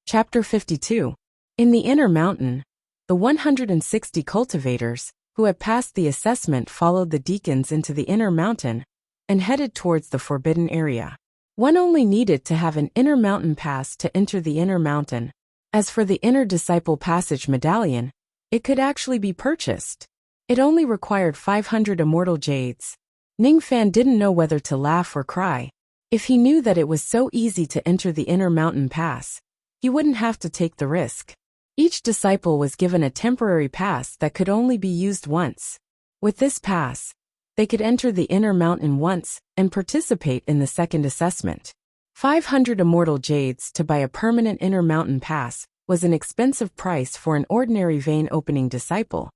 Chapter 52. In the Inner Mountain, the 160 cultivators, who had passed the assessment, followed the deacons into the Inner Mountain and headed towards the forbidden area. One only needed to have an Inner Mountain pass to enter the Inner Mountain. As for the Inner Disciple Passage medallion, it could actually be purchased. It only required 500 immortal jades. Ningfan didn't know whether to laugh or cry. If he knew that it was so easy to enter the Inner Mountain Pass, he wouldn't have to take the risk. Each disciple was given a temporary pass that could only be used once. With this pass, they could enter the Inner Mountain once and participate in the second assessment. 500 immortal jades to buy a permanent Inner Mountain Pass was an expensive price for an ordinary vein-opening disciple,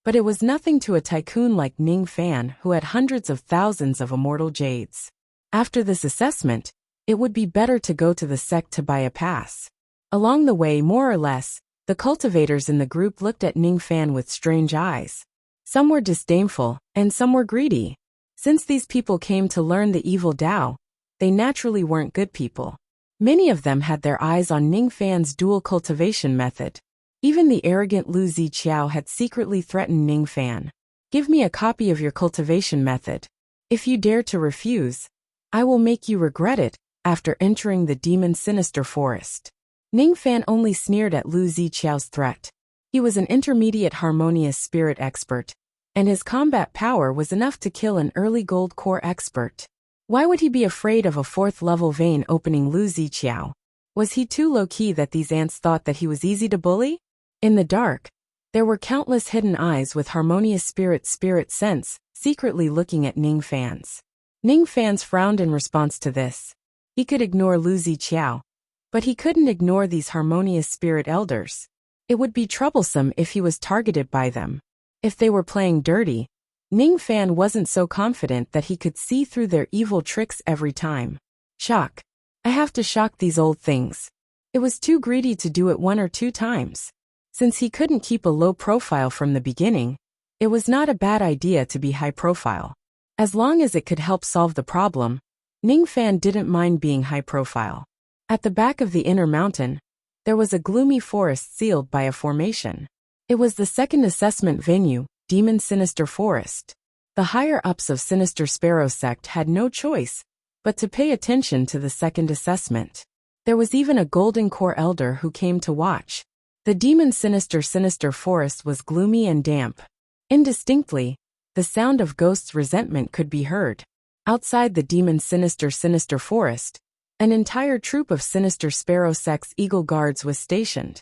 but it was nothing to a tycoon like Ningfan, who had hundreds of thousands of immortal jades. After this assessment, it would be better to go to the sect to buy a pass. Along the way, more or less, the cultivators in the group looked at Ningfan with strange eyes. Some were disdainful, and some were greedy. Since these people came to learn the evil Tao, they naturally weren't good people. Many of them had their eyes on Ningfan's dual cultivation method. Even the arrogant Lu Ziqiao had secretly threatened Ningfan. "Give me a copy of your cultivation method. If you dare to refuse, I will make you regret it," after entering the demon sinister forest. Ningfan only sneered at Lu Ziqiao's threat. He was an intermediate harmonious spirit expert, and his combat power was enough to kill an early gold core expert. Why would he be afraid of a 4th-level vein-opening Lu Ziqiao? Was he too low-key that these ants thought that he was easy to bully? In the dark, there were countless hidden eyes with harmonious spirit sense, secretly looking at Ningfan's. Ningfan's frowned in response to this. He could ignore Lu Ziqiao, but he couldn't ignore these harmonious spirit elders. It would be troublesome if he was targeted by them. If they were playing dirty, Ningfan wasn't so confident that he could see through their evil tricks every time. Shock. I have to shock these old things. It was too greedy to do it 1 or 2 times. Since he couldn't keep a low profile from the beginning, it was not a bad idea to be high profile. As long as it could help solve the problem, Ningfan didn't mind being high profile. At the back of the Inner Mountain, there was a gloomy forest sealed by a formation. It was the second assessment venue, Demon Sinister Forest. The higher-ups of Sinister Sparrow sect had no choice but to pay attention to the second assessment. There was even a Golden Core Elder who came to watch. The Demon Sinister Forest was gloomy and damp. Indistinctly, the sound of Ghost's resentment could be heard. Outside the Demon Sinister Forest, an entire troop of Sinister Sparrow sect's Eagle Guards was stationed.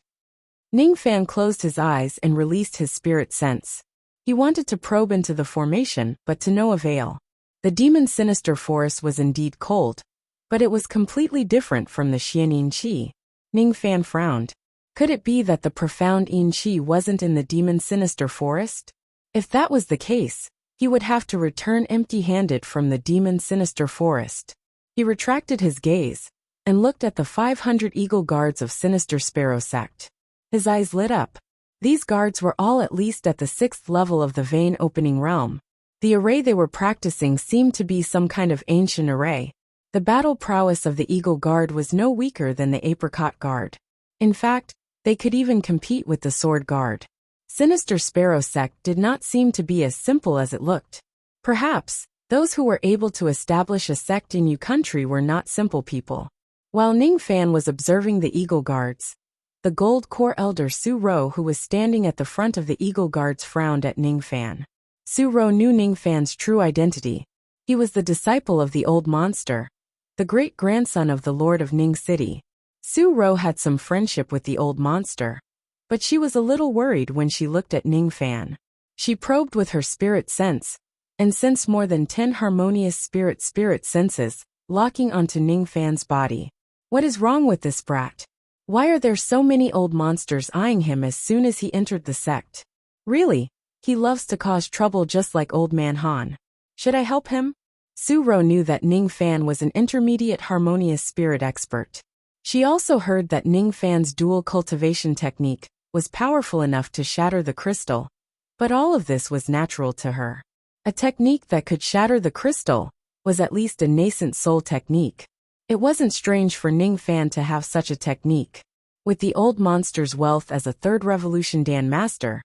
Ningfan closed his eyes and released his spirit sense. He wanted to probe into the formation, but to no avail. The Demon Sinister Forest was indeed cold, but it was completely different from the Xianin Qi. Ningfan frowned. Could it be that the profound Yin Qi wasn't in the Demon Sinister Forest? If that was the case, he would have to return empty-handed from the Demon Sinister Forest. He retracted his gaze and looked at the 500 Eagle Guards of Sinister Sparrow sect. His eyes lit up. These guards were all at least at the 6th level of the vein-opening realm. The array they were practicing seemed to be some kind of ancient array. The battle prowess of the Eagle Guard was no weaker than the Apricot Guard. In fact, they could even compete with the Sword Guard. Sinister Sparrow sect did not seem to be as simple as it looked. Perhaps, those who were able to establish a sect in Yu country were not simple people. While Ningfan was observing the Eagle Guards, the Gold Core Elder Su Ro, who was standing at the front of the Eagle Guards, frowned at Ningfan. Su Ro knew Ningfan's true identity. He was the disciple of the Old Monster, the great-grandson of the Lord of Ning City. Su Ro had some friendship with the Old Monster, but she was a little worried when she looked at Ningfan. She probed with her spirit sense, and sensed more than 10 harmonious spirit senses, locking onto Ningfan's body. What is wrong with this brat? Why are there so many old monsters eyeing him as soon as he entered the sect? Really, he loves to cause trouble just like Old Man Han. Should I help him? Su Ro knew that Ningfan was an intermediate harmonious spirit expert. She also heard that Ningfan's dual cultivation technique was powerful enough to shatter the crystal, but all of this was natural to her. A technique that could shatter the crystal was at least a nascent soul technique. It wasn't strange for Ningfan to have such a technique. With the old monster's wealth as a third revolution Dan master,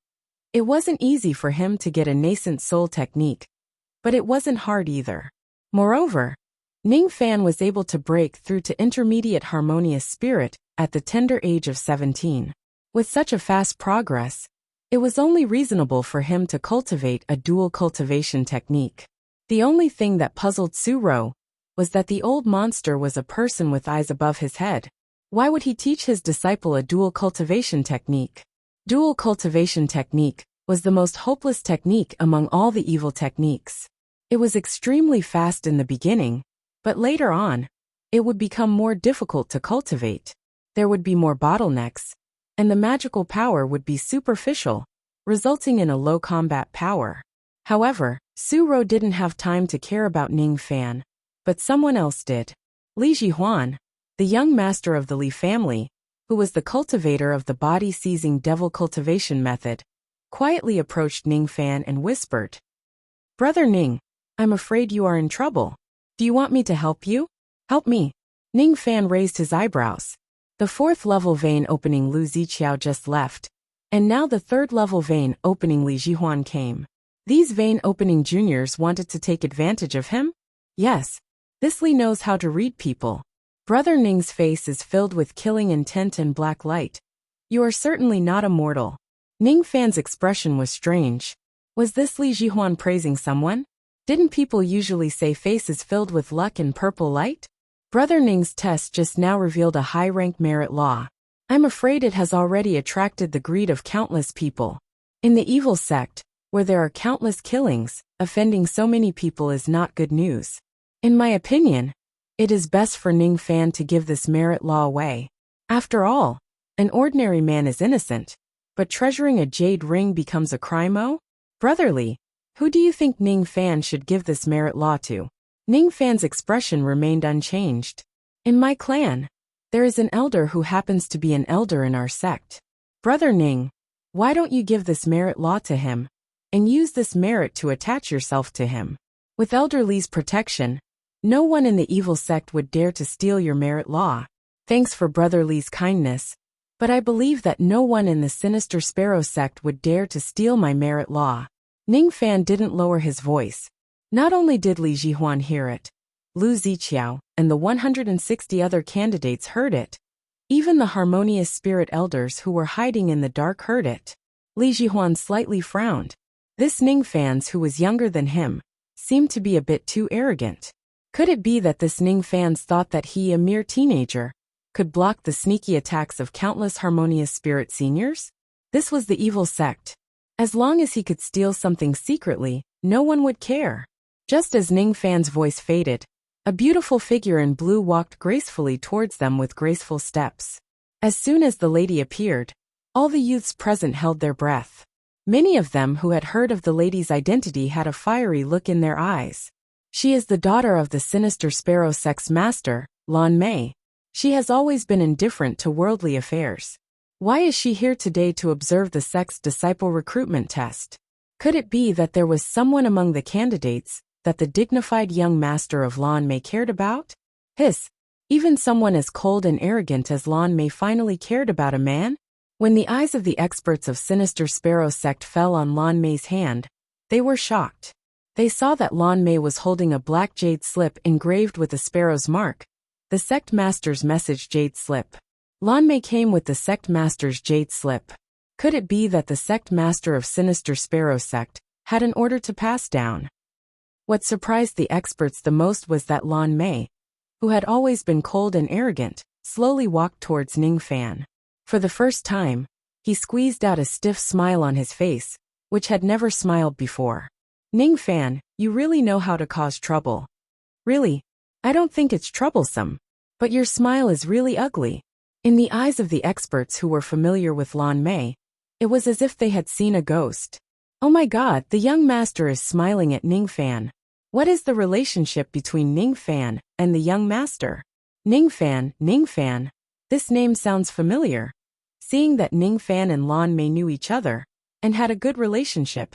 it wasn't easy for him to get a nascent soul technique, but it wasn't hard either. Moreover, Ning Fan was able to break through to intermediate harmonious spirit at the tender age of 17. With such a fast progress, it was only reasonable for him to cultivate a dual cultivation technique. The only thing that puzzled Suro was that the old monster was a person with eyes above his head. Why would he teach his disciple a dual cultivation technique? Dual cultivation technique was the most hopeless technique among all the evil techniques. It was extremely fast in the beginning, but later on, it would become more difficult to cultivate. There would be more bottlenecks, and the magical power would be superficial, resulting in a low combat power. However, Suro didn't have time to care about Ning Fan, but someone else did. Li Jihuan, the young master of the Li family, who was the cultivator of the body-seizing devil cultivation method, quietly approached Ning Fan and whispered, "Brother Ning, I'm afraid you are in trouble. Do you want me to help you?" "Help me." Ning Fan raised his eyebrows. The fourth-level vein opening Lu Ziqiao just left, and now the third-level vein opening Li Jihuan came. These vein-opening juniors wanted to take advantage of him? Yes, this Li knows how to read people. Brother Ning's face is filled with killing intent and black light. You are certainly not a mortal. Ning Fan's expression was strange. Was this Li Jihuan praising someone? Didn't people usually say faces filled with luck and purple light? Brother Ning's test just now revealed a high-rank merit law. I'm afraid it has already attracted the greed of countless people. In the evil sect, where there are countless killings, offending so many people is not good news. In my opinion, it is best for Ning Fan to give this merit law away. After all, an ordinary man is innocent, but treasuring a jade ring becomes a crime. Oh? Brotherly, who do you think Ning Fan should give this merit law to? Ning Fan's expression remained unchanged. In my clan, there is an elder who happens to be an elder in our sect. Brother Ning, why don't you give this merit law to him, and use this merit to attach yourself to him? With Elder Li's protection, no one in the evil sect would dare to steal your merit law. Thanks for Brother Li's kindness, but I believe that no one in the Sinister Sparrow sect would dare to steal my merit law. Ning Fan didn't lower his voice. Not only did Li Jihuan hear it, Lu Ziqiao and the 160 other candidates heard it. Even the harmonious spirit elders who were hiding in the dark heard it. Li Jihuan slightly frowned. This Ning Fan, who was younger than him, seemed to be a bit too arrogant. Could it be that this Ning Fan thought that he, a mere teenager, could block the sneaky attacks of countless harmonious spirit seniors? This was the evil sect. As long as he could steal something secretly, no one would care. Just as Ning Fan's voice faded, a beautiful figure in blue walked gracefully towards them with graceful steps. As soon as the lady appeared, all the youths present held their breath. Many of them who had heard of the lady's identity had a fiery look in their eyes. She is the daughter of the Sinister Sparrow sect's master, Lan Mei. She has always been indifferent to worldly affairs. Why is she here today to observe the sect's disciple recruitment test? Could it be that there was someone among the candidates that the dignified young master of Lan Mei cared about? Hiss, even someone as cold and arrogant as Lan Mei finally cared about a man? When the eyes of the experts of Sinister Sparrow sect fell on Lan Mei's hand, they were shocked. They saw that Lan Mei was holding a black jade slip engraved with a sparrow's mark, the sect master's message jade slip. Lan Mei came with the sect master's jade slip. Could it be that the sect master of Sinister Sparrow sect had an order to pass down? What surprised the experts the most was that Lan Mei, who had always been cold and arrogant, slowly walked towards Ning Fan. For the first time, he squeezed out a stiff smile on his face, which had never smiled before. Ning Fan, you really know how to cause trouble. Really? I don't think it's troublesome. But your smile is really ugly. In the eyes of the experts who were familiar with Lan Mei, it was as if they had seen a ghost. Oh my god, the young master is smiling at Ning Fan. What is the relationship between Ning Fan and the young master? Ning Fan, this name sounds familiar. Seeing that Ning Fan and Lan Mei knew each other and had a good relationship,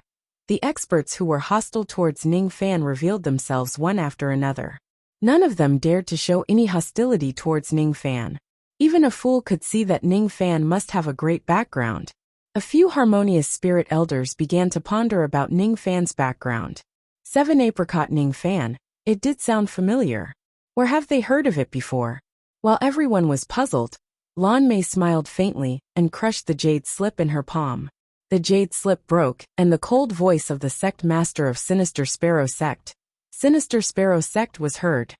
the experts who were hostile towards Ning Fan revealed themselves one after another. None of them dared to show any hostility towards Ning Fan. Even a fool could see that Ning Fan must have a great background. A few harmonious spirit elders began to ponder about Ning Fan's background. 7 Apricot Ning Fan, it did sound familiar. Where have they heard of it before? While everyone was puzzled, Lan Mei smiled faintly and crushed the jade slip in her palm. The jade slip broke, and the cold voice of the sect master of Sinister Sparrow Sect, was heard.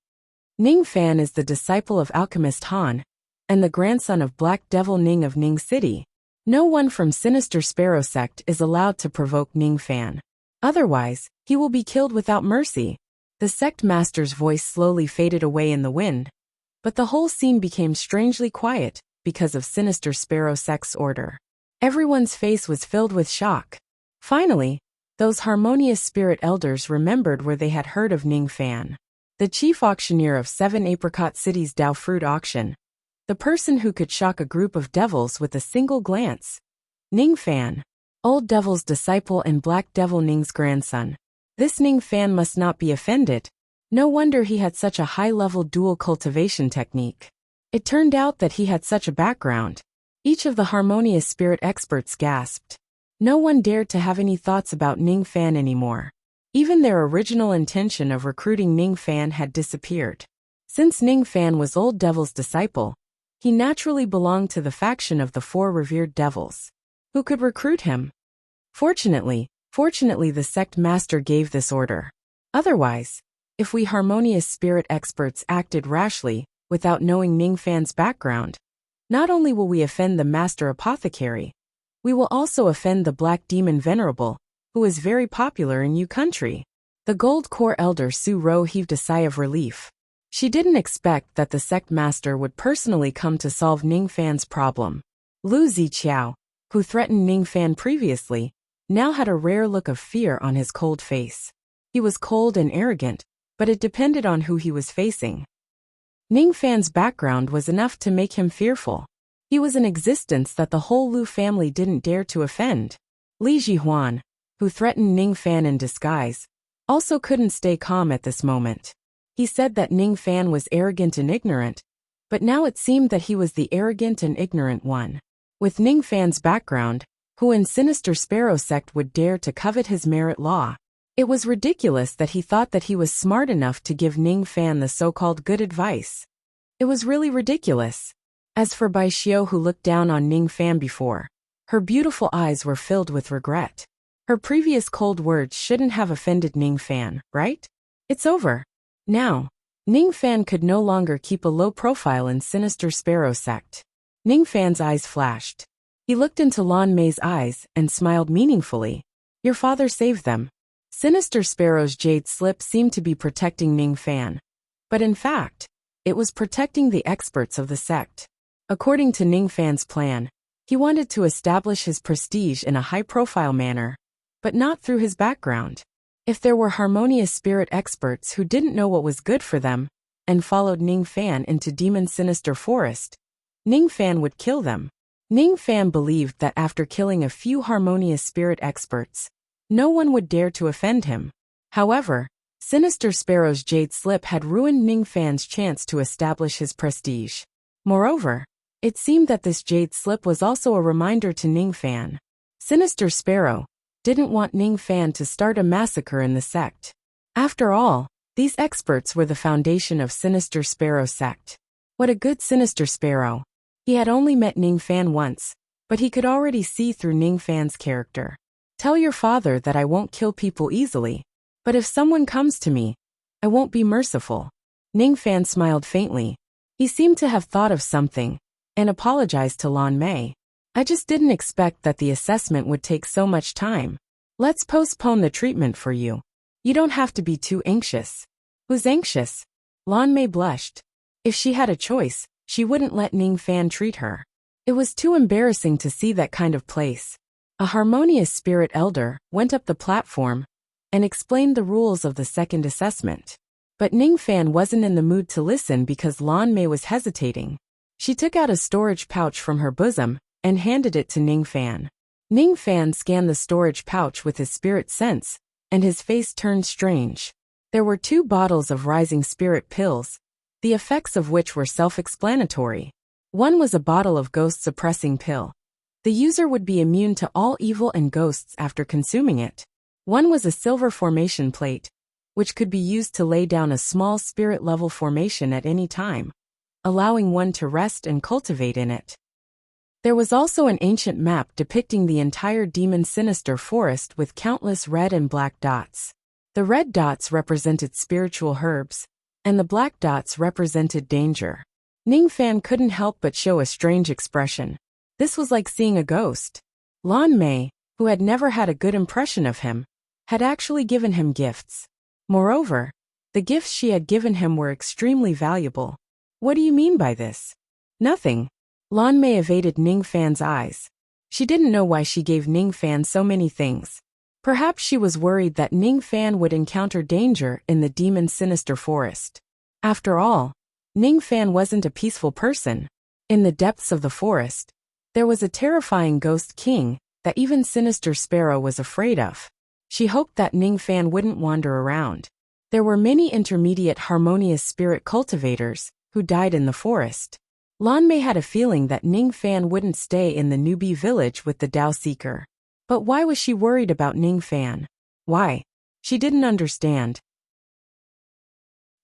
Ning Fan is the disciple of alchemist Han, and the grandson of Black Devil Ning of Ning City. No one from Sinister Sparrow Sect is allowed to provoke Ning Fan. Otherwise, he will be killed without mercy. The sect master's voice slowly faded away in the wind, but the whole scene became strangely quiet because of Sinister Sparrow Sect's order. Everyone's face was filled with shock. Finally, those harmonious spirit elders remembered where they had heard of Ning Fan. The chief auctioneer of 7 Apricot City's Dao Fruit Auction. The person who could shock a group of devils with a single glance. Ning Fan. Old Devil's disciple and Black Devil Ning's grandson. This Ning Fan must not be offended. No wonder he had such a high-level dual cultivation technique. It turned out that he had such a background. Each of the harmonious spirit experts gasped. No one dared to have any thoughts about Ning Fan anymore. Even their original intention of recruiting Ning Fan had disappeared. Since Ning Fan was Old Devil's disciple, he naturally belonged to the faction of the 4 revered devils. Who could recruit him? Fortunately, the sect master gave this order. Otherwise, if we harmonious spirit experts acted rashly, without knowing Ning Fan's background, not only will we offend the master apothecary, we will also offend the Black Demon Venerable, who is very popular in Yu country. The Gold Core Elder Su Ro heaved a sigh of relief. She didn't expect that the sect master would personally come to solve Ning Fan's problem. Lu Ziqiao, who threatened Ning Fan previously, now had a rare look of fear on his cold face. He was cold and arrogant, but it depended on who he was facing. Ning Fan's background was enough to make him fearful. He was an existence that the whole Lu family didn't dare to offend. Li Jihuan, who threatened Ning Fan in disguise, also couldn't stay calm at this moment. He said that Ning Fan was arrogant and ignorant, but now it seemed that he was the arrogant and ignorant one. With Ning Fan's background, who in Sinister Sparrow Sect would dare to covet his merit law? It was ridiculous that he thought that he was smart enough to give Ning Fan the so-called good advice. It was really ridiculous. As for Bai Xiao, who looked down on Ning Fan before, her beautiful eyes were filled with regret. Her previous cold words shouldn't have offended Ning Fan, right? It's over. Now, Ning Fan could no longer keep a low profile in Sinister Sparrow Sect. Ning Fan's eyes flashed. He looked into Lan Mei's eyes and smiled meaningfully. Your father saved them. Sinister Sparrow's jade slip seemed to be protecting Ning Fan. But in fact, it was protecting the experts of the sect. According to Ning Fan's plan, he wanted to establish his prestige in a high-profile manner, but not through his background. If there were harmonious spirit experts who didn't know what was good for them, and followed Ning Fan into Demon Sinister Forest, Ning Fan would kill them. Ning Fan believed that after killing a few harmonious spirit experts, no one would dare to offend him. However, Sinister Sparrow's jade slip had ruined Ning Fan's chance to establish his prestige. Moreover, it seemed that this jade slip was also a reminder to Ning Fan. Sinister Sparrow didn't want Ning Fan to start a massacre in the sect. After all, these experts were the foundation of Sinister Sparrow Sect. What a good Sinister Sparrow. He had only met Ning Fan once, but he could already see through Ning Fan's character. Tell your father that I won't kill people easily, but if someone comes to me, I won't be merciful. Ning Fan smiled faintly. He seemed to have thought of something, and apologized to Lan Mei. I just didn't expect that the assessment would take so much time. Let's postpone the treatment for you. You don't have to be too anxious. Who's anxious? Lan Mei blushed. If she had a choice, she wouldn't let Ning Fan treat her. It was too embarrassing to see that kind of place. A harmonious spirit elder went up the platform and explained the rules of the second assessment. But Ning Fan wasn't in the mood to listen because Lan Mei was hesitating. She took out a storage pouch from her bosom and handed it to Ning Fan. Ning Fan scanned the storage pouch with his spirit sense, and his face turned strange. There were 2 bottles of rising spirit pills, the effects of which were self-explanatory. One was a bottle of ghost-suppressing pill. The user would be immune to all evil and ghosts after consuming it. One was a silver formation plate, which could be used to lay down a small spirit-level formation at any time, allowing one to rest and cultivate in it. There was also an ancient map depicting the entire demon sinister forest with countless red and black dots. The red dots represented spiritual herbs, and the black dots represented danger. Ning Fan couldn't help but show a strange expression. This was like seeing a ghost. Lan Mei, who had never had a good impression of him, had actually given him gifts. Moreover, the gifts she had given him were extremely valuable. What do you mean by this? Nothing. Lan Mei evaded Ning Fan's eyes. She didn't know why she gave Ning Fan so many things. Perhaps she was worried that Ning Fan would encounter danger in the demon sinister forest. After all, Ning Fan wasn't a peaceful person. In the depths of the forest, there was a terrifying ghost king that even Sinister Sparrow was afraid of. She hoped that Ning Fan wouldn't wander around. There were many intermediate harmonious spirit cultivators who died in the forest. Lan Mei had a feeling that Ning Fan wouldn't stay in the newbie village with the Dao Seeker. But why was she worried about Ning Fan? Why? She didn't understand.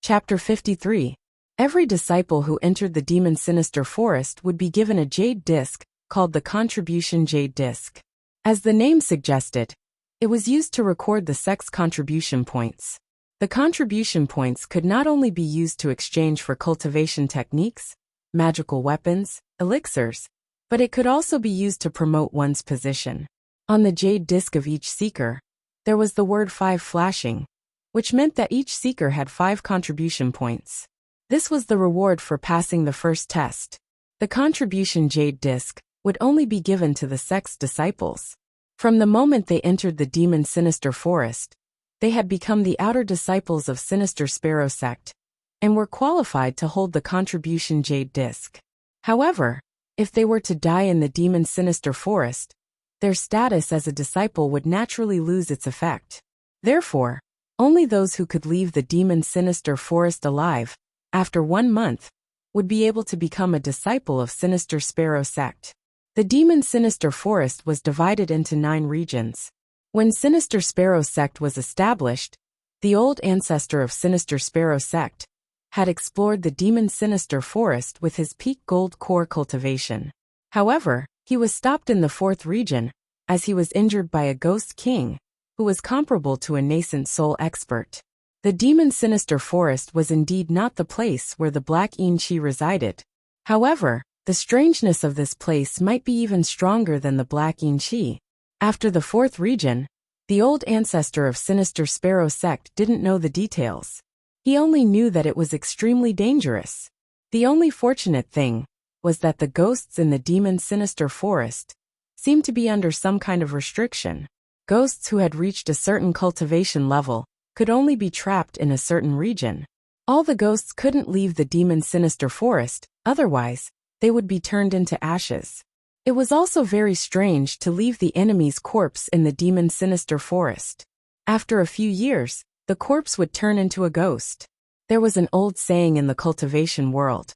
Chapter 53. Every disciple who entered the demon sinister forest would be given a jade disc, called the Contribution Jade Disc. As the name suggested, it was used to record the sex contribution points. The contribution points could not only be used to exchange for cultivation techniques, magical weapons, elixirs, but it could also be used to promote one's position. On the jade disc of each seeker, there was the word 5 flashing, which meant that each seeker had 5 contribution points. This was the reward for passing the first test. The contribution jade disc would only be given to the sex disciples. From the moment they entered the demon sinister forest, they had become the outer disciples of Sinister Sparrow sect, and were qualified to hold the contribution jade disc. However, if they were to die in the demon sinister forest, their status as a disciple would naturally lose its effect. Therefore, only those who could leave the demon sinister forest alive, after 1 month, would be able to become a disciple of Sinister Sparrow sect. The demon sinister forest was divided into 9 regions. When Sinister Sparrow sect was established, the old ancestor of Sinister Sparrow sect had explored the demon sinister forest with his peak gold core cultivation. However, he was stopped in the 4th region, as he was injured by a ghost king, who was comparable to a nascent soul expert. The demon sinister forest was indeed not the place where the Black Yin Chi resided. However, the strangeness of this place might be even stronger than the Black Yin Chi. After the 4th region, the old ancestor of Sinister Sparrow sect didn't know the details. He only knew that it was extremely dangerous. The only fortunate thing was that the ghosts in the demon sinister forest seemed to be under some kind of restriction. Ghosts who had reached a certain cultivation level could only be trapped in a certain region. All the ghosts couldn't leave the demon sinister forest, otherwise, they would be turned into ashes. It was also very strange to leave the enemy's corpse in the demon sinister forest. After a few years, the corpse would turn into a ghost. There was an old saying in the cultivation world: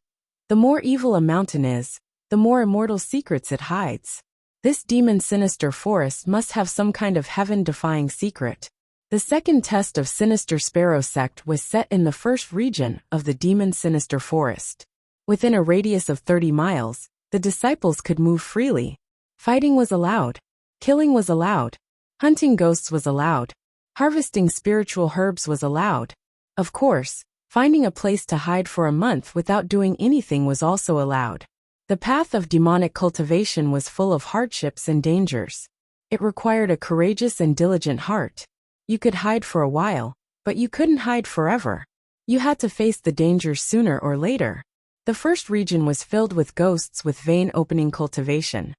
the more evil a mountain is, the more immortal secrets it hides. This demon sinister forest must have some kind of heaven-defying secret. The second test of Sinister Sparrow sect was set in the 1st region of the demon sinister forest. Within a radius of 30 miles, the disciples could move freely. Fighting was allowed. Killing was allowed. Hunting ghosts was allowed. Harvesting spiritual herbs was allowed. Of course, finding a place to hide for a month without doing anything was also allowed. The path of demonic cultivation was full of hardships and dangers. It required a courageous and diligent heart. You could hide for a while, but you couldn't hide forever. You had to face the dangers sooner or later. The 1st region was filled with ghosts with vein opening cultivation.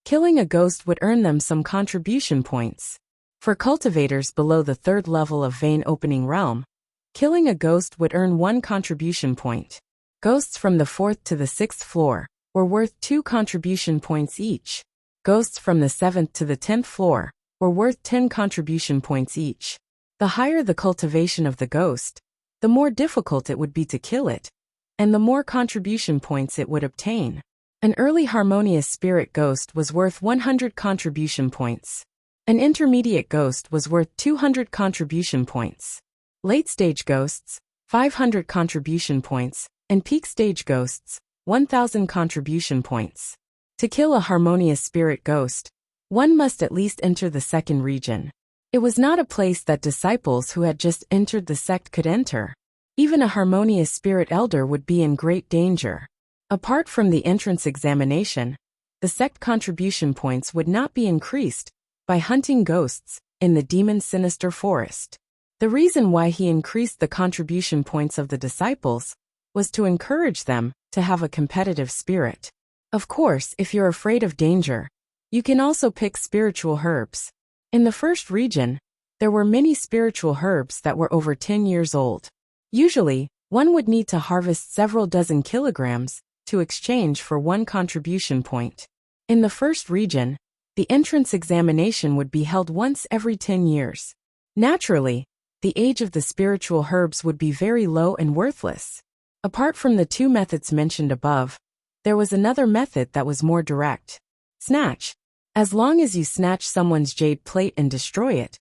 Killing a ghost would earn them some contribution points. For cultivators below the 3rd level of vein opening realm, killing a ghost would earn 1 contribution point. Ghosts from the 4th to the 6th floor were worth 2 contribution points each. Ghosts from the 7th to the 10th floor were worth 10 contribution points each. The higher the cultivation of the ghost, the more difficult it would be to kill it. and the more contribution points it would obtain. An early harmonious spirit ghost was worth 100 contribution points. An intermediate ghost was worth 200 contribution points. Late-stage ghosts, 500 contribution points, and peak-stage ghosts, 1,000 contribution points. To kill a harmonious spirit ghost, one must at least enter the second region. It was not a place that disciples who had just entered the sect could enter. Even a harmonious spirit elder would be in great danger. Apart from the entrance examination, the sect contribution points would not be increased by hunting ghosts in the demon sinister forest. The reason why he increased the contribution points of the disciples was to encourage them to have a competitive spirit. Of course, if you're afraid of danger, you can also pick spiritual herbs. In the first region, there were many spiritual herbs that were over 10 years old. Usually, one would need to harvest several dozen kilograms to exchange for one contribution point. In the first region, the entrance examination would be held once every 10 years. Naturally, the age of the spiritual herbs would be very low and worthless. Apart from the two methods mentioned above, there was another method that was more direct. Snatch. As long as you snatch someone's jade plate and destroy it,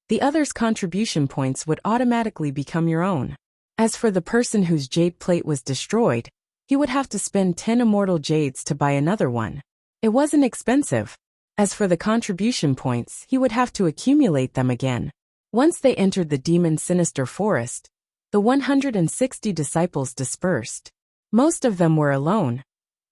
the other's contribution points would automatically become your own. As for the person whose jade plate was destroyed, he would have to spend 10 immortal jades to buy another one. It wasn't expensive. As for the contribution points, he would have to accumulate them again. Once they entered the demon sinister forest, the 160 disciples dispersed. Most of them were alone,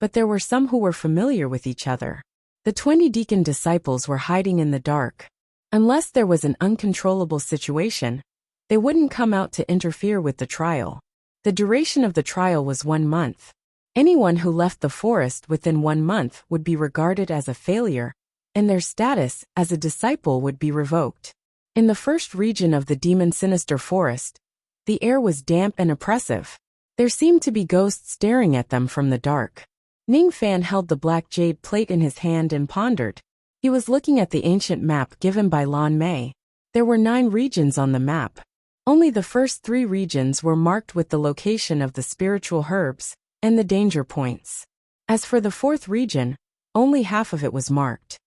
but there were some who were familiar with each other. The 20 deacon disciples were hiding in the dark. Unless there was an uncontrollable situation, they wouldn't come out to interfere with the trial. The duration of the trial was 1 month. Anyone who left the forest within 1 month would be regarded as a failure, and their status as a disciple would be revoked. In the first region of the demon sinister forest, the air was damp and oppressive. There seemed to be ghosts staring at them from the dark. Ning Fan held the black jade plate in his hand and pondered. He was looking at the ancient map given by Lan Mei. There were 9 regions on the map. Only the first 3 regions were marked with the location of the spiritual herbs and the danger points. As for the 4th region, only half of it was marked.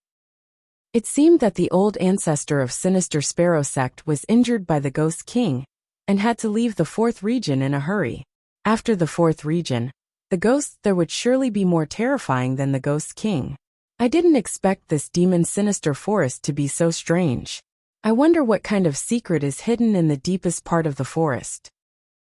It seemed that the old ancestor of Sinister Sparrow sect was injured by the Ghost King and had to leave the 4th region in a hurry. After the 4th region, the ghosts there would surely be more terrifying than the Ghost King. I didn't expect this demon sinister forest to be so strange. I wonder what kind of secret is hidden in the deepest part of the forest.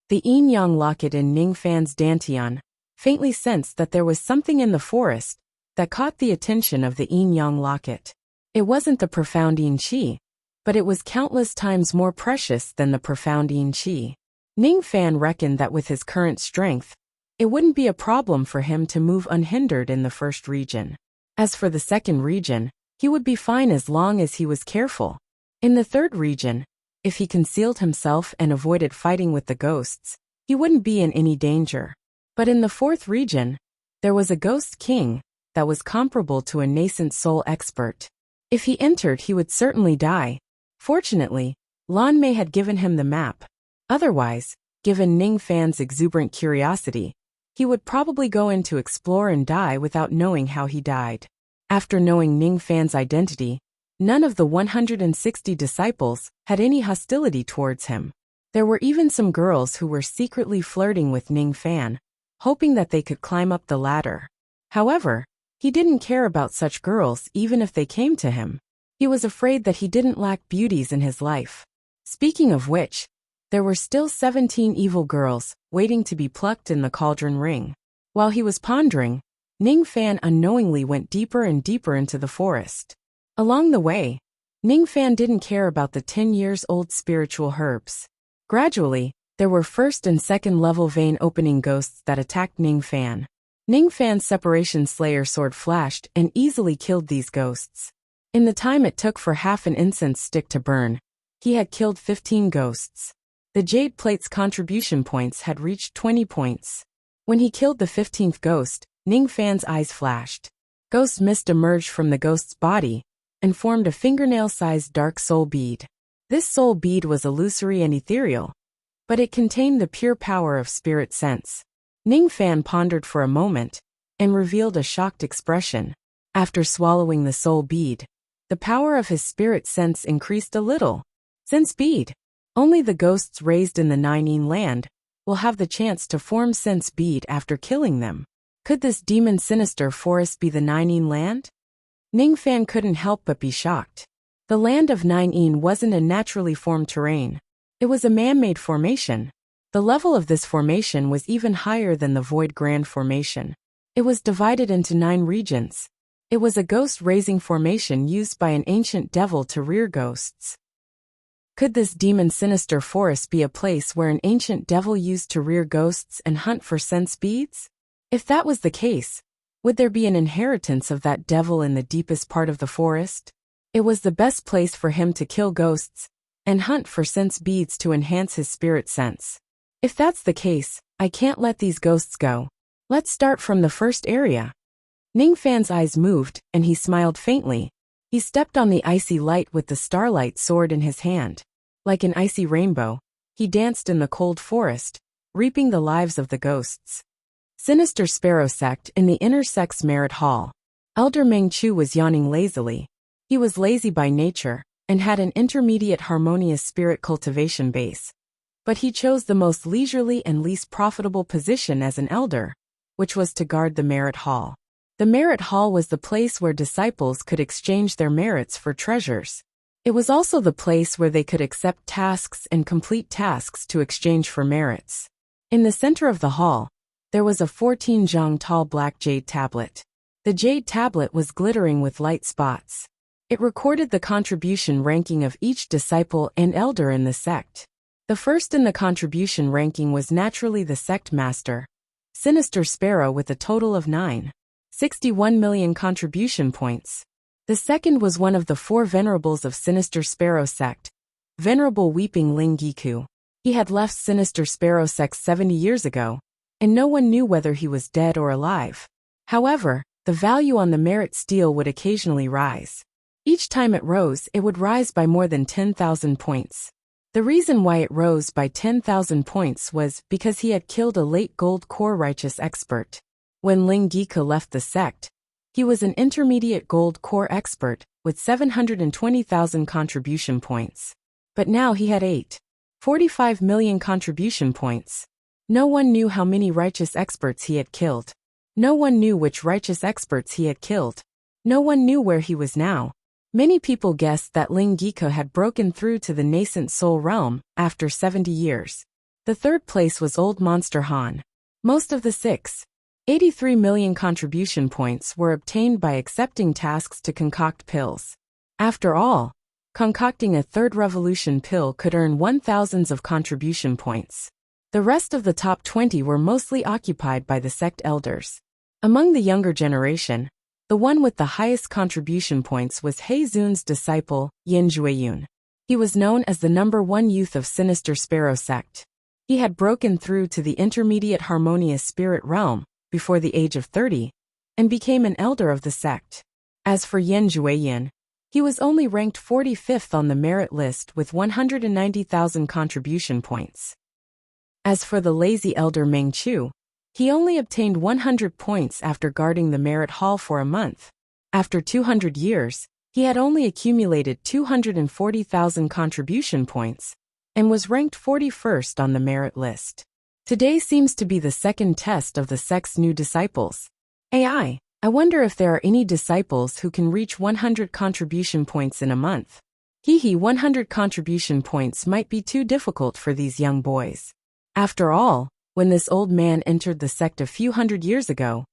The yin-yang locket in Ning Fan's dantian faintly sensed that there was something in the forest that caught the attention of the yin-yang locket. It wasn't the profound yin qi, but it was countless times more precious than the profound yin qi. Ning Fan reckoned that with his current strength, it wouldn't be a problem for him to move unhindered in the first region. As for the second region, he would be fine as long as he was careful. In the third region, if he concealed himself and avoided fighting with the ghosts, he wouldn't be in any danger. But in the 4th region, there was a Ghost King that was comparable to a nascent soul expert. If he entered, he would certainly die. Fortunately, Lan Mei had given him the map. Otherwise, given Ning Fan's exuberant curiosity, he would probably go in to explore and die without knowing how he died. After knowing Ning Fan's identity, none of the 160 disciples had any hostility towards him. There were even some girls who were secretly flirting with Ning Fan, hoping that they could climb up the ladder. However, he didn't care about such girls even if they came to him. He was afraid that he didn't lack beauties in his life. Speaking of which, there were still 17 evil girls waiting to be plucked in the cauldron ring. While he was pondering, Ning Fan unknowingly went deeper and deeper into the forest. Along the way, Ning Fan didn't care about the 10-years-old spiritual herbs. Gradually, there were first and second level vein opening ghosts that attacked Ning Fan. Ning Fan's separation slayer sword flashed and easily killed these ghosts. In the time it took for half an incense stick to burn, he had killed 15 ghosts. The jade plate's contribution points had reached 20 points. When he killed the 15th ghost, Ning Fan's eyes flashed. Ghost mist emerged from the ghost's body and formed a fingernail-sized dark soul bead. This soul bead was illusory and ethereal, but it contained the pure power of spirit sense. Ning Fan pondered for a moment and revealed a shocked expression. After swallowing the soul bead, the power of his spirit sense increased a little. Sense bead. Only the ghosts raised in the Nine land will have the chance to form sense bead after killing them. Could this demon sinister forest be the Nine land? Ning Fan couldn't help but be shocked. The land of Nine wasn't a naturally formed terrain. It was a man-made formation. The level of this formation was even higher than the Void Grand Formation. It was divided into 9 regions. It was a ghost-raising formation used by an ancient devil to rear ghosts. Could this demon sinister forest be a place where an ancient devil used to rear ghosts and hunt for sense beads? If that was the case, would there be an inheritance of that devil in the deepest part of the forest? It was the best place for him to kill ghosts and hunt for sense beads to enhance his spirit sense. If that's the case, I can't let these ghosts go. Let's start from the first area. Ning Fan's eyes moved, and he smiled faintly. He stepped on the icy light with the starlight sword in his hand. Like an icy rainbow, he danced in the cold forest, reaping the lives of the ghosts. Sinister Sparrow Sect in the Inner Sect's Merit Hall. Elder Meng Chu was yawning lazily. He was lazy by nature, and had an intermediate harmonious spirit cultivation base. But he chose the most leisurely and least profitable position as an elder, which was to guard the Merit Hall. The Merit Hall was the place where disciples could exchange their merits for treasures. It was also the place where they could accept tasks and complete tasks to exchange for merits. In the center of the hall, there was a 14-zhang tall black jade tablet. The jade tablet was glittering with light spots. It recorded the contribution ranking of each disciple and elder in the sect. The first in the contribution ranking was naturally the sect master, Sinister Sparrow, with a total of 9.61 million contribution points. The second was one of the 4 venerables of Sinister Sparrow sect, Venerable Weeping Ling Giku. He had left Sinister Sparrow sect 70 years ago, and no one knew whether he was dead or alive. However, the value on the merit stele would occasionally rise. Each time it rose, it would rise by more than 10,000 points. The reason why it rose by 10,000 points was because he had killed a late gold core righteous expert. When Ling Gika left the sect, he was an intermediate gold core expert with 720,000 contribution points. But now he had 8.45 million contribution points. No one knew how many righteous experts he had killed. No one knew which righteous experts he had killed. No one knew where he was now. Many people guessed that Ling Gika had broken through to the nascent soul realm after 70 years. The third place was Old Monster Han. Most of the 6.83 million contribution points were obtained by accepting tasks to concoct pills. After all, concocting a third revolution pill could earn 1,000 of contribution points. The rest of the top 20 were mostly occupied by the sect elders. Among the younger generation, the one with the highest contribution points was He Zun's disciple, Yin Jueyun. He was known as the #1 youth of Sinister Sparrow sect. He had broken through to the intermediate harmonious spirit realm before the age of 30, and became an elder of the sect. As for Yin Jueyun, he was only ranked 45th on the merit list with 190,000 contribution points. As for the lazy elder Meng Chu, he only obtained 100 points after guarding the Merit Hall for a month. After 200 years, he had only accumulated 240,000 contribution points, and was ranked 41st on the merit list. Today seems to be the second test of the sect's new disciples. I wonder if there are any disciples who can reach 100 contribution points in a month. 100 contribution points might be too difficult for these young boys. After all, when this old man entered the sect a few hundred years ago,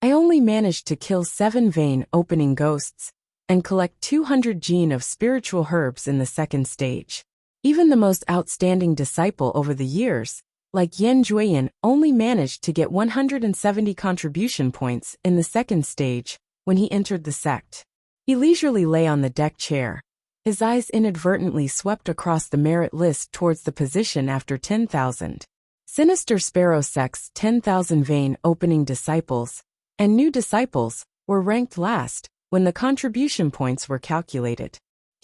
I only managed to kill 7 vein opening ghosts and collect 200 gene of spiritual herbs in the second stage. Even the most outstanding disciple over the years, like Yin Jueyun, only managed to get 170 contribution points in the second stage when he entered the sect. He leisurely lay on the deck chair. His eyes inadvertently swept across the merit list towards the position after 10,000. Sinister Sparrow sect's 10,000 vein opening disciples and new disciples were ranked last when the contribution points were calculated.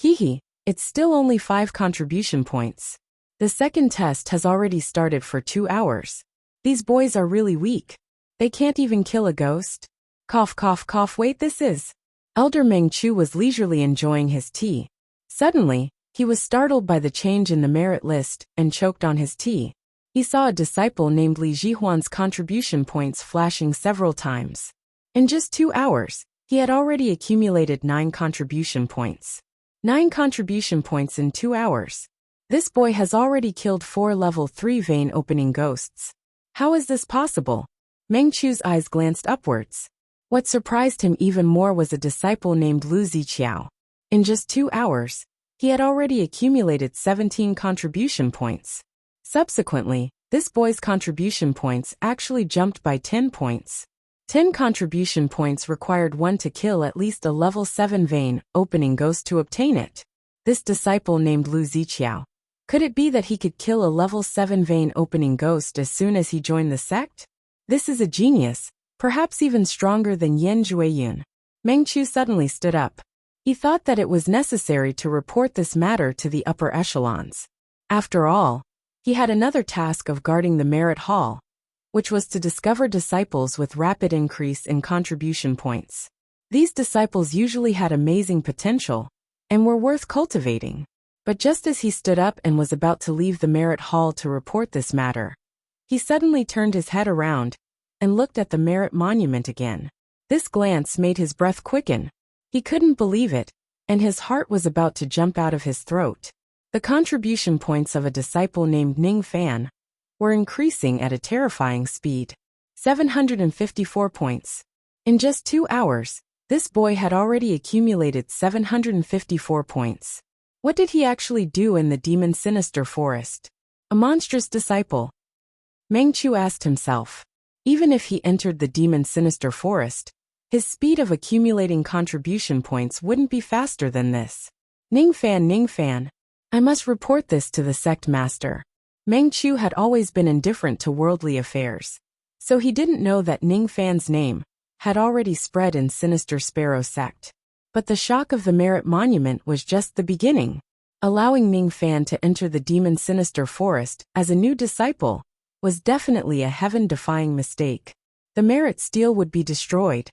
It's still only 5 contribution points. The second test has already started for 2 hours. These boys are really weak. They can't even kill a ghost. Cough, cough, cough. Wait, this is... Elder Meng Chu was leisurely enjoying his tea. Suddenly, he was startled by the change in the merit list and choked on his tea. He saw a disciple named Li Jihuan's contribution points flashing several times. In just 2 hours, he had already accumulated 9 contribution points. 9 contribution points in 2 hours. This boy has already killed 4 level 3 vein opening ghosts. How is this possible? Meng Chu's eyes glanced upwards. What surprised him even more was a disciple named Lu Ziqiao. In just 2 hours, he had already accumulated 17 contribution points. Subsequently, this boy's contribution points actually jumped by 10 points. 10 contribution points required one to kill at least a level 7 vein opening ghost to obtain it. This disciple named Lu Ziqiao. Could it be that he could kill a level 7 vein opening ghost as soon as he joined the sect? This is a genius, perhaps even stronger than Yan Jueyun. Meng Chu suddenly stood up. He thought that it was necessary to report this matter to the upper echelons. After all, he had another task of guarding the merit hall, which was to discover disciples with rapid increase in contribution points. These disciples usually had amazing potential and were worth cultivating. But just as he stood up and was about to leave the merit hall to report this matter, he suddenly turned his head around and looked at the merit monument again. This glance made his breath quicken. He couldn't believe it, and his heart was about to jump out of his throat. The contribution points of a disciple named Ning Fan were increasing at a terrifying speed. 754 points. In just 2 hours, this boy had already accumulated 754 points. What did he actually do in the Demon Sinister Forest? A monstrous disciple? Meng Chu asked himself. Even if he entered the Demon Sinister Forest, his speed of accumulating contribution points wouldn't be faster than this. Ning Fan, I must report this to the sect master. Meng Chu had always been indifferent to worldly affairs, so he didn't know that Ning Fan's name had already spread in Sinister Sparrow sect. But the shock of the merit monument was just the beginning. Allowing Ning Fan to enter the Demon Sinister Forest as a new disciple was definitely a heaven-defying mistake. The merit steel would be destroyed.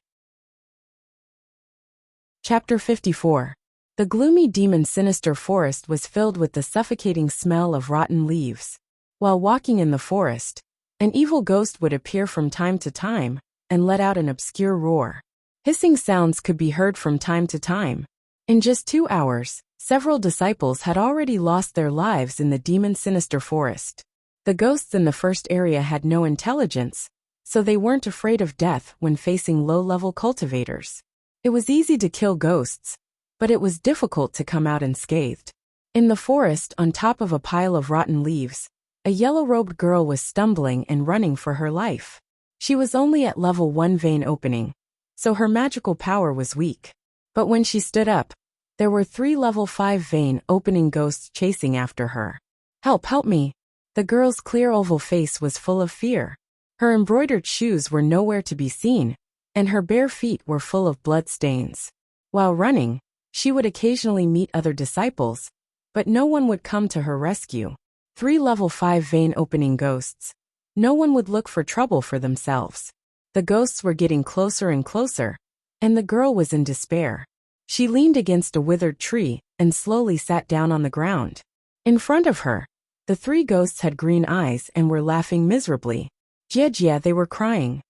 Chapter 54. The gloomy Demon Sinister Forest was filled with the suffocating smell of rotten leaves. While walking in the forest, an evil ghost would appear from time to time and let out an obscure roar. Hissing sounds could be heard from time to time. In just 2 hours, several disciples had already lost their lives in the Demon Sinister Forest. The ghosts in the first area had no intelligence, so they weren't afraid of death when facing low-level cultivators. It was easy to kill ghosts, but it was difficult to come out unscathed. In the forest, on top of a pile of rotten leaves, a yellow-robed girl was stumbling and running for her life. She was only at level 1 vein opening, so her magical power was weak. But when she stood up, there were 3 level 5 vein opening ghosts chasing after her. Help, help me! The girl's clear oval face was full of fear. Her embroidered shoes were nowhere to be seen, and her bare feet were full of blood stains. While running, she would occasionally meet other disciples, but no one would come to her rescue. 3 level 5 vein opening ghosts. No one would look for trouble for themselves. The ghosts were getting closer and closer, and the girl was in despair. She leaned against a withered tree and slowly sat down on the ground. In front of her, the 3 ghosts had green eyes and were laughing miserably. Jia, they were crying.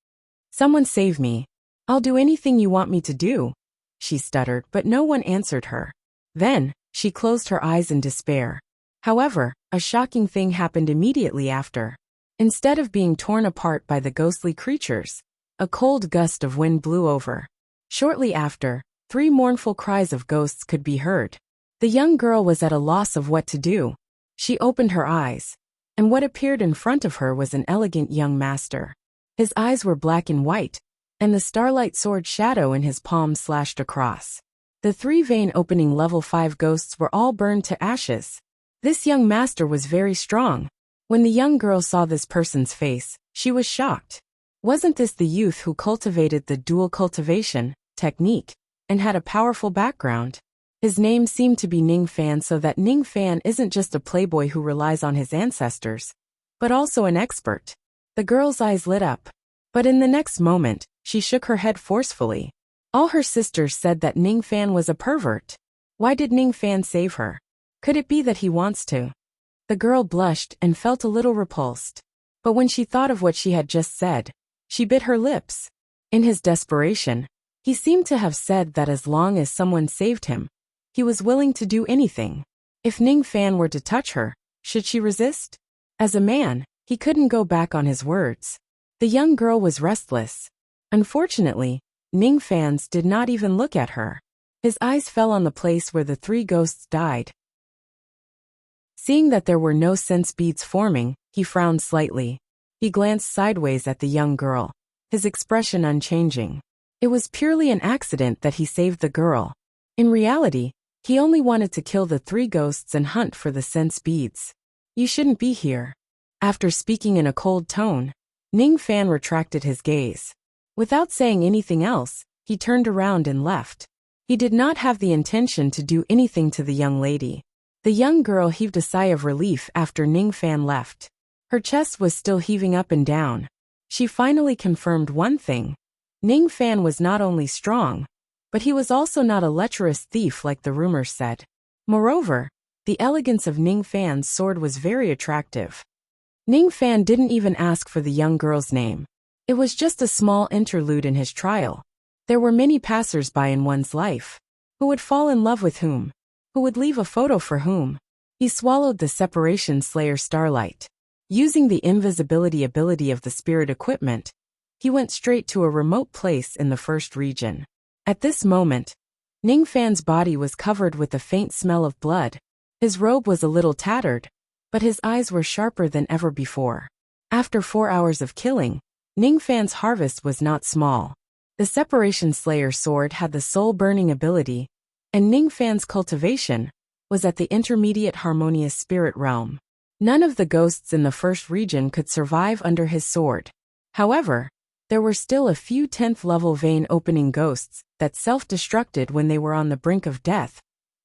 Someone save me. I'll do anything you want me to do, she stuttered, but no one answered her. Then, she closed her eyes in despair. However, a shocking thing happened immediately after. Instead of being torn apart by the ghostly creatures, a cold gust of wind blew over. Shortly after, 3 mournful cries of ghosts could be heard. The young girl was at a loss of what to do. She opened her eyes, and what appeared in front of her was an elegant young master. His eyes were black and white, and the starlight sword shadow in his palm slashed across. The 3 vein opening level 5 ghosts were all burned to ashes. This young master was very strong. When the young girl saw this person's face, she was shocked. Wasn't this the youth who cultivated the dual cultivation technique and had a powerful background? His name seemed to be Ning Fan, so that Ning Fan isn't just a playboy who relies on his ancestors, but also an expert. The girl's eyes lit up. But in the next moment, she shook her head forcefully. All her sisters said that Ning Fan was a pervert. Why did Ning Fan save her? Could it be that he wants to? The girl blushed and felt a little repulsed. But when she thought of what she had just said, she bit her lips. In his desperation, he seemed to have said that as long as someone saved him, he was willing to do anything. If Ning Fan were to touch her, should she resist? As a man, he couldn't go back on his words. The young girl was restless. Unfortunately, Ning Fan's did not even look at her. His eyes fell on the place where the 3 ghosts died. Seeing that there were no sense beads forming, he frowned slightly. He glanced sideways at the young girl, his expression unchanging. It was purely an accident that he saved the girl. In reality, he only wanted to kill the 3 ghosts and hunt for the sense beads. You shouldn't be here. After speaking in a cold tone, Ning Fan retracted his gaze. Without saying anything else, he turned around and left. He did not have the intention to do anything to the young lady. The young girl heaved a sigh of relief after Ning Fan left. Her chest was still heaving up and down. She finally confirmed one thing. Ning Fan was not only strong, but he was also not a lecherous thief like the rumors said. Moreover, the elegance of Ning Fan's sword was very attractive. Ning Fan didn't even ask for the young girl's name. It was just a small interlude in his trial. There were many passers-by in one's life. Who would fall in love with whom? Who would leave a photo for whom? He swallowed the Separation Slayer Starlight. Using the invisibility ability of the spirit equipment, he went straight to a remote place in the first region. At this moment, Ning Fan's body was covered with a faint smell of blood. His robe was a little tattered, but his eyes were sharper than ever before. After 4 hours of killing, Ning Fan's harvest was not small. The Separation Slayer sword had the soul-burning ability, and Ning Fan's cultivation was at the intermediate harmonious spirit realm. None of the ghosts in the first region could survive under his sword. However, there were still a few 10th level vein opening ghosts that self-destructed when they were on the brink of death,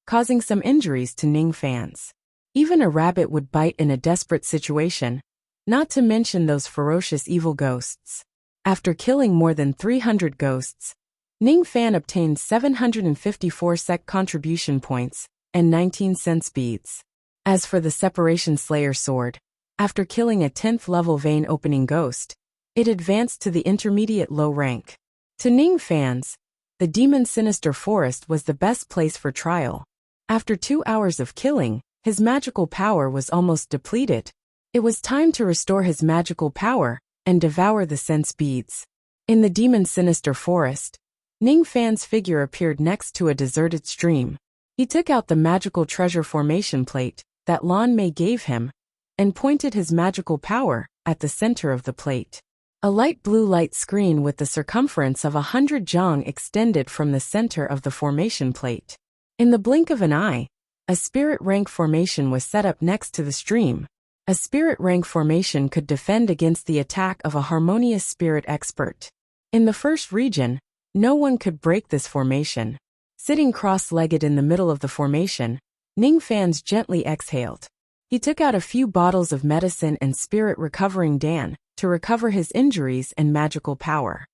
causing some injuries to Ning Fan's. Even a rabbit would bite in a desperate situation, not to mention those ferocious evil ghosts. After killing more than 300 ghosts, Ning Fan obtained 754 SEC contribution points and 19 sense beads. As for the Separation Slayer sword, after killing a 10th level vein opening ghost, it advanced to the intermediate low rank. To Ning Fan's, the Demon Sinister Forest was the best place for trial. After 2 hours of killing, his magical power was almost depleted. It was time to restore his magical power and devour the sense beads. In the Demon Sinister Forest, Ning Fan's figure appeared next to a deserted stream. He took out the magical treasure formation plate that Lan Mei gave him and pointed his magical power at the center of the plate. A light blue light screen with the circumference of 100 zhang extended from the center of the formation plate. In the blink of an eye, a spirit rank formation was set up next to the stream. A spirit rank formation could defend against the attack of a harmonious spirit expert. In the first region, no one could break this formation. Sitting cross-legged in the middle of the formation, Ning Fan's gently exhaled. He took out a few bottles of medicine and spirit recovering Dan to recover his injuries and magical power.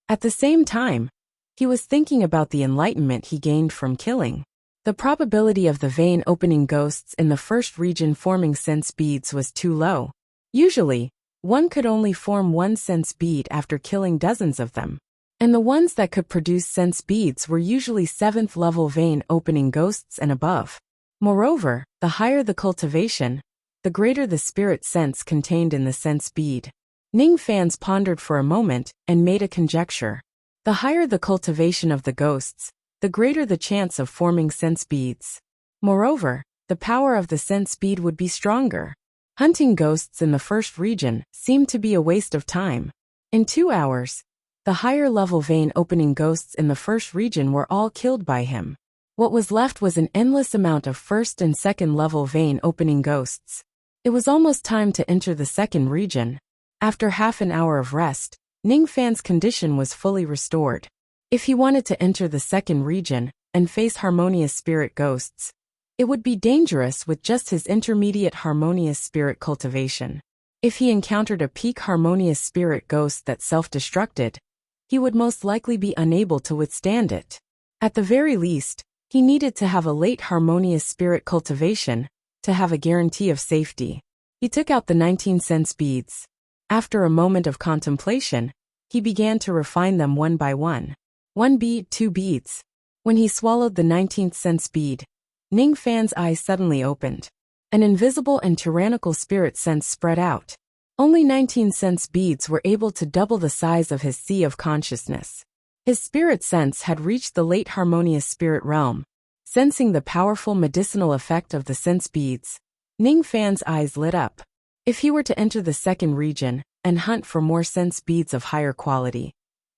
At the same time, he was thinking about the enlightenment he gained from killing. The probability of the vein opening ghosts in the first region forming sense beads was too low. Usually, one could only form 1 sense bead after killing dozens of them. And the ones that could produce sense beads were usually 7th level vein opening ghosts and above. Moreover, the higher the cultivation, the greater the spirit sense contained in the sense bead. Ning Fan's pondered for a moment and made a conjecture. The higher the cultivation of the ghosts, the greater the chance of forming sense beads. Moreover, the power of the sense bead would be stronger. Hunting ghosts in the first region seemed to be a waste of time. In 2 hours, the higher level vein opening ghosts in the first region were all killed by him. What was left was an endless amount of first and second level vein opening ghosts. It was almost time to enter the second region. After half an hour of rest, Ning Fan's condition was fully restored. If he wanted to enter the second region and face harmonious spirit ghosts, it would be dangerous with just his intermediate harmonious spirit cultivation. If he encountered a peak harmonious spirit ghost that self-destructed, he would most likely be unable to withstand it. At the very least, he needed to have a late harmonious spirit cultivation to have a guarantee of safety. He took out the 19-cent beads. After a moment of contemplation, he began to refine them one by one. 1 bead, 2 beads. When he swallowed the 19th-cent bead, Ning Fan's eyes suddenly opened. An invisible and tyrannical spirit sense spread out. Only 19-cent beads were able to double the size of his sea of consciousness. His spirit sense had reached the late harmonious spirit realm. Sensing the powerful medicinal effect of the sense beads, Ning Fan's eyes lit up. If he were to enter the second region and hunt for more sense beads of higher quality,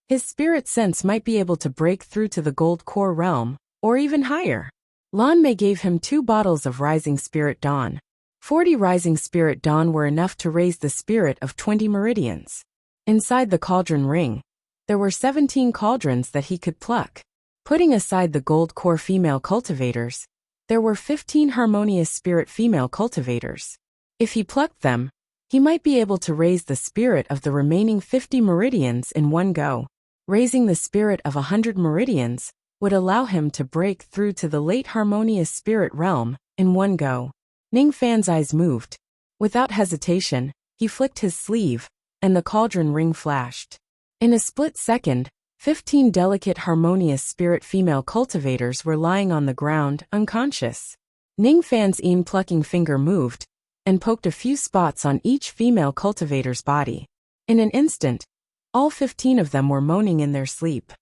his spirit sense might be able to break through to the gold core realm, or even higher. Lan Mei gave him 2 bottles of Rising Spirit Dawn. 40 Rising Spirit Dawn were enough to raise the spirit of 20 meridians. Inside the cauldron ring, there were 17 cauldrons that he could pluck. Putting aside the gold core female cultivators, there were 15 harmonious spirit female cultivators. If he plucked them, he might be able to raise the spirit of the remaining 50 meridians in one go. Raising the spirit of 100 meridians would allow him to break through to the late harmonious spirit realm in one go. Ning Fan's eyes moved. Without hesitation, he flicked his sleeve, and the cauldron ring flashed. In a split second, 15 delicate harmonious spirit female cultivators were lying on the ground, unconscious. Ning Fan's plucking finger moved, and poked a few spots on each female cultivator's body. In an instant, all 15 of them were moaning in their sleep.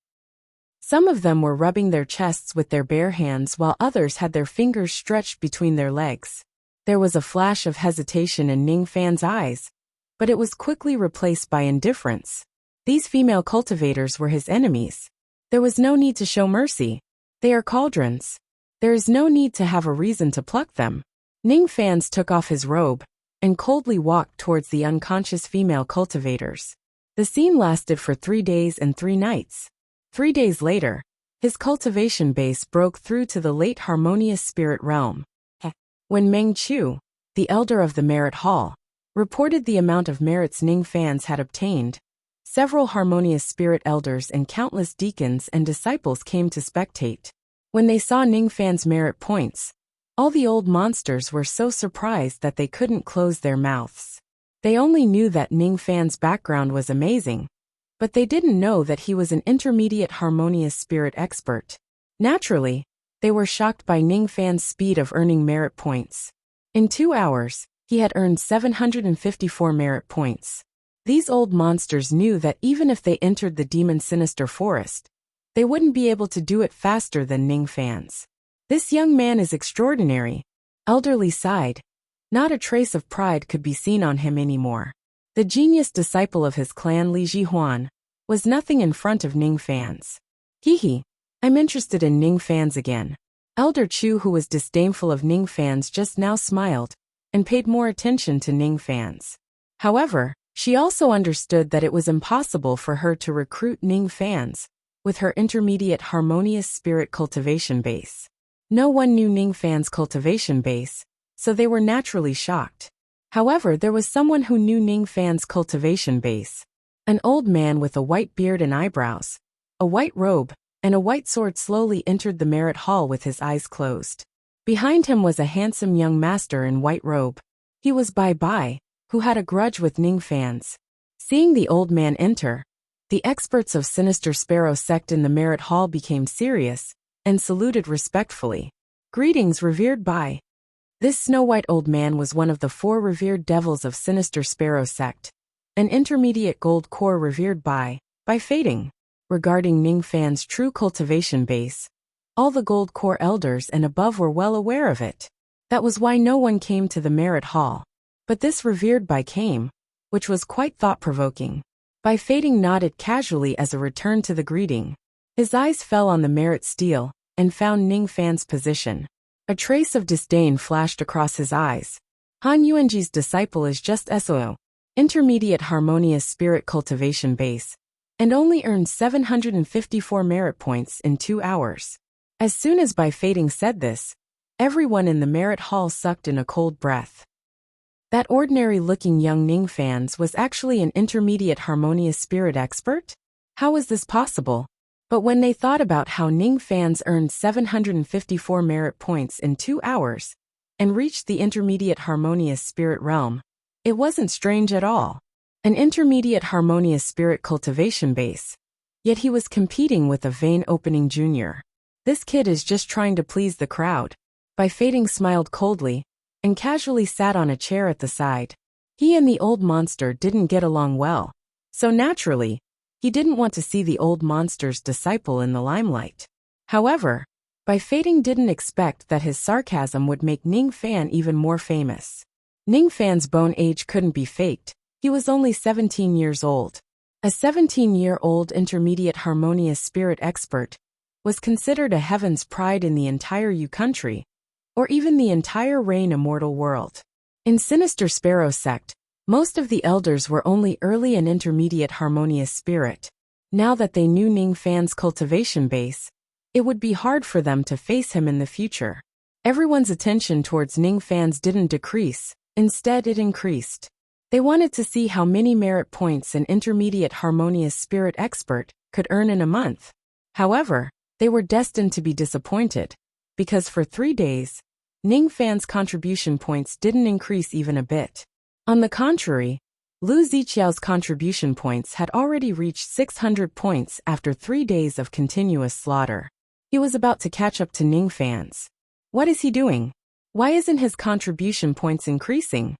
Some of them were rubbing their chests with their bare hands while others had their fingers stretched between their legs. There was a flash of hesitation in Ning Fan's eyes, but it was quickly replaced by indifference. These female cultivators were his enemies. There was no need to show mercy. They are cauldrons. There is no need to have a reason to pluck them. Ning Fan's took off his robe and coldly walked towards the unconscious female cultivators. The scene lasted for 3 days and 3 nights. 3 days later, his cultivation base broke through to the late harmonious spirit realm. When Meng Chu, the elder of the Merit Hall, reported the amount of merits Ning Fan's had obtained, several harmonious spirit elders and countless deacons and disciples came to spectate. When they saw Ning Fan's merit points, all the old monsters were so surprised that they couldn't close their mouths. They only knew that Ning Fan's background was amazing, but they didn't know that he was an intermediate harmonious spirit expert. Naturally, they were shocked by Ning Fan's speed of earning merit points. In 2 hours, he had earned 754 merit points. These old monsters knew that even if they entered the demon sinister forest, they wouldn't be able to do it faster than Ning Fan's. This young man is extraordinary. Elderly sighed. Not a trace of pride could be seen on him anymore. The genius disciple of his clan Li Jihuan was nothing in front of Ning Fan's. Hee, I'm interested in Ning Fan's again. Elder Chu, who was disdainful of Ning Fan's, just now smiled and paid more attention to Ning Fan's. However, she also understood that it was impossible for her to recruit Ning Fan's with her intermediate harmonious spirit cultivation base. No one knew Ning Fan's cultivation base, so they were naturally shocked. However, there was someone who knew Ning Fan's cultivation base. An old man with a white beard and eyebrows, a white robe, and a white sword slowly entered the Merit Hall with his eyes closed. Behind him was a handsome young master in white robe. He was Bai Bai, who had a grudge with Ning Fan's. Seeing the old man enter, the experts of Sinister Sparrow sect in the Merit Hall became serious and saluted respectfully. Greetings, revered Bai. This snow-white old man was one of the 4 revered devils of Sinister Sparrow sect, an intermediate gold core revered by fading. Regarding Ning Fan's true cultivation base, all the gold core elders and above were well aware of it. That was why no one came to the Merit Hall. But this revered Bai came, which was quite thought-provoking. Bai fading nodded casually as a return to the greeting. His eyes fell on the Merit steel and found Ning Fan's position. A trace of disdain flashed across his eyes. Han Yuanji's disciple is just SO, intermediate harmonious spirit cultivation base, and only earned 754 merit points in 2 hours. As soon as Bai Fading said this, everyone in the Merit Hall sucked in a cold breath. That ordinary-looking young Ning Fans was actually an intermediate harmonious spirit expert? How was this possible? But when they thought about how Ning Fans earned 754 merit points in 2 hours and reached the intermediate harmonious spirit realm, it wasn't strange at all. An intermediate harmonious spirit cultivation base. Yet he was competing with a vein-opening junior. This kid is just trying to please the crowd. Bai Fading smiled coldly and casually sat on a chair at the side. He and the old monster didn't get along well, so naturally, he didn't want to see the old monster's disciple in the limelight. However, Bai Fading didn't expect that his sarcasm would make Ning Fan even more famous. Ning Fan's bone age couldn't be faked. He was only 17 years old. A 17-year-old intermediate harmonious spirit expert was considered a heaven's pride in the entire U country, or even the entire Rain Immortal world. In Sinister Sparrow sect, most of the elders were only early and intermediate harmonious spirit. Now that they knew Ning Fan's cultivation base, it would be hard for them to face him in the future. Everyone's attention towards Ning Fan's didn't decrease, instead it increased. They wanted to see how many merit points an intermediate harmonious spirit expert could earn in a month. However, they were destined to be disappointed, because for 3 days, Ning Fan's contribution points didn't increase even a bit. On the contrary, Lu Ziqiao's contribution points had already reached 600 points after 3 days of continuous slaughter. He was about to catch up to Ning Fan's. What is he doing? Why isn't his contribution points increasing?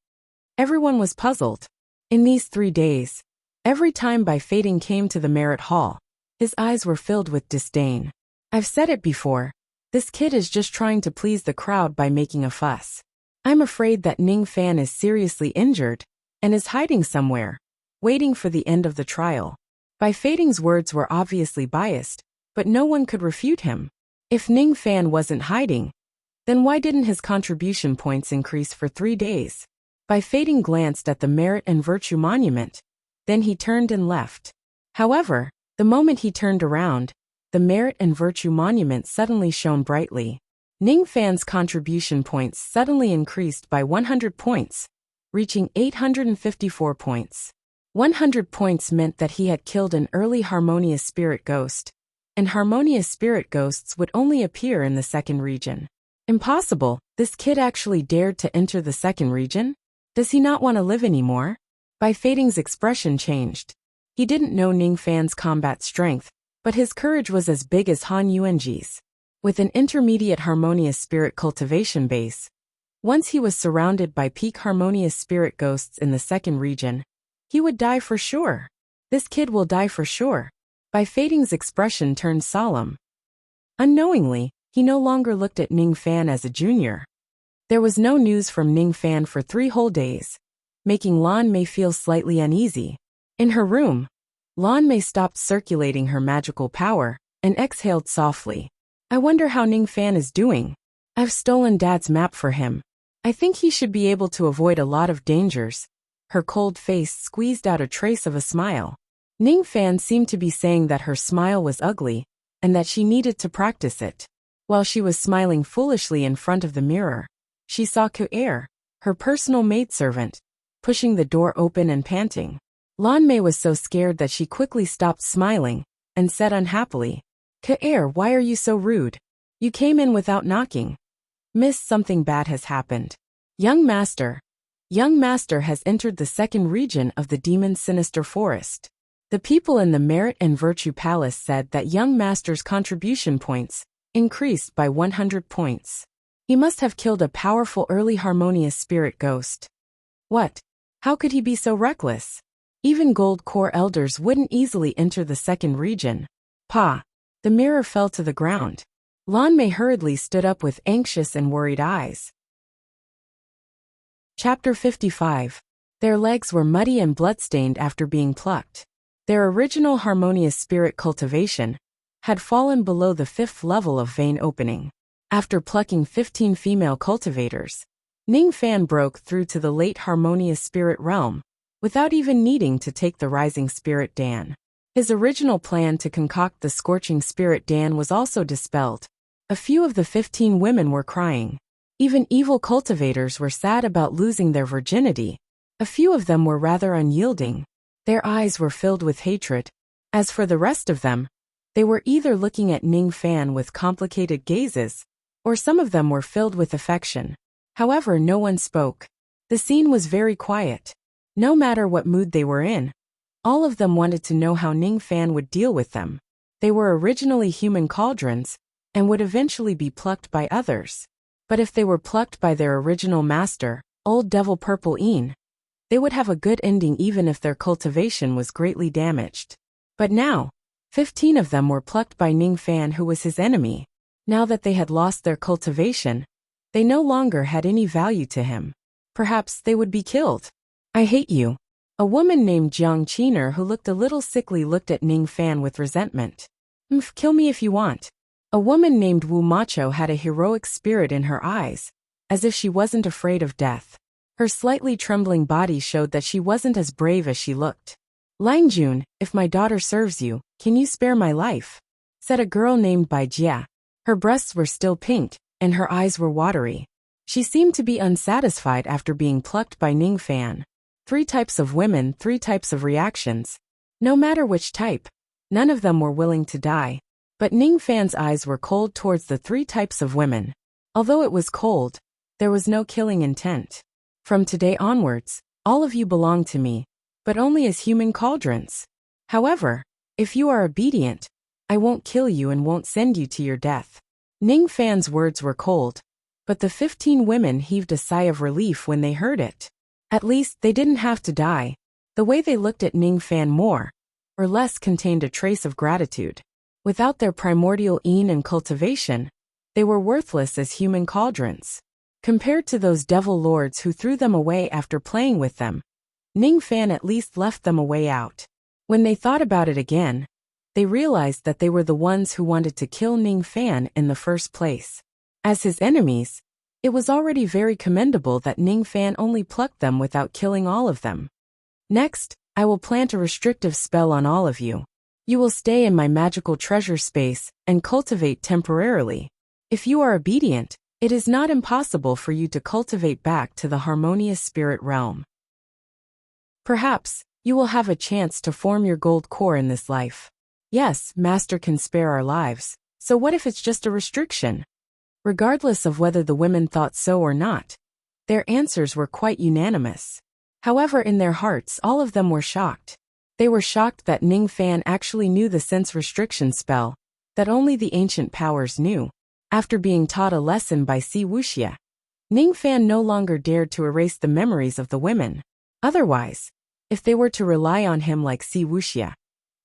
Everyone was puzzled. In these 3 days, every time Bai Fading came to the merit hall, his eyes were filled with disdain. I've said it before, this kid is just trying to please the crowd by making a fuss. I'm afraid that Ning Fan is seriously injured and is hiding somewhere, waiting for the end of the trial. Bai Fading's words were obviously biased, but no one could refute him. If Ning Fan wasn't hiding, then why didn't his contribution points increase for 3 days? Bai Fading glanced at the Merit and Virtue Monument, then he turned and left. However, the moment he turned around, the Merit and Virtue Monument suddenly shone brightly. Ning Fan's contribution points suddenly increased by 100 points, reaching 854 points. 100 points meant that he had killed an early harmonious spirit ghost, and harmonious spirit ghosts would only appear in the second region. Impossible, this kid actually dared to enter the second region? Does he not want to live anymore? Bai Fading's expression changed. He didn't know Ning Fan's combat strength, but his courage was as big as Han Yuanji's. With an intermediate harmonious spirit cultivation base, once he was surrounded by peak harmonious spirit ghosts in the second region, he would die for sure. This kid will die for sure. Bai Fading's expression turned solemn. Unknowingly, he no longer looked at Ning Fan as a junior. There was no news from Ning Fan for 3 whole days, making Lan Mei feel slightly uneasy. In her room, Lan Mei stopped circulating her magical power and exhaled softly. I wonder how Ning Fan is doing. I've stolen Dad's map for him. I think he should be able to avoid a lot of dangers. Her cold face squeezed out a trace of a smile. Ning Fan seemed to be saying that her smile was ugly and that she needed to practice it. While she was smiling foolishly in front of the mirror, she saw Ku'er, her personal maidservant, pushing the door open and panting. Lan Mei was so scared that she quickly stopped smiling and said unhappily, Ku'er, why are you so rude? You came in without knocking. Miss, something bad has happened. Young Master has entered the second region of the Demon's Sinister Forest. The people in the Merit and Virtue Palace said that Young Master's contribution points increased by 100 points. He must have killed a powerful early harmonious spirit ghost. What? How could he be so reckless? Even Gold Core elders wouldn't easily enter the second region. Pa! The mirror fell to the ground. Lan Mei hurriedly stood up with anxious and worried eyes. Chapter 55. Their legs were muddy and bloodstained after being plucked. Their original harmonious spirit cultivation had fallen below the 5th level of vein opening. After plucking 15 female cultivators, Ning Fan broke through to the late harmonious spirit realm, without even needing to take the rising spirit Dan. His original plan to concoct the scorching spirit Dan was also dispelled. A few of the 15 women were crying. Even evil cultivators were sad about losing their virginity. A few of them were rather unyielding. Their eyes were filled with hatred. As for the rest of them, they were either looking at Ning Fan with complicated gazes, or some of them were filled with affection. However, no one spoke. The scene was very quiet. No matter what mood they were in, all of them wanted to know how Ning Fan would deal with them. They were originally human cauldrons, and would eventually be plucked by others. But if they were plucked by their original master, Old Devil Purple Een, they would have a good ending even if their cultivation was greatly damaged. But now, 15 of them were plucked by Ning Fan, who was his enemy. Now that they had lost their cultivation, they no longer had any value to him. Perhaps they would be killed. I hate you. A woman named Jiang Qiner, who looked a little sickly, looked at Ning Fan with resentment. Kill me if you want. A woman named Wu Macho had a heroic spirit in her eyes, as if she wasn't afraid of death. Her slightly trembling body showed that she wasn't as brave as she looked. Lang Jun, if my daughter serves you, can you spare my life? Said a girl named Bai Jia. Her breasts were still pink, and her eyes were watery. She seemed to be unsatisfied after being plucked by Ning Fan. 3 types of women, 3 types of reactions. No matter which type, none of them were willing to die. But Ning Fan's eyes were cold towards the 3 types of women. Although it was cold, there was no killing intent. From today onwards, all of you belong to me, but only as human cauldrons. However, if you are obedient, I won't kill you and won't send you to your death. Ning Fan's words were cold, but the 15 women heaved a sigh of relief when they heard it. At least they didn't have to die. The way they looked at Ning Fan more or less contained a trace of gratitude. Without their primordial Een and cultivation, they were worthless as human cauldrons. Compared to those devil lords who threw them away after playing with them, Ning Fan at least left them a way out. When they thought about it again, they realized that they were the ones who wanted to kill Ning Fan in the first place. As his enemies, it was already very commendable that Ning Fan only plucked them without killing all of them. Next, I will plant a restrictive spell on all of you. You will stay in my magical treasure space and cultivate temporarily. If you are obedient, it is not impossible for you to cultivate back to the harmonious spirit realm. Perhaps, you will have a chance to form your gold core in this life. Yes, Master can spare our lives, so what if it's just a restriction? Regardless of whether the women thought so or not, their answers were quite unanimous. However, in their hearts, all of them were shocked. They were shocked that Ning Fan actually knew the sense restriction spell that only the ancient powers knew. After being taught a lesson by Si Wuxia, Ning Fan no longer dared to erase the memories of the women. Otherwise, if they were to rely on him like Si Wuxia,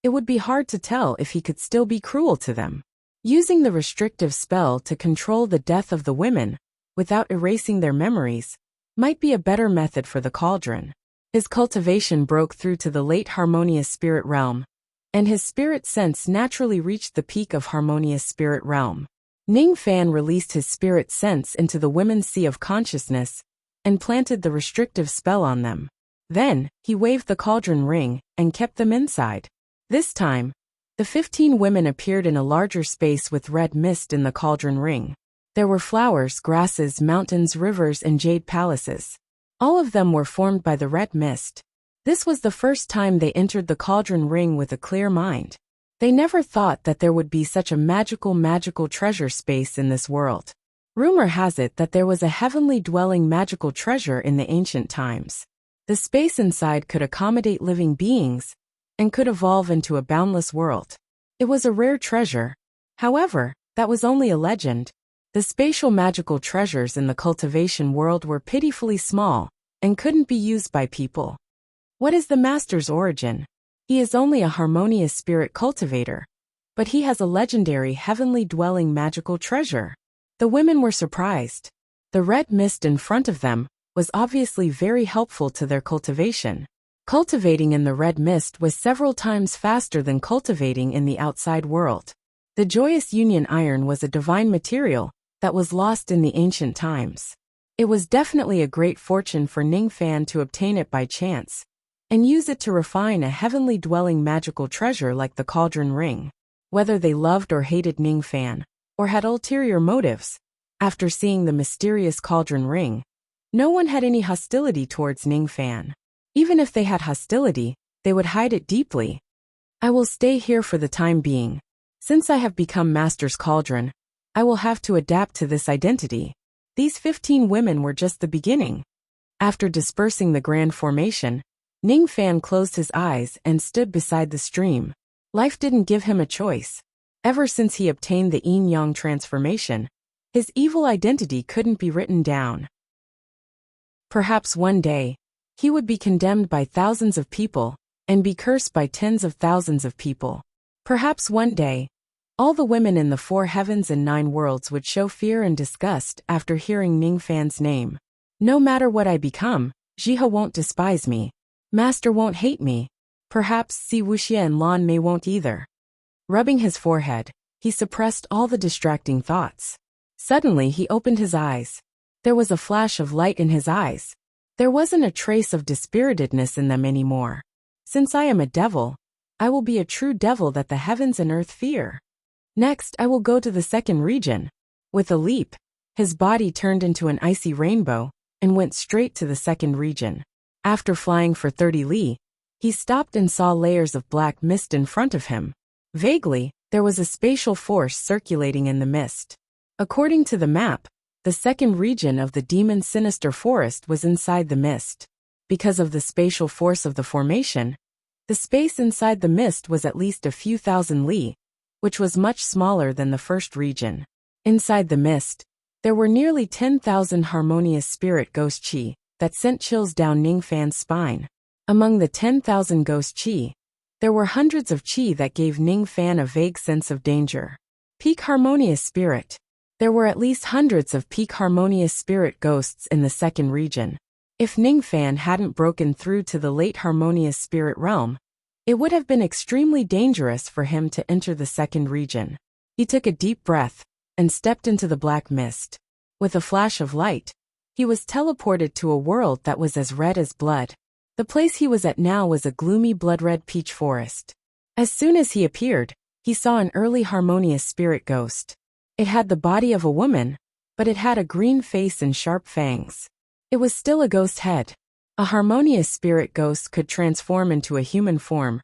it would be hard to tell if he could still be cruel to them. Using the restrictive spell to control the death of the women without erasing their memories might be a better method for the cauldron. His cultivation broke through to the late harmonious spirit realm, and his spirit sense naturally reached the peak of harmonious spirit realm. Ning Fan released his spirit sense into the women's sea of consciousness and planted the restrictive spell on them. Then, he waved the cauldron ring and kept them inside. This time, the 15 women appeared in a larger space with red mist in the cauldron ring. There were flowers, grasses, mountains, rivers, and jade palaces. All of them were formed by the red mist. This was the first time they entered the cauldron ring with a clear mind. They never thought that there would be such a magical treasure space in this world. Rumor has it that there was a heavenly dwelling magical treasure in the ancient times. The space inside could accommodate living beings and could evolve into a boundless world. It was a rare treasure. However, that was only a legend. The spatial magical treasures in the cultivation world were pitifully small and couldn't be used by people. What is the master's origin? He is only a harmonious spirit cultivator, but he has a legendary heavenly dwelling magical treasure. The women were surprised. The red mist in front of them was obviously very helpful to their cultivation. Cultivating in the red mist was several times faster than cultivating in the outside world. The joyous union iron was a divine material that was lost in the ancient times. It was definitely a great fortune for Ning Fan to obtain it by chance and use it to refine a heavenly dwelling magical treasure like the cauldron ring. Whether they loved or hated Ning Fan, or had ulterior motives, After seeing the mysterious cauldron ring, no one had any hostility towards Ning Fan. Even if they had hostility, they would hide it deeply. I will stay here for the time being. Since I have become Master's Cauldron, I will have to adapt to this identity. These 15 women were just the beginning. After dispersing the grand formation, Ning Fan closed his eyes and stood beside the stream. Life didn't give him a choice. Ever since he obtained the yin-yang transformation, his evil identity couldn't be written down. Perhaps one day, he would be condemned by thousands of people and be cursed by tens of thousands of people. Perhaps one day, all the women in the 4 heavens and 9 worlds would show fear and disgust after hearing Ning Fan's name. No matter what I become, Jihe won't despise me. Master won't hate me. Perhaps Si Wuxia and Lan Mei won't either. Rubbing his forehead, he suppressed all the distracting thoughts. Suddenly he opened his eyes. There was a flash of light in his eyes. There wasn't a trace of dispiritedness in them anymore. Since I am a devil, I will be a true devil that the heavens and earth fear. Next, I will go to the second region. With a leap, his body turned into an icy rainbow and went straight to the second region. After flying for 30 li, he stopped and saw layers of black mist in front of him. Vaguely, there was a spatial force circulating in the mist. According to the map, the second region of the Demon Sinister Forest was inside the mist. Because of the spatial force of the formation, the space inside the mist was at least a few thousand li, which was much smaller than the first region. Inside the mist, there were nearly 10,000 harmonious spirit ghost chi that sent chills down Ning Fan's spine. Among the 10,000 ghost chi, there were hundreds of chi that gave Ning Fan a vague sense of danger. Peak harmonious spirit. There were at least hundreds of peak harmonious spirit ghosts in the second region. If Ning Fan hadn't broken through to the late harmonious spirit realm, it would have been extremely dangerous for him to enter the second region. He took a deep breath and stepped into the black mist. With a flash of light, he was teleported to a world that was as red as blood. The place he was at now was a gloomy blood-red peach forest. As soon as he appeared, he saw an early harmonious spirit ghost. It had the body of a woman, but it had a green face and sharp fangs. It was still a ghost head. A harmonious spirit ghost could transform into a human form,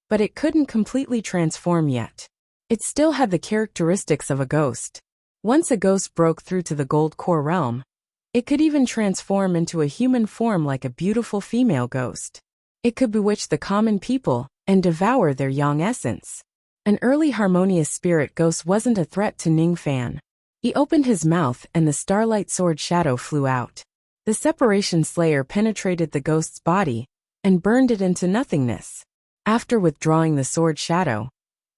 but it couldn't completely transform yet. It still had the characteristics of a ghost. Once a ghost broke through to the gold core realm, it could even transform into a human form like a beautiful female ghost. It could bewitch the common people and devour their yang essence. An early harmonious spirit ghost wasn't a threat to Ning Fan. He opened his mouth and the starlight sword shadow flew out. The separation slayer penetrated the ghost's body and burned it into nothingness. After withdrawing the sword shadow,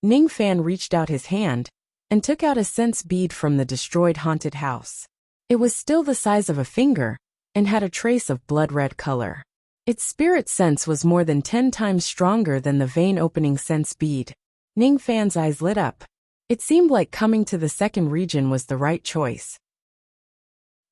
Ning Fan reached out his hand and took out a sense bead from the destroyed haunted house. It was still the size of a finger and had a trace of blood-red color. Its spirit sense was more than 10 times stronger than the vein-opening sense bead. Ning Fan's eyes lit up. It seemed like coming to the second region was the right choice.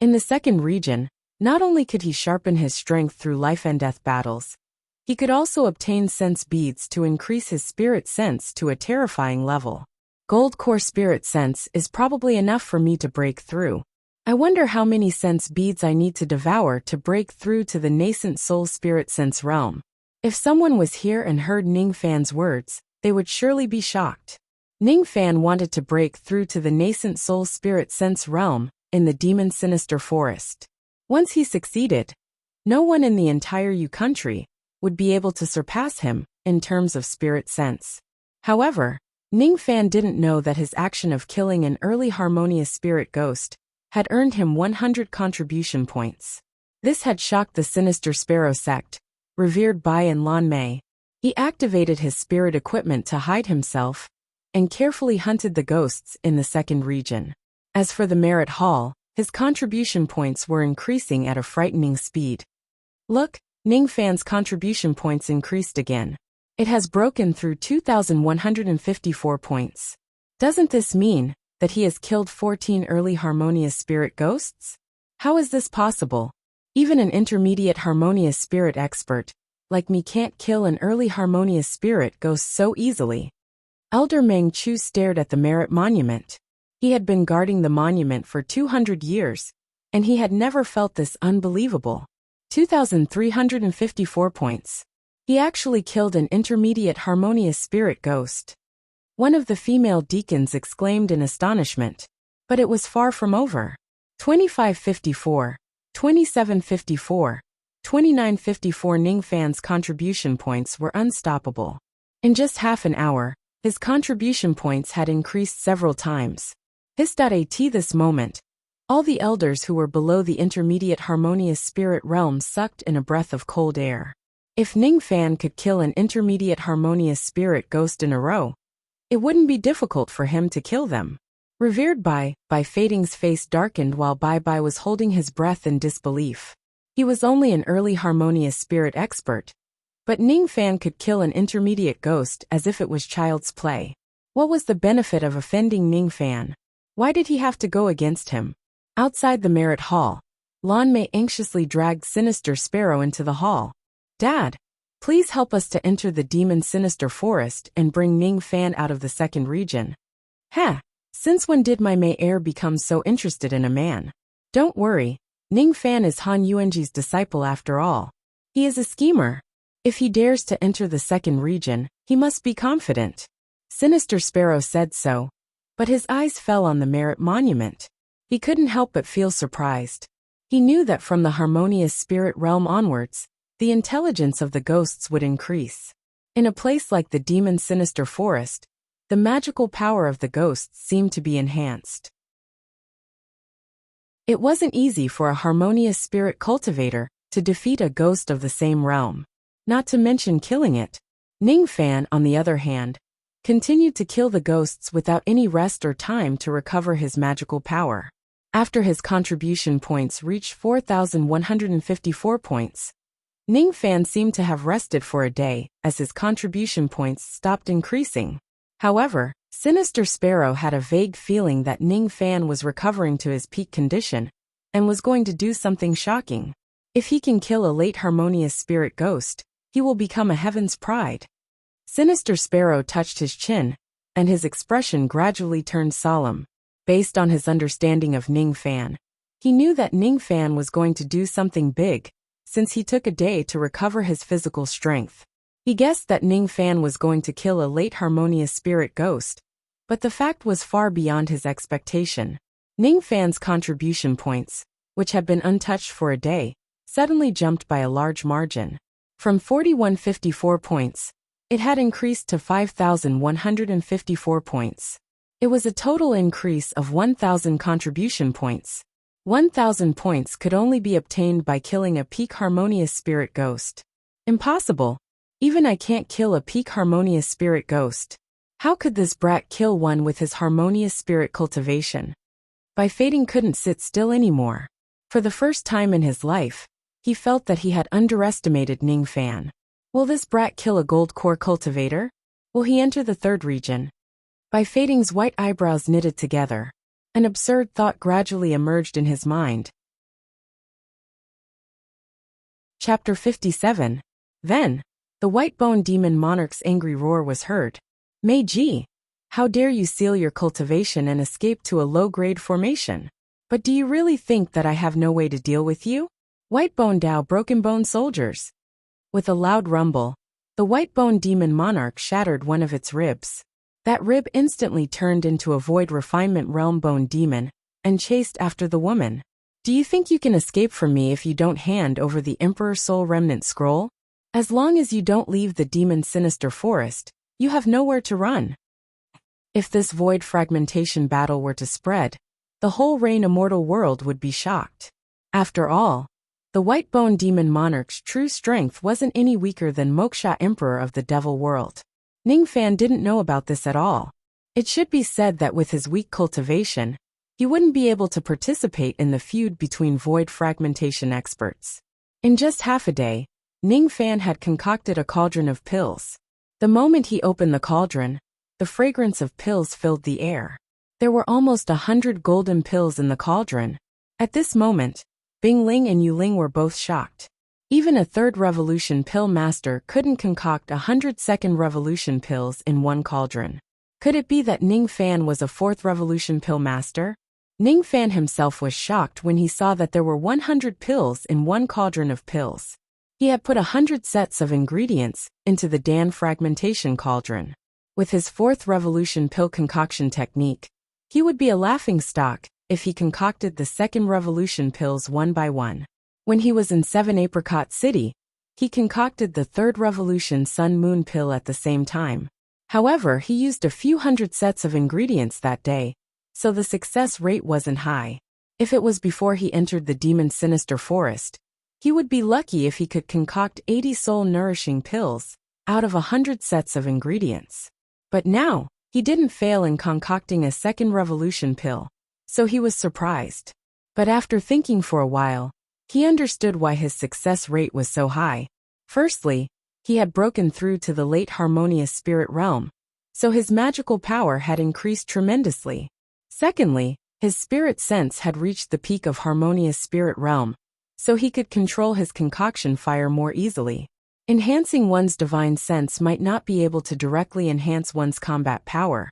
In the second region, not only could he sharpen his strength through life and death battles, he could also obtain sense beads to increase his spirit sense to a terrifying level. Gold core spirit sense is probably enough for me to break through. I wonder how many sense beads I need to devour to break through to the nascent soul spirit sense realm. If someone was here and heard Ning Fan's words, they would surely be shocked. Ning Fan wanted to break through to the nascent soul spirit sense realm in the Demon Sinister Forest. Once he succeeded, no one in the entire Yu country would be able to surpass him in terms of spirit sense. However, Ning Fan didn't know that his action of killing an early harmonious spirit ghost had earned him 100 contribution points. This had shocked the Sinister Sparrow sect, revered Bai and Lan Mei. He activated his spirit equipment to hide himself and carefully hunted the ghosts in the second region. As for the Merit Hall, his contribution points were increasing at a frightening speed. Look, Ning Fan's contribution points increased again. It has broken through 2,154 points. Doesn't this mean that he has killed 14 early harmonious spirit ghosts? How is this possible? Even an intermediate harmonious spirit expert like me can't kill an early harmonious spirit ghost so easily. Elder Meng Chu stared at the Merit Monument. He had been guarding the monument for 200 years, and he had never felt this unbelievable. 2,354 points. He actually killed an intermediate harmonious spirit ghost. One of the female deacons exclaimed in astonishment. But it was far from over. 2554, 2754, 2954. Ning Fan's contribution points were unstoppable. In just half an hour, his contribution points had increased several times. At this moment, all the elders who were below the intermediate harmonious spirit realm sucked in a breath of cold air. If Ning Fan could kill an intermediate harmonious spirit ghost in a row, it wouldn't be difficult for him to kill them. Revered Bai Fading's face darkened while Bai was holding his breath in disbelief. He was only an early harmonious spirit expert, but Ning Fan could kill an intermediate ghost as if it was child's play. What was the benefit of offending Ning Fan? Why did he have to go against him? Outside the Merit Hall, Lan Mei anxiously dragged Sinister Sparrow into the hall. Dad, please help us to enter the demon Sinister Forest and bring Ning Fan out of the second region. Since when did my Mei heir become so interested in a man? Don't worry, Ning Fan is Han Yuanji's disciple after all. He is a schemer. If he dares to enter the second region, he must be confident. Sinister Sparrow said so, but his eyes fell on the Merit Monument. He couldn't help but feel surprised. He knew that from the harmonious spirit realm onwards, the intelligence of the ghosts would increase. In a place like the demon Sinister Forest, the magical power of the ghosts seemed to be enhanced. It wasn't easy for a harmonious spirit cultivator to defeat a ghost of the same realm, not to mention killing it. Ning Fan, on the other hand, continued to kill the ghosts without any rest or time to recover his magical power. After his contribution points reached 4,154 points, Ning Fan seemed to have rested for a day as his contribution points stopped increasing. However, Sinister Sparrow had a vague feeling that Ning Fan was recovering to his peak condition and was going to do something shocking. If he can kill a late harmonious spirit ghost, he will become a heaven's pride. Sinister Sparrow touched his chin, and his expression gradually turned solemn. Based on his understanding of Ning Fan, he knew that Ning Fan was going to do something big, since he took a day to recover his physical strength. He guessed that Ning Fan was going to kill a late harmonious spirit ghost, but the fact was far beyond his expectation. Ning Fan's contribution points, which had been untouched for a day, suddenly jumped by a large margin. From 4,154 points, it had increased to 5,154 points. It was a total increase of 1,000 contribution points. 1,000 points could only be obtained by killing a peak harmonious spirit ghost. Impossible. Even I can't kill a peak harmonious spirit ghost. How could this brat kill one with his harmonious spirit cultivation? Bai Fading couldn't sit still anymore. For the first time in his life, he felt that he had underestimated Ning Fan. Will this brat kill a gold core cultivator? Will he enter the third region? Bai Fading's white eyebrows knitted together. An absurd thought gradually emerged in his mind. Chapter 57. Then, the white-bone demon monarch's angry roar was heard. Meiji, how dare you seal your cultivation and escape to a low-grade formation? But do you really think that I have no way to deal with you? White-bone Dao broken-bone soldiers. With a loud rumble, the white-bone demon monarch shattered one of its ribs. That rib instantly turned into a void refinement realm bone demon and chased after the woman. Do you think you can escape from me if you don't hand over the Emperor Soul Remnant Scroll? As long as you don't leave the demon Sinister Forest, you have nowhere to run. If this void fragmentation battle were to spread, the whole Rain Immortal world would be shocked. After all, the white-bone demon monarch's true strength wasn't any weaker than Moksha Emperor of the Devil World. Ning Fan didn't know about this at all. It should be said that with his weak cultivation, he wouldn't be able to participate in the feud between void fragmentation experts. In just half a day, Ning Fan had concocted a cauldron of pills. The moment he opened the cauldron, the fragrance of pills filled the air. There were almost 100 golden pills in the cauldron. At this moment, Bing Ling and Yu Ling were both shocked. Even a third revolution pill master couldn't concoct 100 second revolution pills in one cauldron. Could it be that Ning Fan was a fourth revolution pill master? Ning Fan himself was shocked when he saw that there were 100 pills in one cauldron of pills. He had put 100 sets of ingredients into the Dan fragmentation cauldron. With his fourth revolution pill concoction technique, he would be a laughingstock if he concocted the second revolution pills one by one. When he was in 7 Apricot City, he concocted the third revolution Sun Moon pill at the same time. However, he used a few hundred sets of ingredients that day, so the success rate wasn't high. If it was before he entered the Demon Sinister Forest, he would be lucky if he could concoct 80 soul-nourishing pills out of 100 sets of ingredients. But now, he didn't fail in concocting a second revolution pill, so he was surprised. But after thinking for a while, he understood why his success rate was so high. Firstly, he had broken through to the late harmonious spirit realm, so his magical power had increased tremendously. Secondly, his spirit sense had reached the peak of harmonious spirit realm, so he could control his concoction fire more easily. Enhancing one's divine sense might not be able to directly enhance one's combat power,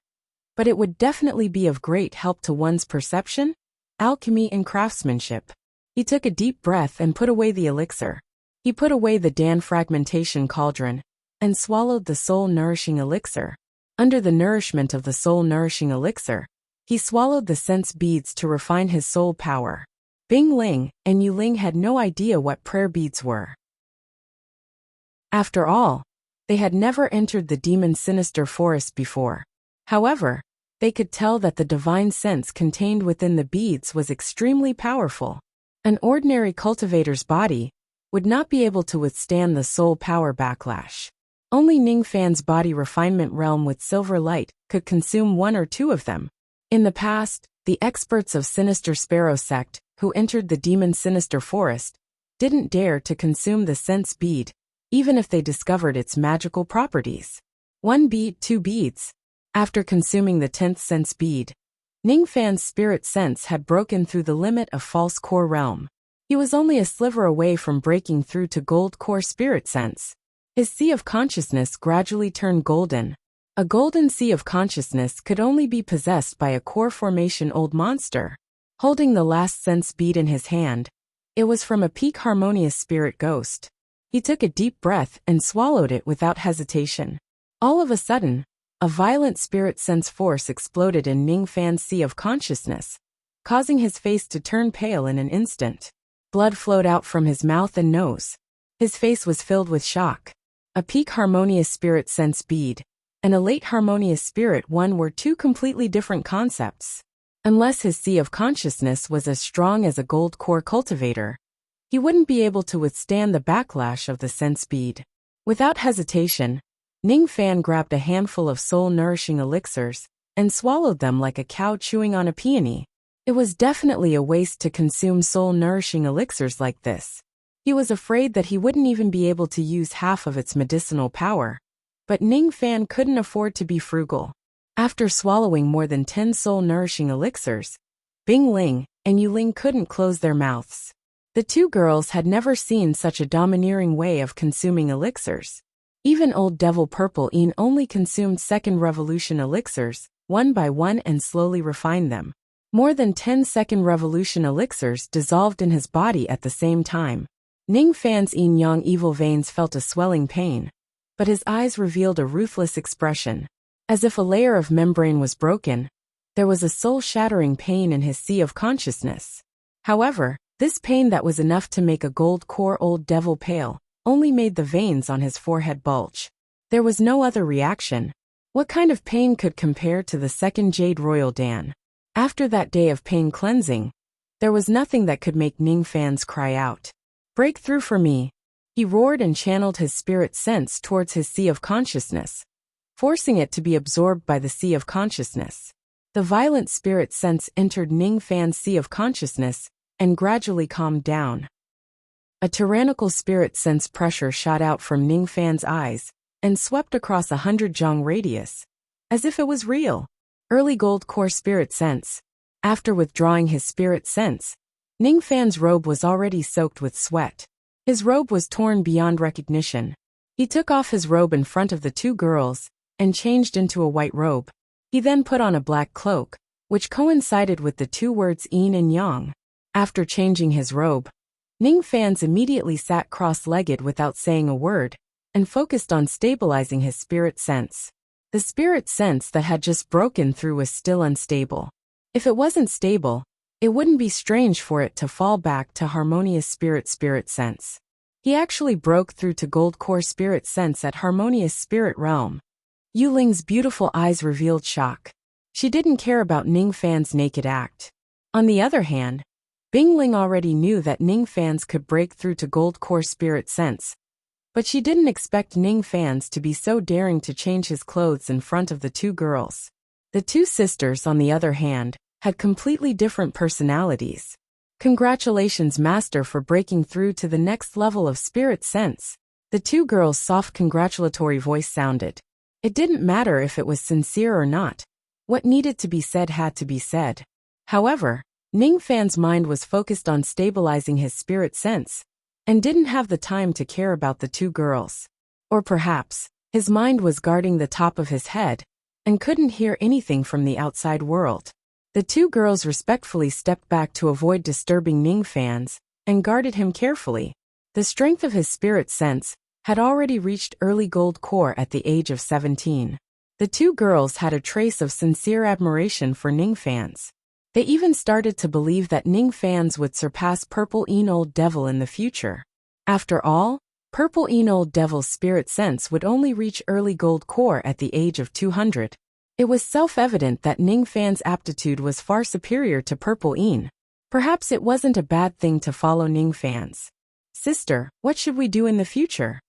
but it would definitely be of great help to one's perception, alchemy, and craftsmanship. He took a deep breath and put away the elixir. He put away the Dan fragmentation cauldron and swallowed the soul-nourishing elixir. Under the nourishment of the soul-nourishing elixir, he swallowed the sense beads to refine his soul power. Bing Ling and Yu Ling had no idea what prayer beads were. After all, they had never entered the Demon Sinister Forest before. However, they could tell that the divine sense contained within the beads was extremely powerful. An ordinary cultivator's body would not be able to withstand the soul power backlash. Only Ning Fan's body refinement realm with silver light could consume 1 or 2 of them. In the past, the experts of Sinister Sparrow sect, who entered the Demon Sinister Forest, didn't dare to consume the sense bead, even if they discovered its magical properties. 1 bead, 2 beads. After consuming the 10th sense bead, Ning Fan's spirit sense had broken through the limit of false core realm. He was only a sliver away from breaking through to gold core spirit sense. His sea of consciousness gradually turned golden. A golden sea of consciousness could only be possessed by a core formation old monster. Holding the last sense bead in his hand, it was from a peak harmonious spirit ghost. He took a deep breath and swallowed it without hesitation. All of a sudden, a violent spirit sense force exploded in Ning Fan's sea of consciousness, causing his face to turn pale in an instant. Blood flowed out from his mouth and nose. His face was filled with shock. A peak harmonious spirit sense bead and a late harmonious spirit one were 2 completely different concepts. Unless his sea of consciousness was as strong as a gold core cultivator, he wouldn't be able to withstand the backlash of the sense bead. Without hesitation, Ning Fan grabbed a handful of soul-nourishing elixirs and swallowed them like a cow chewing on a peony. It was definitely a waste to consume soul-nourishing elixirs like this. He was afraid that he wouldn't even be able to use half of its medicinal power. But Ning Fan couldn't afford to be frugal. After swallowing more than 10 soul-nourishing elixirs, Bing Ling and Yu Ling couldn't close their mouths. The 2 girls had never seen such a domineering way of consuming elixirs. Even Old Devil Purple Een only consumed second revolution elixirs, one by one, and slowly refined them. More than 10 second revolution elixirs dissolved in his body at the same time. Ning Fan's yin yang evil veins felt a swelling pain, but his eyes revealed a ruthless expression. As if a layer of membrane was broken, there was a soul-shattering pain in his sea of consciousness. However, this pain that was enough to make a gold core old devil pale only made the veins on his forehead bulge. There was no other reaction. What kind of pain could compare to the second Jade Royal Dan? After that day of pain cleansing, there was nothing that could make Ning Fan's cry out. "Break through for me!" He roared and channeled his spirit sense towards his sea of consciousness, forcing it to be absorbed by the sea of consciousness. The violent spirit sense entered Ning Fan's sea of consciousness and gradually calmed down. A tyrannical spirit sense pressure shot out from Ning Fan's eyes and swept across 100 jong radius, as if it was real. Early gold core spirit sense. After withdrawing his spirit sense, Ning Fan's robe was already soaked with sweat. His robe was torn beyond recognition. He took off his robe in front of the 2 girls and changed into a white robe. He then put on a black cloak, which coincided with the two words yin and yang. After changing his robe, Ning Fan's immediately sat cross-legged without saying a word, and focused on stabilizing his spirit sense. The spirit sense that had just broken through was still unstable. If it wasn't stable, it wouldn't be strange for it to fall back to harmonious spirit sense. He actually broke through to gold core spirit sense at harmonious spirit realm. Yuling's beautiful eyes revealed shock. She didn't care about Ning Fan's naked act. On the other hand, Bingling already knew that Ning Fan's could break through to gold core spirit sense, but she didn't expect Ning Fan's to be so daring to change his clothes in front of the two girls. The two sisters, on the other hand, had completely different personalities. Congratulations, Master, for breaking through to the next level of spirit sense. The two girls' soft congratulatory voice sounded. It didn't matter if it was sincere or not. What needed to be said had to be said. However, Ning Fan's mind was focused on stabilizing his spirit sense, and didn't have the time to care about the two girls. Or perhaps, his mind was guarding the top of his head, and couldn't hear anything from the outside world. The two girls respectfully stepped back to avoid disturbing Ning Fan's, and guarded him carefully. The strength of his spirit sense had already reached early gold core at the age of 17. The two girls had a trace of sincere admiration for Ning Fan's. They even started to believe that Ning Fan's would surpass Purple Old Devil in the future. After all, Purple Old Devil's spirit sense would only reach early gold core at the age of 200. It was self-evident that Ning Fan's aptitude was far superior to Purple Yin. Perhaps it wasn't a bad thing to follow Ning Fan's. Sister, what should we do in the future?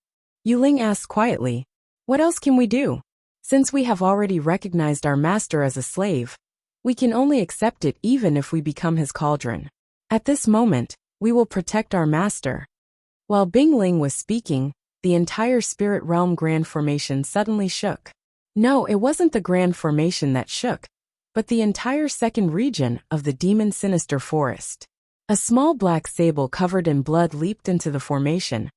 Yuling asked quietly. What else can we do? Since we have already recognized our master as a slave, we can only accept it even if we become his cauldron. At this moment, we will protect our master. While Bingling was speaking, the entire spirit realm grand formation suddenly shook. No, it wasn't the grand formation that shook, but the entire second region of the demon sinister forest. A small black sable covered in blood leaped into the formation,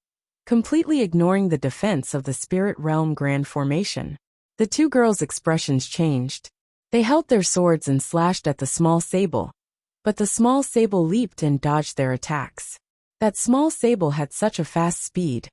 completely ignoring the defense of the spirit realm grand formation. The two girls' expressions changed. They held their swords and slashed at the small sable, but the small sable leaped and dodged their attacks. That small sable had such a fast speed.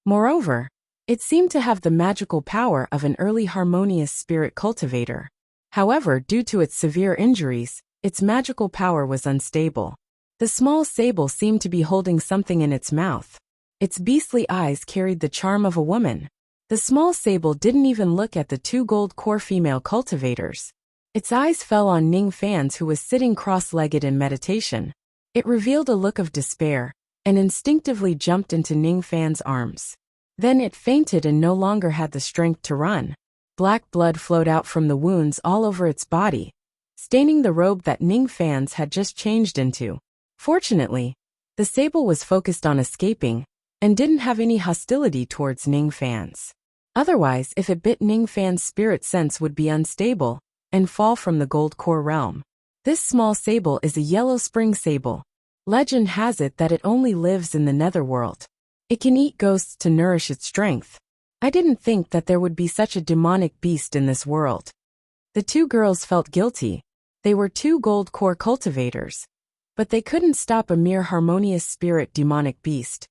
Moreover, it seemed to have the magical power of an early harmonious spirit cultivator. However, due to its severe injuries, its magical power was unstable. The small sable seemed to be holding something in its mouth. Its beastly eyes carried the charm of a woman. The small sable didn't even look at the two gold core female cultivators. Its eyes fell on Ning Fan's, who was sitting cross-legged in meditation. It revealed a look of despair, and instinctively jumped into Ning Fan's arms. Then it fainted and no longer had the strength to run. Black blood flowed out from the wounds all over its body, staining the robe that Ning Fan's had just changed into. Fortunately, the sable was focused on escaping, and didn't have any hostility towards Ning Fan's. Otherwise, if it bit Ning Fan's spirit sense would be unstable, and fall from the gold core realm. This small sable is a yellow spring sable. Legend has it that it only lives in the netherworld. It can eat ghosts to nourish its strength. I didn't think that there would be such a demonic beast in this world. The two girls felt guilty. They were two gold core cultivators, but they couldn't stop a mere harmonious spirit demonic beast,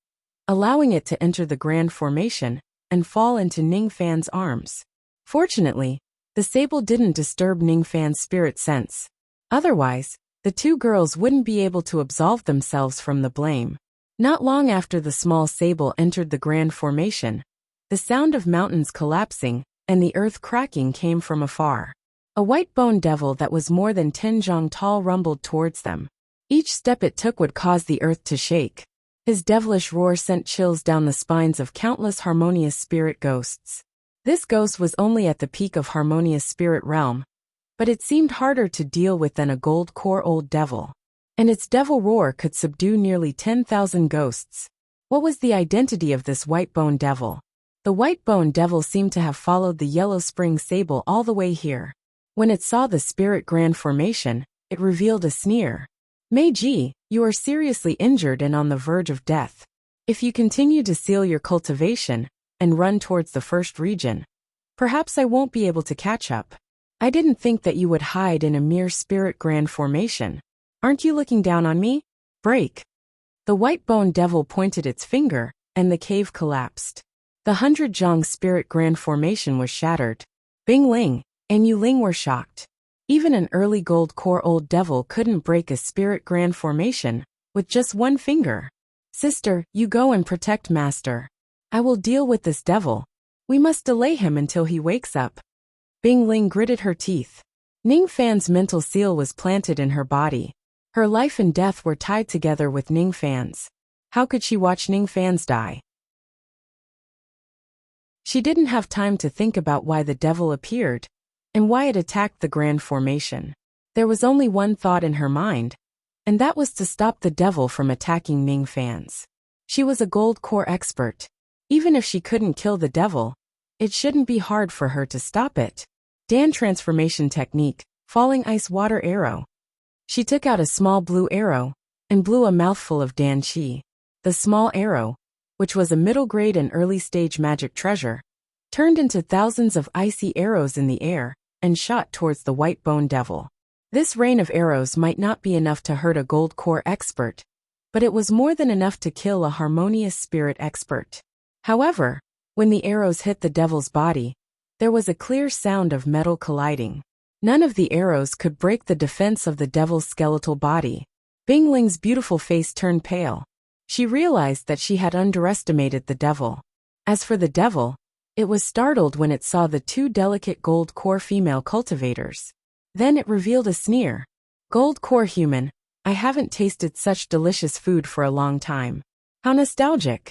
allowing it to enter the grand formation and fall into Ning Fan's arms. Fortunately, the sable didn't disturb Ning Fan's spirit sense. Otherwise, the two girls wouldn't be able to absolve themselves from the blame. Not long after the small sable entered the grand formation, the sound of mountains collapsing and the earth cracking came from afar. A white bone devil that was more than 10 zhang tall rumbled towards them. Each step it took would cause the earth to shake. His devilish roar sent chills down the spines of countless harmonious spirit ghosts. This ghost was only at the peak of harmonious spirit realm, but it seemed harder to deal with than a gold core old devil. And its devil roar could subdue nearly 10,000 ghosts. What was the identity of this white bone devil? The white bone devil seemed to have followed the yellow spring sable all the way here. When it saw the spirit grand formation, it revealed a sneer. Meiji, you are seriously injured and on the verge of death. If you continue to seal your cultivation and run towards the first region, perhaps I won't be able to catch up. I didn't think that you would hide in a mere spirit grand formation. Aren't you looking down on me? Break. The white bone devil pointed its finger, and the cave collapsed. The 100 Zhang spirit grand formation was shattered. Bing Ling and Yu Ling were shocked. Even an early gold core old devil couldn't break a spirit grand formation with just one finger. Sister, you go and protect Master. I will deal with this devil. We must delay him until he wakes up. Bing Ling gritted her teeth. Ning Fan's mental seal was planted in her body. Her life and death were tied together with Ning Fan's. How could she watch Ning Fan's die? She didn't have time to think about why the devil appeared and why it attacked the grand formation. There was only one thought in her mind, and that was to stop the devil from attacking Ning Fan's. She was a gold core expert. Even if she couldn't kill the devil, it shouldn't be hard for her to stop it. Dan transformation technique, falling ice water arrow. She took out a small blue arrow and blew a mouthful of Dan Qi. The small arrow, which was a middle grade and early stage magic treasure, turned into thousands of icy arrows in the air and shot towards the white bone devil. This rain of arrows might not be enough to hurt a gold core expert, but it was more than enough to kill a harmonious spirit expert. However, when the arrows hit the devil's body, there was a clear sound of metal colliding. None of the arrows could break the defense of the devil's skeletal body. Bing Ling's beautiful face turned pale. She realized that she had underestimated the devil. As for the devil, it was startled when it saw the two delicate gold core female cultivators. Then it revealed a sneer. Gold core human, I haven't tasted such delicious food for a long time. How nostalgic.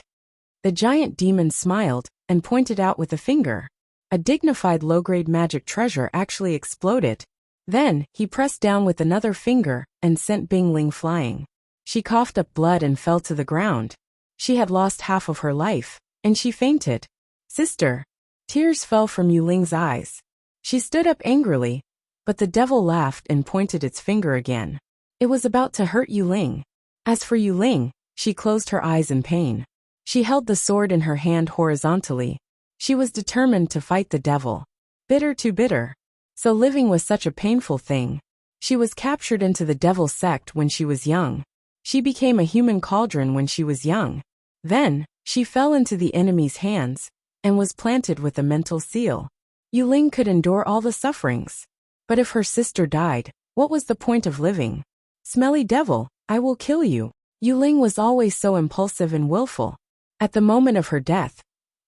The giant demon smiled and pointed out with a finger. A dignified low-grade magic treasure actually exploded. Then, he pressed down with another finger and sent Bing Ling flying. She coughed up blood and fell to the ground. She had lost half of her life, and she fainted. Sister. Tears fell from Yu Ling's eyes. She stood up angrily, but the devil laughed and pointed its finger again. It was about to hurt Yu Ling. As for Yu Ling, she closed her eyes in pain. She held the sword in her hand horizontally. She was determined to fight the devil. Bitter to bitter. So living was such a painful thing. She was captured into the devil's sect when she was young. She became a human cauldron when she was young. Then, she fell into the enemy's hands and was planted with a mental seal. Yu Ling could endure all the sufferings. But if her sister died, what was the point of living? Smelly devil, I will kill you. Yu Ling was always so impulsive and willful. At the moment of her death,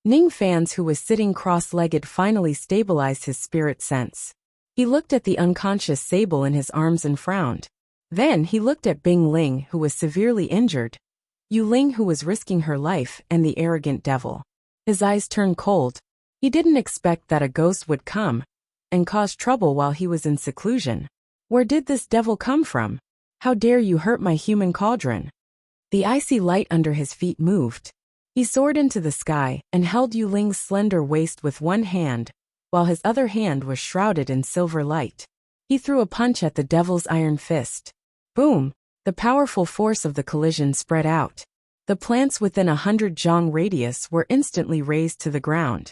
Ning Fan's, who was sitting cross-legged, finally stabilized his spirit sense. He looked at the unconscious sable in his arms and frowned. Then he looked at Bing Ling, who was severely injured, Yu Ling, who was risking her life, and the arrogant devil. His eyes turned cold. He didn't expect that a ghost would come and cause trouble while he was in seclusion. Where did this devil come from? How dare you hurt my human cauldron? The icy light under his feet moved. He soared into the sky and held Yu Ling's slender waist with one hand, while his other hand was shrouded in silver light. He threw a punch at the devil's iron fist. Boom! The powerful force of the collision spread out. The plants within 100 zhang radius were instantly razed to the ground.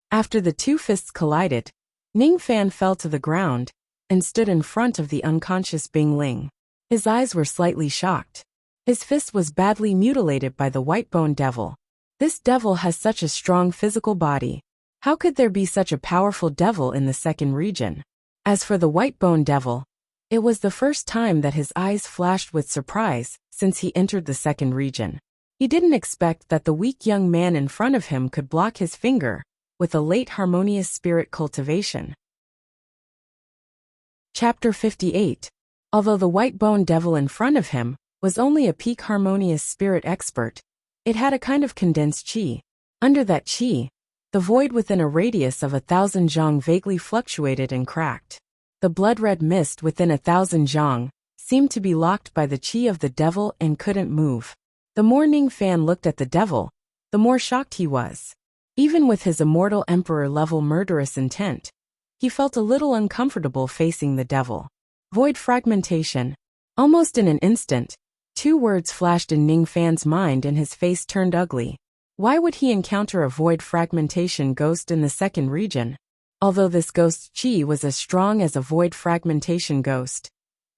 After the two fists collided, Ning Fan fell to the ground and stood in front of the unconscious Bing Ling. His eyes were slightly shocked. His fist was badly mutilated by the white bone devil. This devil has such a strong physical body. How could there be such a powerful devil in the second region? As for the white bone devil, it was the first time that his eyes flashed with surprise since he entered the second region. He didn't expect that the weak young man in front of him could block his finger with a late harmonious spirit cultivation. Chapter 58. Although the white bone devil in front of him was only a peak harmonious spirit expert, it had a kind of condensed qi. Under that qi, the void within a radius of 1,000 zhang vaguely fluctuated and cracked. The blood-red mist within 1,000 zhang seemed to be locked by the qi of the devil and couldn't move. The more Ning Fan looked at the devil, the more shocked he was. Even with his immortal emperor-level murderous intent, he felt a little uncomfortable facing the devil. Void fragmentation. Almost in an instant, two words flashed in Ning Fan's mind and his face turned ugly. Why would he encounter a void fragmentation ghost in the second region? Although this ghost's chi was as strong as a void fragmentation ghost,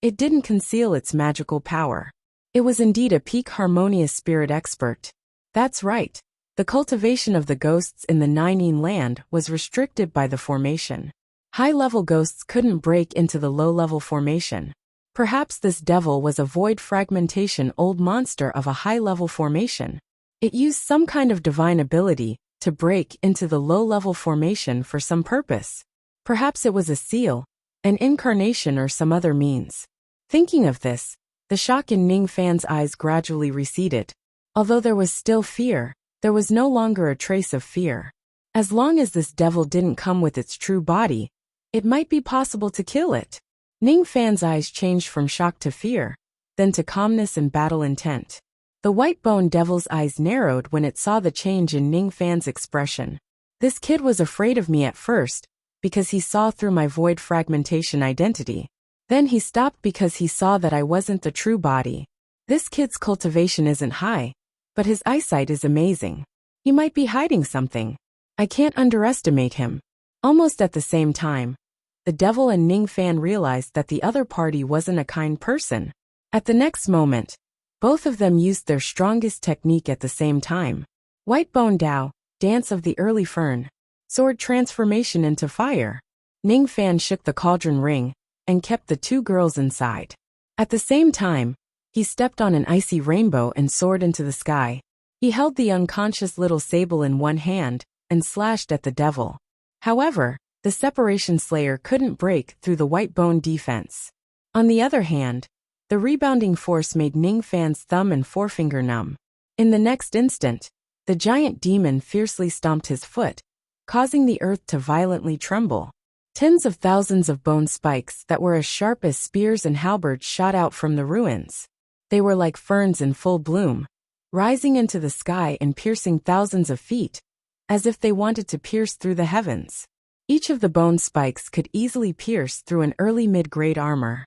it didn't conceal its magical power. It was indeed a peak harmonious spirit expert. That's right. The cultivation of the ghosts in the Nine land was restricted by the formation. High-level ghosts couldn't break into the low-level formation. Perhaps this devil was a void fragmentation old monster of a high-level formation. It used some kind of divine ability to break into the low-level formation for some purpose. Perhaps it was a seal, an incarnation or some other means. Thinking of this, the shock in Ning Fan's eyes gradually receded. Although there was still fear, there was no longer a trace of fear. As long as this devil didn't come with its true body, it might be possible to kill it. Ning Fan's eyes changed from shock to fear, then to calmness and battle intent. The white-bone devil's eyes narrowed when it saw the change in Ning Fan's expression. This kid was afraid of me at first, because he saw through my void fragmentation identity. Then he stopped because he saw that I wasn't the true body. This kid's cultivation isn't high, but his eyesight is amazing. He might be hiding something. I can't underestimate him. Almost at the same time, the devil and Ning Fan realized that the other party wasn't a kind person. At the next moment, both of them used their strongest technique at the same time. White-bone Dao, dance of the early fern. Sword transformation into fire. Ning Fan shook the cauldron ring and kept the two girls inside. At the same time, he stepped on an icy rainbow and soared into the sky. He held the unconscious little sable in one hand and slashed at the devil. However, the separation slayer couldn't break through the white-bone defense. On the other hand, the rebounding force made Ning Fan's thumb and forefinger numb. In the next instant, the giant demon fiercely stomped his foot, causing the earth to violently tremble. Tens of thousands of bone spikes that were as sharp as spears and halberds shot out from the ruins. They were like ferns in full bloom, rising into the sky and piercing thousands of feet, as if they wanted to pierce through the heavens. Each of the bone spikes could easily pierce through an early mid-grade armor.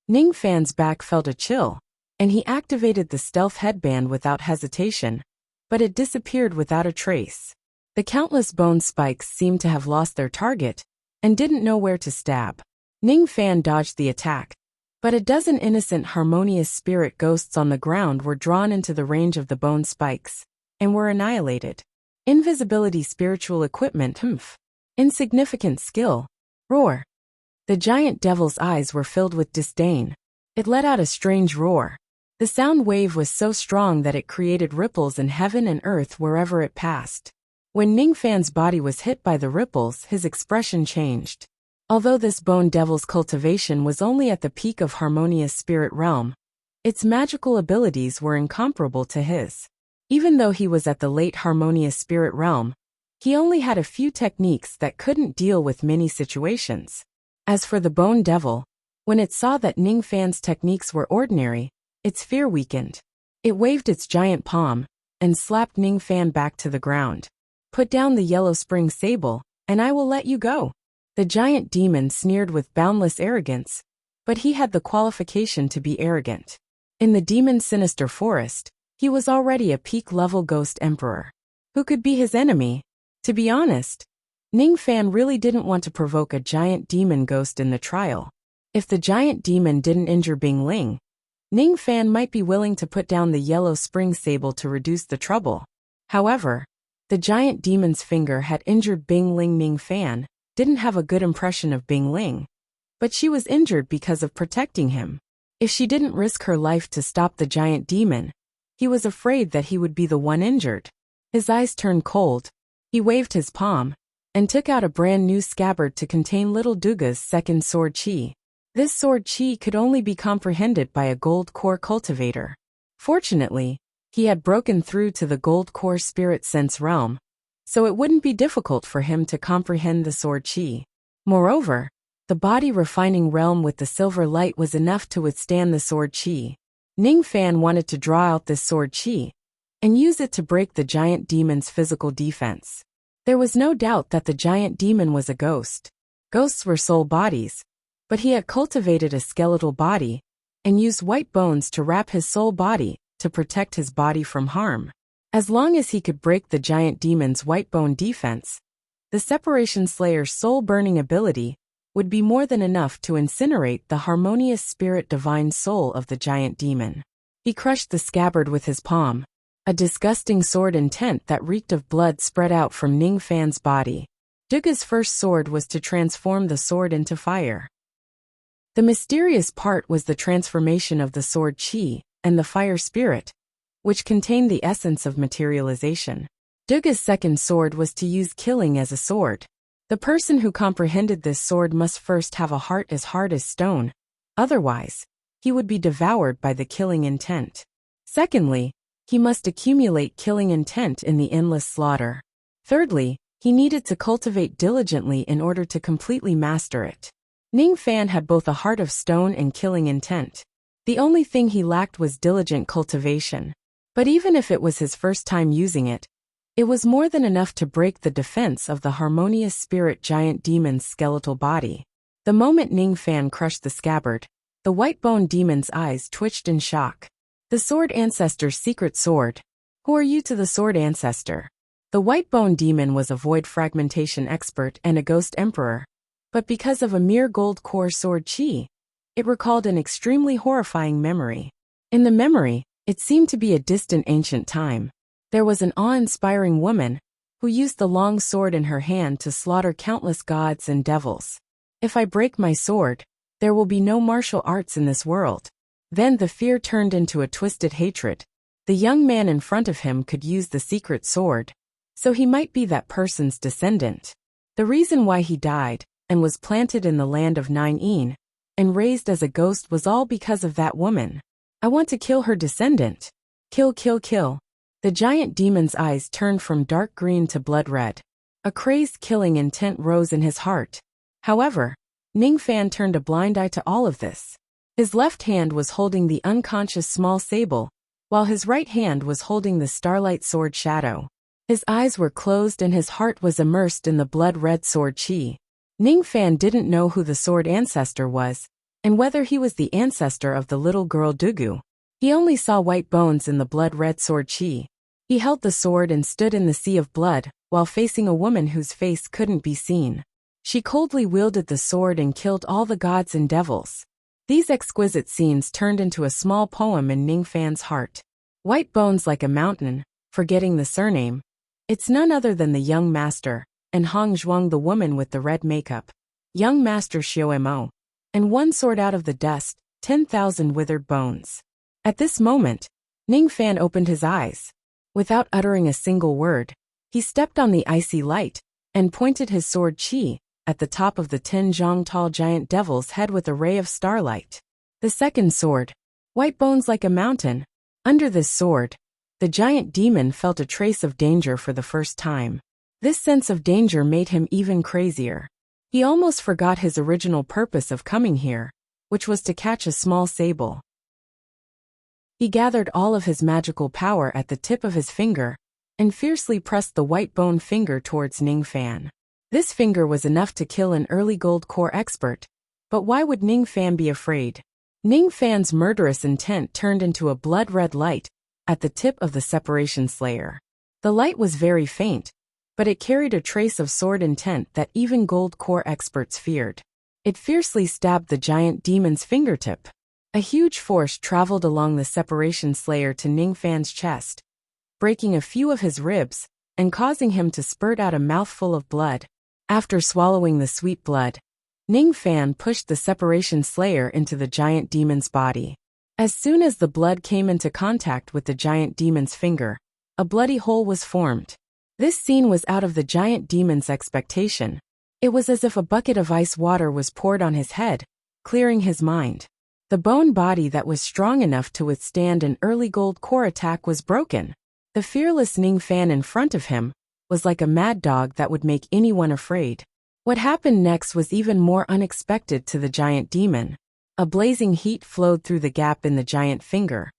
Ning Fan's back felt a chill, and he activated the stealth headband without hesitation, but it disappeared without a trace. The countless bone spikes seemed to have lost their target, and didn't know where to stab. Ning Fan dodged the attack, but a dozen innocent harmonious spirit ghosts on the ground were drawn into the range of the bone spikes, and were annihilated. Invisibility spiritual equipment, Insignificant skill. Roar. The giant devil's eyes were filled with disdain. It let out a strange roar. The sound wave was so strong that it created ripples in heaven and earth wherever it passed. When Ning Fan's body was hit by the ripples, his expression changed. Although this bone devil's cultivation was only at the peak of harmonious spirit realm, its magical abilities were incomparable to his. Even though he was at the late harmonious spirit realm, he only had a few techniques that couldn't deal with many situations. As for the bone devil, when it saw that Ning Fan's techniques were ordinary, its fear weakened. It waved its giant palm and slapped Ning Fan back to the ground. Put down the yellow spring sable, and I will let you go. The giant demon sneered with boundless arrogance, but he had the qualification to be arrogant. In the demon's sinister forest, he was already a peak-level ghost emperor. Who could be his enemy? To be honest, Ning Fan really didn't want to provoke a giant demon ghost in the trial. If the giant demon didn't injure Bing Ling, Ning Fan might be willing to put down the yellow spring sable to reduce the trouble. However, the giant demon's finger had injured Bing Ling. Ning Fan didn't have a good impression of Bing Ling, but she was injured because of protecting him. If she didn't risk her life to stop the giant demon, he was afraid that he would be the one injured. His eyes turned cold. He waved his palm and took out a brand new scabbard to contain little Duga's second sword chi. This sword chi could only be comprehended by a gold core cultivator. Fortunately, he had broken through to the gold core spirit sense realm, so it wouldn't be difficult for him to comprehend the sword chi. Moreover, the body refining realm with the silver light was enough to withstand the sword chi. Ning Fan wanted to draw out this sword chi and use it to break the giant demon's physical defense. There was no doubt that the giant demon was a ghost. Ghosts were soul bodies, but he had cultivated a skeletal body and used white bones to wrap his soul body to protect his body from harm. As long as he could break the giant demon's white bone defense, the Separation Slayer's soul-burning ability would be more than enough to incinerate the harmonious spirit divine soul of the giant demon. He crushed the scabbard with his palm. A disgusting sword intent that reeked of blood spread out from Ning Fan's body. Duga's first sword was to transform the sword into fire. The mysterious part was the transformation of the sword chi and the fire spirit, which contained the essence of materialization. Duga's second sword was to use killing as a sword. The person who comprehended this sword must first have a heart as hard as stone, otherwise, he would be devoured by the killing intent. Secondly, he must accumulate killing intent in the endless slaughter. Thirdly, he needed to cultivate diligently in order to completely master it. Ning Fan had both a heart of stone and killing intent. The only thing he lacked was diligent cultivation. But even if it was his first time using it, it was more than enough to break the defense of the harmonious spirit giant demon's skeletal body. The moment Ning Fan crushed the scabbard, the white-bone demon's eyes twitched in shock. The Sword Ancestor's secret sword. Who are you to the Sword Ancestor? The white-bone demon was a void fragmentation expert and a ghost emperor, but because of a mere gold core sword chi, it recalled an extremely horrifying memory. In the memory, it seemed to be a distant ancient time. There was an awe-inspiring woman who used the long sword in her hand to slaughter countless gods and devils. If I break my sword, there will be no martial arts in this world. Then the fear turned into a twisted hatred. The young man in front of him could use the secret sword, so he might be that person's descendant. The reason why he died and was planted in the land of Nine and raised as a ghost was all because of that woman. I want to kill her descendant. Kill, kill, kill. The giant demon's eyes turned from dark green to blood red. A crazed killing intent rose in his heart. However, Ning Fan turned a blind eye to all of this. His left hand was holding the unconscious small sable, while his right hand was holding the starlight sword shadow. His eyes were closed and his heart was immersed in the blood-red sword chi. Ning Fan didn't know who the Sword Ancestor was, and whether he was the ancestor of the little girl Dugu. He only saw white bones in the blood-red sword chi. He held the sword and stood in the sea of blood, while facing a woman whose face couldn't be seen. She coldly wielded the sword and killed all the gods and devils. These exquisite scenes turned into a small poem in Ning Fan's heart. White bones like a mountain, forgetting the surname. It's none other than the young master, and Hong Zhuang the woman with the red makeup. Young master Xiao Mo. And one sword out of the dust, 10,000 withered bones. At this moment, Ning Fan opened his eyes. Without uttering a single word, he stepped on the icy light and pointed his sword chi at the top of the 10 tall giant devil's head with a ray of starlight. The second sword, white bones like a mountain. Under this sword, the giant demon felt a trace of danger for the first time. This sense of danger made him even crazier. He almost forgot his original purpose of coming here, which was to catch a small sable. He gathered all of his magical power at the tip of his finger and fiercely pressed the white bone finger towards Ning Fan. This finger was enough to kill an early gold core expert, but why would Ning Fan be afraid? Ning Fan's murderous intent turned into a blood-red light at the tip of the Separation Slayer. The light was very faint, but it carried a trace of sword intent that even gold core experts feared. It fiercely stabbed the giant demon's fingertip. A huge force traveled along the Separation Slayer to Ning Fan's chest, breaking a few of his ribs and causing him to spurt out a mouthful of blood. After swallowing the sweet blood, Ning Fan pushed the Separation Slayer into the giant demon's body. As soon as the blood came into contact with the giant demon's finger, a bloody hole was formed. This scene was out of the giant demon's expectation. It was as if a bucket of ice water was poured on his head, clearing his mind. The bone body that was strong enough to withstand an early gold core attack was broken. The fearless Ning Fan in front of him was like a mad dog that would make anyone afraid. What happened next was even more unexpected to the giant demon. A blazing heat flowed through the gap in the giant finger,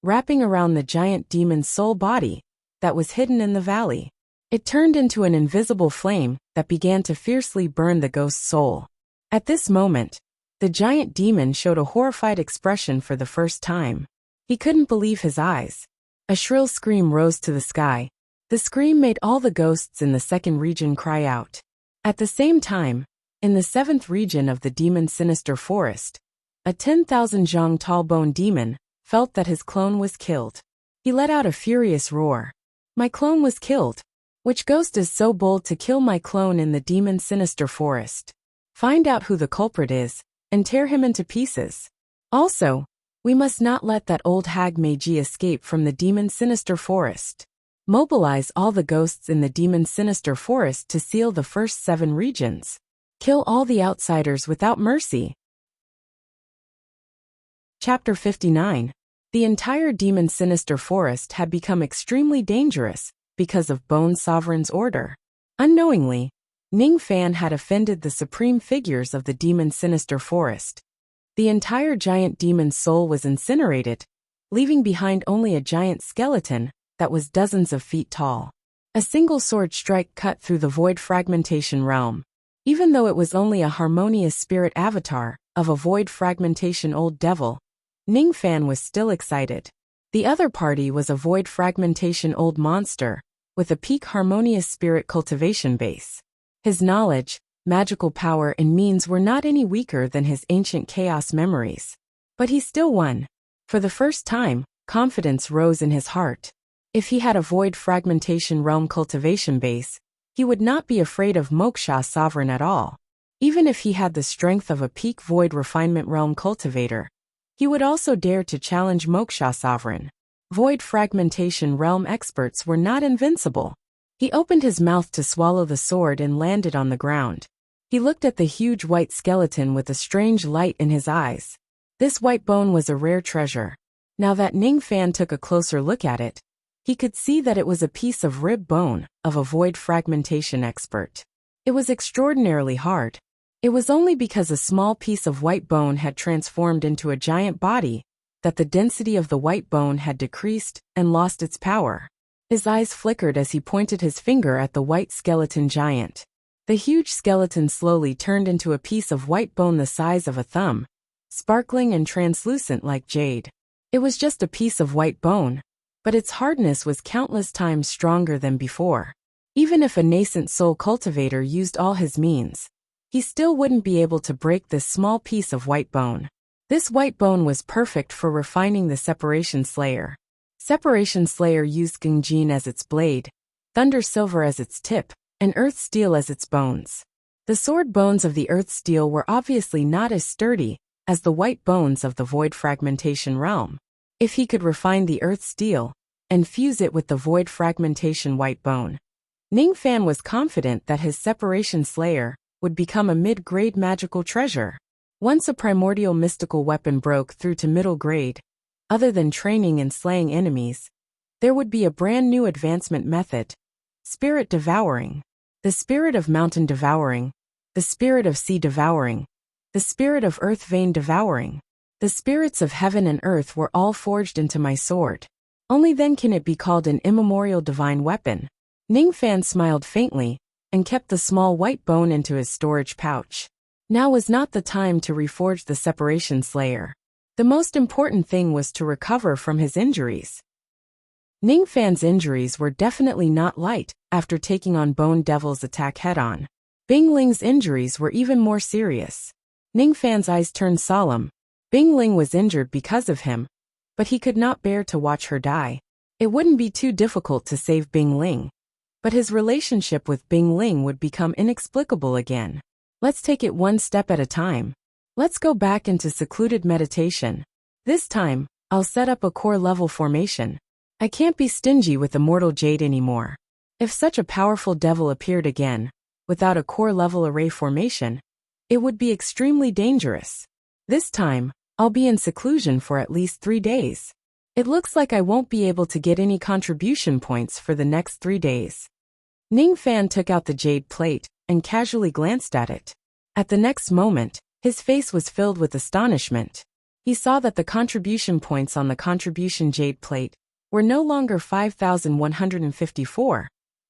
wrapping around the giant demon's soul body that was hidden in the valley. It turned into an invisible flame that began to fiercely burn the ghost's soul. At this moment, the giant demon showed a horrified expression for the first time. He couldn't believe his eyes. A shrill scream rose to the sky. The scream made all the ghosts in the second region cry out. At the same time, in the seventh region of the demon's sinister forest, a 10,000 zhang tall bone demon felt that his clone was killed. He let out a furious roar. My clone was killed. Which ghost is so bold to kill my clone in the demon's sinister forest? Find out who the culprit is, and tear him into pieces. Also, we must not let that old hag Meiji escape from the demon's sinister forest. Mobilize all the ghosts in the demon's sinister forest to seal the first 7 regions. Kill all the outsiders without mercy. Chapter 59. The entire demon's sinister forest had become extremely dangerous because of Bone Sovereign's order. Unknowingly, Ning Fan had offended the supreme figures of the demon's sinister forest. The entire giant demon's soul was incinerated, leaving behind only a giant skeleton that was dozens of feet tall. A single sword strike cut through the void fragmentation realm. Even though it was only a harmonious spirit avatar of a void fragmentation old devil, Ning Fan was still excited. The other party was a void fragmentation old monster with a peak harmonious spirit cultivation base. His knowledge, magical power and means were not any weaker than his ancient chaos memories. But he still won. For the first time, confidence rose in his heart. If he had a void fragmentation realm cultivation base, he would not be afraid of Wuxia Sovereign at all. Even if he had the strength of a peak void refinement realm cultivator, he would also dare to challenge Wuxia Sovereign. Void fragmentation realm experts were not invincible. He opened his mouth to swallow the sword and landed on the ground. He looked at the huge white skeleton with a strange light in his eyes. This white bone was a rare treasure. Now that Ning Fan took a closer look at it, he could see that it was a piece of rib bone of a void fragmentation expert. It was extraordinarily hard. It was only because a small piece of white bone had transformed into a giant body that the density of the white bone had decreased and lost its power. His eyes flickered as he pointed his finger at the white skeleton giant. The huge skeleton slowly turned into a piece of white bone the size of a thumb, sparkling and translucent like jade. It was just a piece of white bone, but its hardness was countless times stronger than before. Even if a nascent soul cultivator used all his means, he still wouldn't be able to break this small piece of white bone. This white bone was perfect for refining the Separation Slayer. Separation Slayer used Gengjin as its blade, Thunder Silver as its tip, and Earth Steel as its bones. The sword bones of the Earth Steel were obviously not as sturdy as the white bones of the Void Fragmentation realm. If he could refine the Earth Steel and fuse it with the Void Fragmentation white bone, Ning Fan was confident that his Separation Slayer would become a mid-grade magical treasure. Once a primordial mystical weapon broke through to middle grade, other than training and slaying enemies, there would be a brand new advancement method: Spirit Devouring. The Spirit of Mountain Devouring, the Spirit of Sea Devouring, the Spirit of Earth Vein Devouring. The spirits of heaven and earth were all forged into my sword. Only then can it be called an immemorial divine weapon. Ning Fan smiled faintly and kept the small white bone into his storage pouch. Now was not the time to reforge the Separation Slayer. The most important thing was to recover from his injuries. Ning Fan's injuries were definitely not light after taking on Bone Devil's attack head-on. Bing Ling's injuries were even more serious. Ning Fan's eyes turned solemn. Bing Ling was injured because of him, but he could not bear to watch her die. It wouldn't be too difficult to save Bing Ling, but his relationship with Bing Ling would become inexplicable again. Let's take it one step at a time. Let's go back into secluded meditation. This time, I'll set up a core level formation. I can't be stingy with immortal jade anymore. If such a powerful devil appeared again, without a core level array formation, it would be extremely dangerous. This time, I'll be in seclusion for at least 3 days. It looks like I won't be able to get any contribution points for the next 3 days. Ning Fan took out the jade plate and casually glanced at it. At the next moment, his face was filled with astonishment. He saw that the contribution points on the contribution jade plate were no longer 5,154,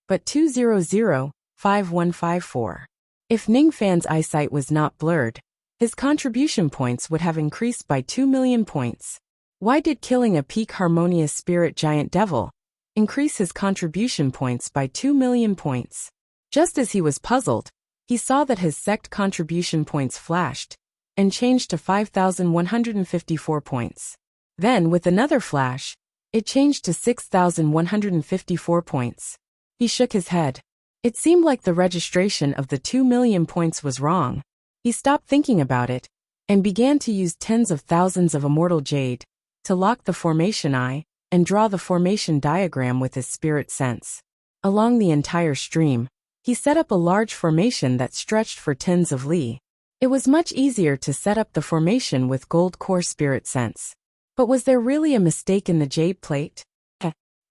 but 200,5154. If Ning Fan's eyesight was not blurred, his contribution points would have increased by 2 million points. Why did killing a peak harmonious spirit giant devil increase his contribution points by 2 million points. Just as he was puzzled, he saw that his sect contribution points flashed and changed to 5,154 points. Then, with another flash, it changed to 6,154 points. He shook his head. It seemed like the registration of the 2 million points was wrong. He stopped thinking about it and began to use tens of thousands of immortal jade to lock the formation eye and draw the formation diagram with his spirit sense. Along the entire stream, he set up a large formation that stretched for tens of li. It was much easier to set up the formation with gold core spirit sense. But was there really a mistake in the jade plate?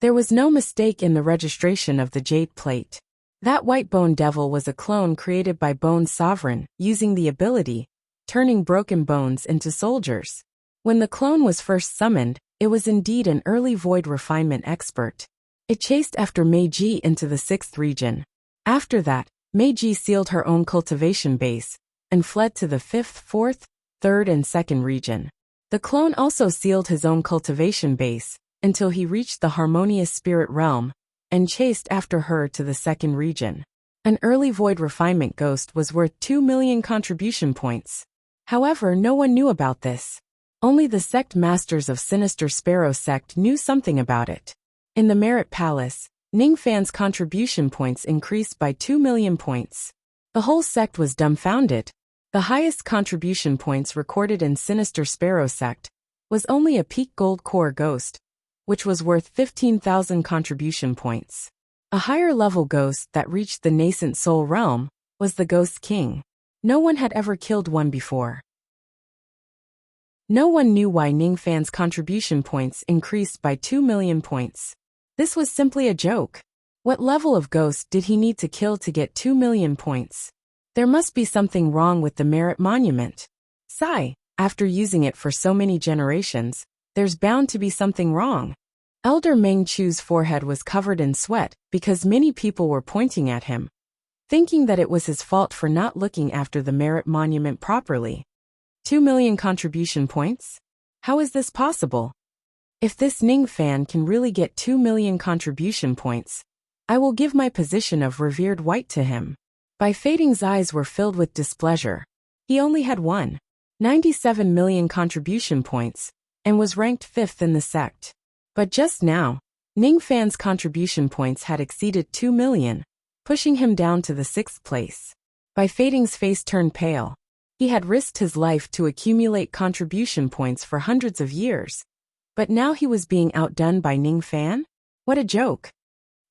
There was no mistake in the registration of the jade plate. That white bone devil was a clone created by Bone Sovereign, using the ability, turning broken bones into soldiers. When the clone was first summoned, it was indeed an early void refinement expert. It chased after Meiji into the 6th region. After that, Meiji sealed her own cultivation base and fled to the 5th, 4th, 3rd and 2nd region. The clone also sealed his own cultivation base until he reached the harmonious spirit realm and chased after her to the 2nd region. An early void refinement ghost was worth 2 million contribution points. However, no one knew about this. Only the sect masters of Sinister Sparrow sect knew something about it. In the Merit Palace, Ningfan's contribution points increased by 2 million points. The whole sect was dumbfounded. The highest contribution points recorded in Sinister Sparrow sect was only a peak gold core ghost, which was worth 15,000 contribution points. A higher level ghost that reached the nascent soul realm was the Ghost King. No one had ever killed one before. No one knew why Ningfan's contribution points increased by 2 million points. This was simply a joke. What level of ghost did he need to kill to get 2 million points? There must be something wrong with the merit monument. Sigh, after using it for so many generations, there's bound to be something wrong. Elder Meng Chu's forehead was covered in sweat because many people were pointing at him, thinking that it was his fault for not looking after the merit monument properly. 2 million contribution points? How is this possible? If this Ningfan can really get 2 million contribution points, I will give my position of revered white to him. Bai Fading's eyes were filled with displeasure. He only had 197 million contribution points and was ranked 5th in the sect. But just now, Ningfan's contribution points had exceeded 2 million, pushing him down to the 6th place. Bai Fading's face turned pale. He had risked his life to accumulate contribution points for hundreds of years. But now he was being outdone by Ningfan? What a joke.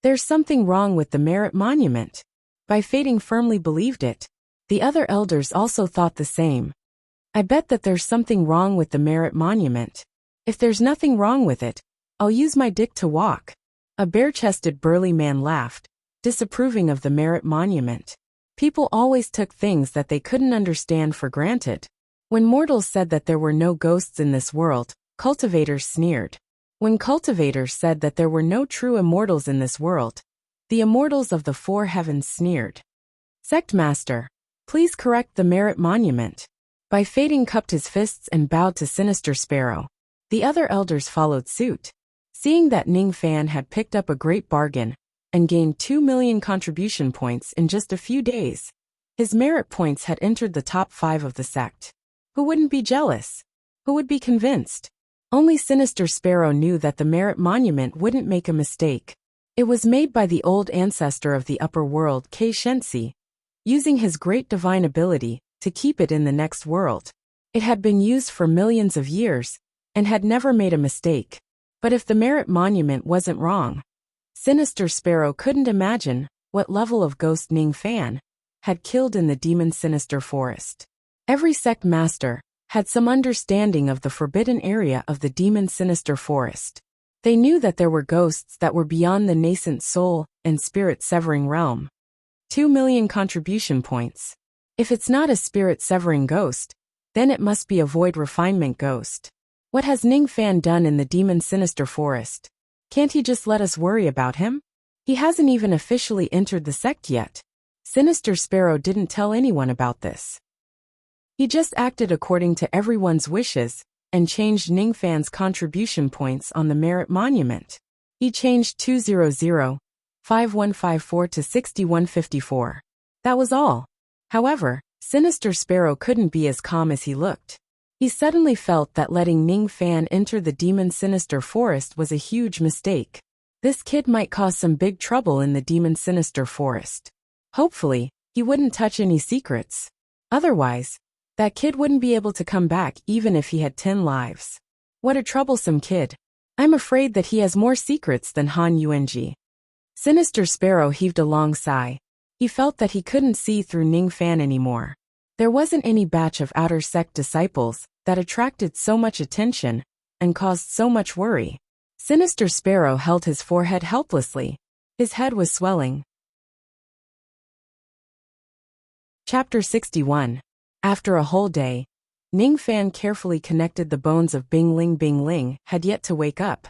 There's something wrong with the merit monument. Bai Fading firmly believed it. The other elders also thought the same. I bet that there's something wrong with the merit monument. If there's nothing wrong with it, I'll use my dick to walk. A bare-chested burly man laughed, disapproving of the merit monument. People always took things that they couldn't understand for granted. When mortals said that there were no ghosts in this world, cultivators sneered. When cultivators said that there were no true immortals in this world, the immortals of the 4 heavens sneered. Sect Master, please correct the merit monument. Bai Fading cupped his fists and bowed to Sinister Sparrow. The other elders followed suit. Seeing that Ningfan had picked up a great bargain and gained 2 million contribution points in just a few days, his merit points had entered the top 5 of the sect. Who wouldn't be jealous? Who would be convinced? Only Sinister Sparrow knew that the merit monument wouldn't make a mistake. It was made by the old ancestor of the upper world, Kei Shensi, using his great divine ability to keep it in the next world. It had been used for millions of years and had never made a mistake. But if the merit monument wasn't wrong, Sinister Sparrow couldn't imagine what level of ghost Ningfan had killed in the demon Sinister Forest. Every sect master had some understanding of the forbidden area of the demon Sinister Forest. They knew that there were ghosts that were beyond the nascent soul and spirit severing realm. 2 million contribution points. If it's not a spirit severing ghost, then it must be a void refinement ghost. What has Ningfan done in the demon Sinister Forest? Can't he just let us worry about him? He hasn't even officially entered the sect yet. Sinister Sparrow didn't tell anyone about this. He just acted according to everyone's wishes and changed Ningfan's contribution points on the merit monument. He changed 200-5154 to 6154. That was all. However, Sinister Sparrow couldn't be as calm as he looked. He suddenly felt that letting Ning Fan enter the Demon Sinister Forest was a huge mistake. This kid might cause some big trouble in the Demon Sinister Forest. Hopefully, he wouldn't touch any secrets. Otherwise, that kid wouldn't be able to come back even if he had 10 lives. What a troublesome kid. I'm afraid that he has more secrets than Han Yuanji. Sinister Sparrow heaved a long sigh. He felt that he couldn't see through Ning Fan anymore. There wasn't any batch of outer sect disciples that attracted so much attention and caused so much worry. Sinister Sparrow held his forehead helplessly. His head was swelling. Chapter 61. After a whole day, Ning Fan carefully connected the bones of Bing Ling had yet to wake up,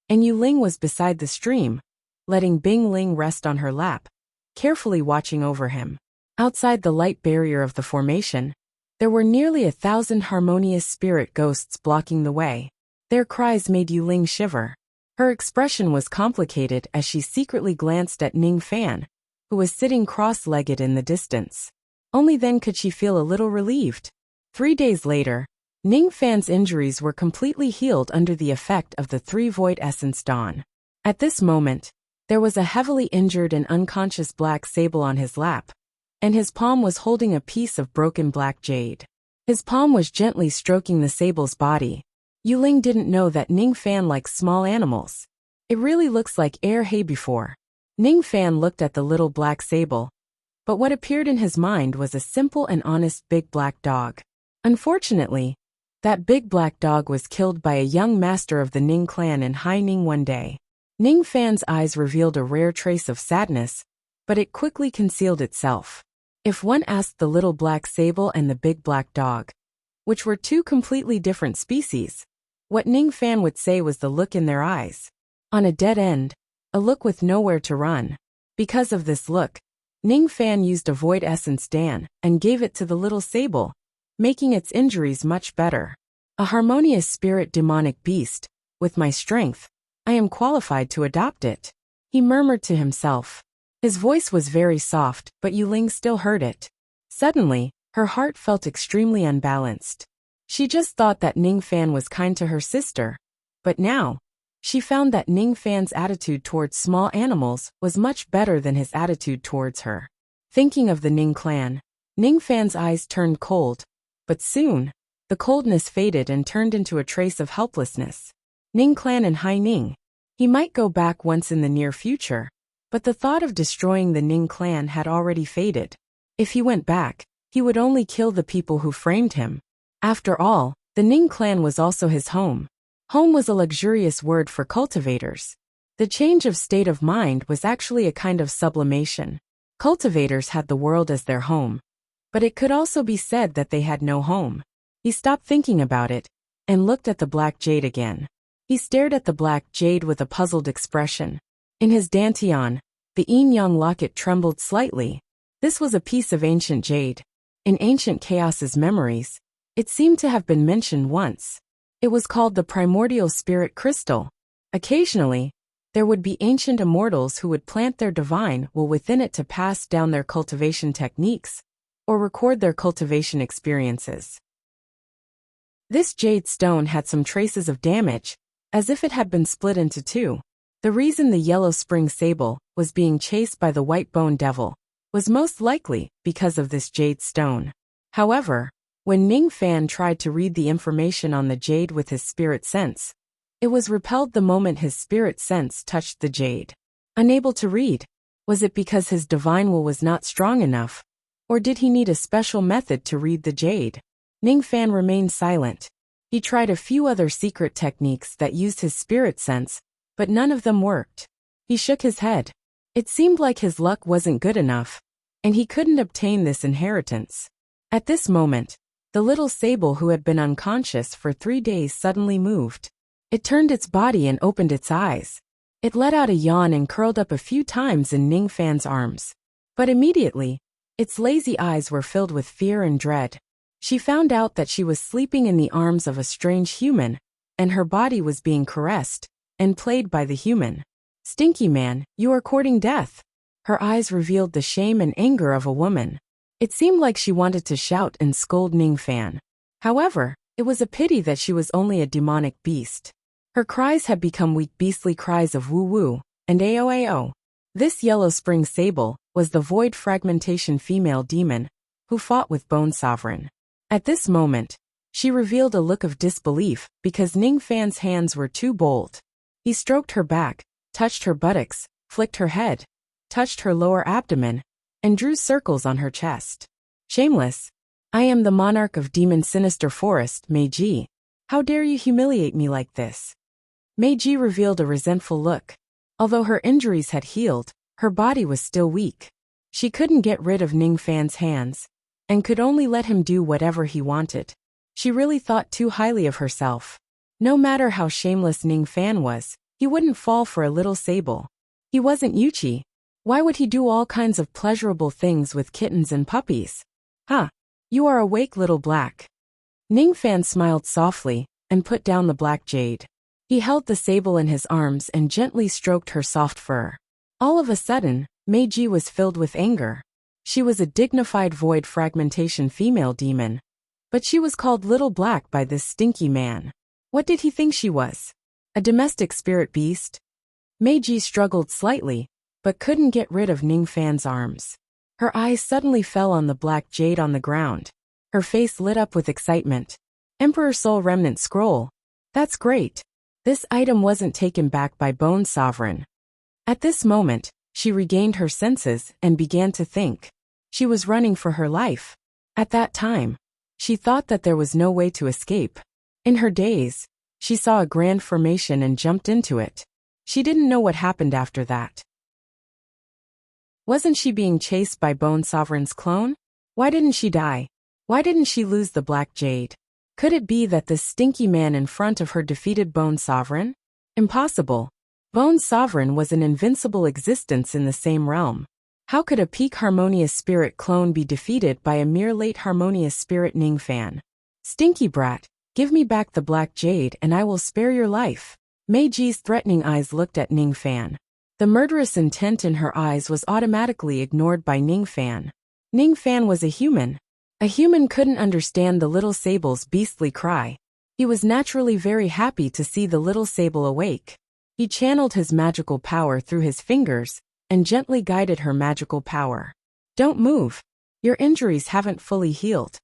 and Yu Ling was beside the stream, letting Bing Ling rest on her lap, carefully watching over him. Outside the light barrier of the formation, there were nearly 1,000 harmonious spirit ghosts blocking the way. Their cries made Yu Ling shiver. Her expression was complicated as she secretly glanced at Ning Fan, who was sitting cross-legged in the distance. Only then could she feel a little relieved. 3 days later, Ning Fan's injuries were completely healed under the effect of the 3 Void Essence Dawn. At this moment, there was a heavily injured and unconscious black sable on his lap, and his palm was holding a piece of broken black jade. His palm was gently stroking the sable's body. Yu Ling didn't know that Ning Fan likes small animals. It really looks like hay before. Ning Fan looked at the little black sable, but what appeared in his mind was a simple and honest big black dog. Unfortunately, that big black dog was killed by a young master of the Ning clan in Hai Ning one day. Ning Fan's eyes revealed a rare trace of sadness, but it quickly concealed itself. If one asked the little black sable and the big black dog, which were 2 completely different species, what Ning Fan would say was the look in their eyes. On a dead end, a look with nowhere to run. Because of this look, Ning Fan used a Void Essence Dan and gave it to the little sable, making its injuries much better. A harmonious spirit demonic beast, with my strength, I am qualified to adopt it, he murmured to himself. His voice was very soft, but Yu Ling still heard it. Suddenly, her heart felt extremely unbalanced. She just thought that Ning Fan was kind to her sister, but now, she found that Ning Fan's attitude towards small animals was much better than his attitude towards her. Thinking of the Ning clan, Ning Fan's eyes turned cold, but soon, the coldness faded and turned into a trace of helplessness. Ning clan and Hai Ning. He might go back once in the near future, but the thought of destroying the Ning clan had already faded. If he went back, he would only kill the people who framed him. After all, the Ning clan was also his home. Home was a luxurious word for cultivators. The change of state of mind was actually a kind of sublimation. Cultivators had the world as their home, but it could also be said that they had no home. He stopped thinking about it and looked at the black jade again. He stared at the black jade with a puzzled expression. In his dantian, the yin-yang locket trembled slightly. This was a piece of ancient jade. In Ancient Chaos's memories, it seemed to have been mentioned once. It was called the primordial spirit crystal. Occasionally, there would be ancient immortals who would plant their divine will within it to pass down their cultivation techniques or record their cultivation experiences. This jade stone had some traces of damage, as if it had been split into 2. The reason the yellow spring sable was being chased by the white bone devil was most likely because of this jade stone. However, when Ning Fan tried to read the information on the jade with his spirit sense, it was repelled the moment his spirit sense touched the jade. Unable to read, was it because his divine will was not strong enough, or did he need a special method to read the jade? Ning Fan remained silent. He tried a few other secret techniques that used his spirit sense, but none of them worked. He shook his head. It seemed like his luck wasn't good enough, and he couldn't obtain this inheritance. At this moment, the little sable who had been unconscious for 3 days suddenly moved. It turned its body and opened its eyes. It let out a yawn and curled up a few times in Ning Fan's arms. But immediately, its lazy eyes were filled with fear and dread. She found out that she was sleeping in the arms of a strange human, and her body was being caressed and played by the human. Stinky man, you are courting death. Her eyes revealed the shame and anger of a woman. It seemed like she wanted to shout and scold Ning Fan. However, it was a pity that she was only a demonic beast. Her cries had become weak beastly cries of woo-woo and ao. This yellow spring sable was the void fragmentation female demon who fought with Bone Sovereign. At this moment, she revealed a look of disbelief because Ning Fan's hands were too bold. He stroked her back, touched her buttocks, flicked her head, touched her lower abdomen, and drew circles on her chest. Shameless. I am the monarch of Demon Sinister Forest, Meiji. How dare you humiliate me like this? Meiji revealed a resentful look. Although her injuries had healed, her body was still weak. She couldn't get rid of Ning Fan's hands, and could only let him do whatever he wanted. She really thought too highly of herself. No matter how shameless Ning Fan was, he wouldn't fall for a little sable. He wasn't Yuchi. Why would he do all kinds of pleasurable things with kittens and puppies? Huh. You are awake, little black. Ning Fan smiled softly and put down the black jade. He held the sable in his arms and gently stroked her soft fur. All of a sudden, Meiji was filled with anger. She was a dignified void fragmentation female demon, but she was called Little Black by this stinky man. What did he think she was? A domestic spirit beast? Meiji struggled slightly, but couldn't get rid of Ning Fan's arms. Her eyes suddenly fell on the black jade on the ground. Her face lit up with excitement. Emperor Soul Remnant Scroll. That's great. This item wasn't taken back by Bone Sovereign. At this moment, she regained her senses and began to think. She was running for her life. At that time, she thought that there was no way to escape. In her daze, she saw a grand formation and jumped into it. She didn't know what happened after that. Wasn't she being chased by Bone Sovereign's clone? Why didn't she die? Why didn't she lose the black jade? Could it be that this stinky man in front of her defeated Bone Sovereign? Impossible. Bone Sovereign was an invincible existence in the same realm. How could a peak harmonious spirit clone be defeated by a mere late harmonious spirit Ning Fan? Stinky brat, give me back the black jade and I will spare your life. Meiji's threatening eyes looked at Ning Fan. The murderous intent in her eyes was automatically ignored by Ning Fan. Ning Fan was a human. A human couldn't understand the little sable's beastly cry. He was naturally very happy to see the little sable awake. He channeled his magical power through his fingers and gently guided her magical power. Don't move. Your injuries haven't fully healed.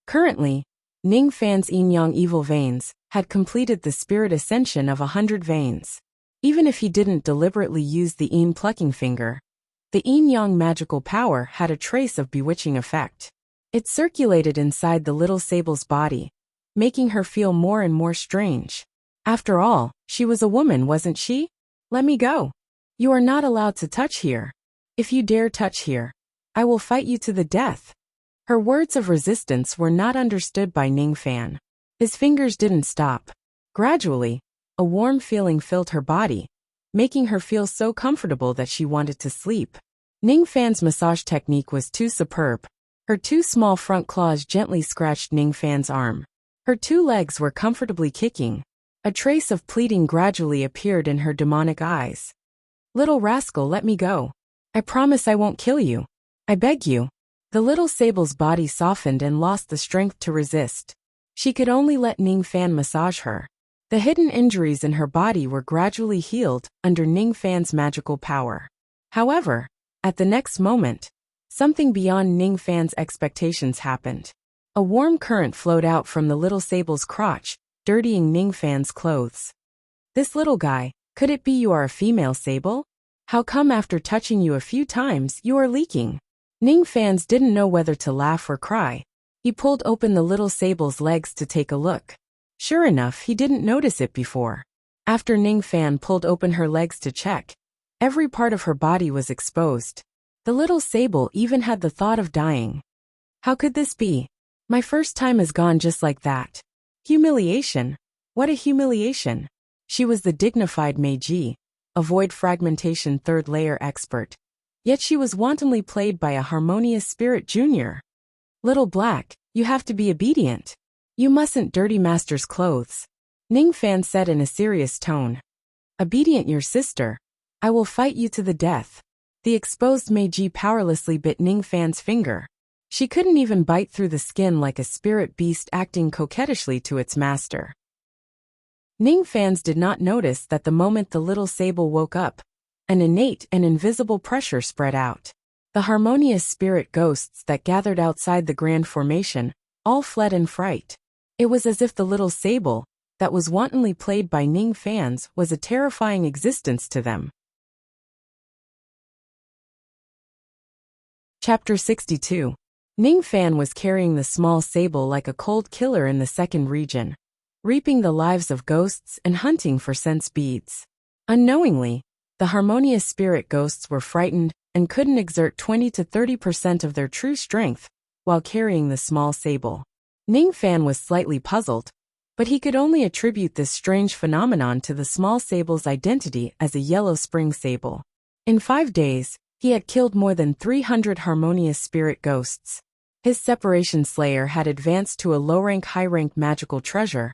Currently, Ning Fan's yin-yang evil veins had completed the spirit ascension of 100 veins. Even if he didn't deliberately use the yin plucking finger, the yin-yang magical power had a trace of bewitching effect. It circulated inside the little sable's body, making her feel more and more strange. After all, she was a woman, wasn't she? Let me go. You are not allowed to touch here. If you dare touch here, I will fight you to the death. Her words of resistance were not understood by Ning Fan. His fingers didn't stop. Gradually, a warm feeling filled her body, making her feel so comfortable that she wanted to sleep. Ning Fan's massage technique was too superb. Her two small front claws gently scratched Ning Fan's arm. Her two legs were comfortably kicking. A trace of pleading gradually appeared in her demonic eyes. Little rascal, let me go. I promise I won't kill you. I beg you. The little sable's body softened and lost the strength to resist. She could only let Ning Fan massage her. The hidden injuries in her body were gradually healed under Ning Fan's magical power. However, at the next moment, something beyond Ning Fan's expectations happened. A warm current flowed out from the little sable's crotch, dirtying Ning Fan's clothes. This little guy, could it be you are a female sable? How come after touching you a few times you are leaking? Ning Fan's didn't know whether to laugh or cry. He pulled open the little sable's legs to take a look. Sure enough, he didn't notice it before. After Ning Fan pulled open her legs to check, every part of her body was exposed. The little sable even had the thought of dying. How could this be? My first time is gone just like that. Humiliation. What a humiliation. She was the dignified Meiji, a void fragmentation third layer expert. Yet she was wantonly played by a harmonious spirit junior. Little Black, you have to be obedient. You mustn't dirty master's clothes. Ning Fan said in a serious tone. Obedient your sister. I will fight you to the death. The exposed Meiji powerlessly bit Ning Fan's finger. She couldn't even bite through the skin like a spirit beast acting coquettishly to its master. Ning Fans did not notice that the moment the little sable woke up, an innate and invisible pressure spread out. The harmonious spirit ghosts that gathered outside the grand formation all fled in fright. It was as if the little sable, that was wantonly played by Ning Fans, was a terrifying existence to them. Chapter 62. Ning Fan was carrying the small sable like a cold killer in the second region, reaping the lives of ghosts and hunting for sense beads. Unknowingly, the harmonious spirit ghosts were frightened and couldn't exert 20 to 30% of their true strength while carrying the small sable. Ning Fan was slightly puzzled, but he could only attribute this strange phenomenon to the small sable's identity as a yellow spring sable. In 5 days, he had killed more than 300 harmonious spirit ghosts. His separation slayer had advanced to a low-rank high-rank magical treasure,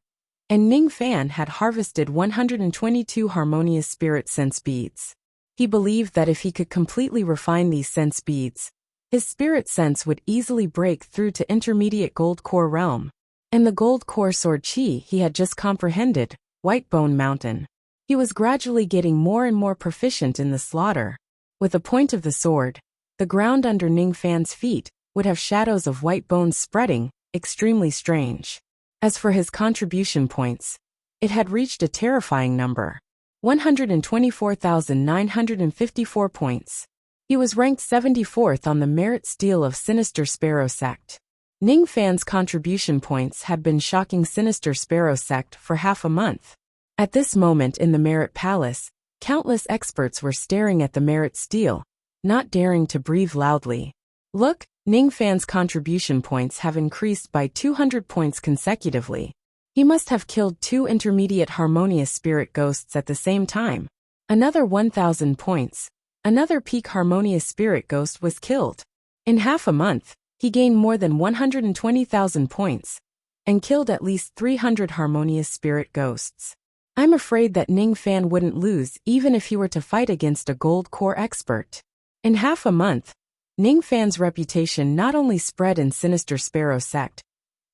and Ning Fan had harvested 122 harmonious spirit sense beads. He believed that if he could completely refine these sense beads, his spirit sense would easily break through to intermediate gold core realm, and the gold core sword chi he had just comprehended, White Bone Mountain. He was gradually getting more and more proficient in the slaughter. With the point of the sword, the ground under Ning Fan's feet would have shadows of white bones spreading, extremely strange. As for his contribution points, it had reached a terrifying number. 124,954 points. He was ranked 74th on the merit scale of Sinister Sparrow Sect. Ning Fan's contribution points had been shocking Sinister Sparrow Sect for half a month. At this moment in the Merit Palace, countless experts were staring at the merit stele, not daring to breathe loudly. Look, Ning Fan's contribution points have increased by 200 points consecutively. He must have killed 2 intermediate harmonious spirit ghosts at the same time. Another 1,000 points. Another peak harmonious spirit ghost was killed. In half a month, he gained more than 120,000 points and killed at least 300 harmonious spirit ghosts. I'm afraid that Ning Fan wouldn't lose even if he were to fight against a gold core expert. In half a month, Ning Fan's reputation not only spread in Sinister Sparrow Sect,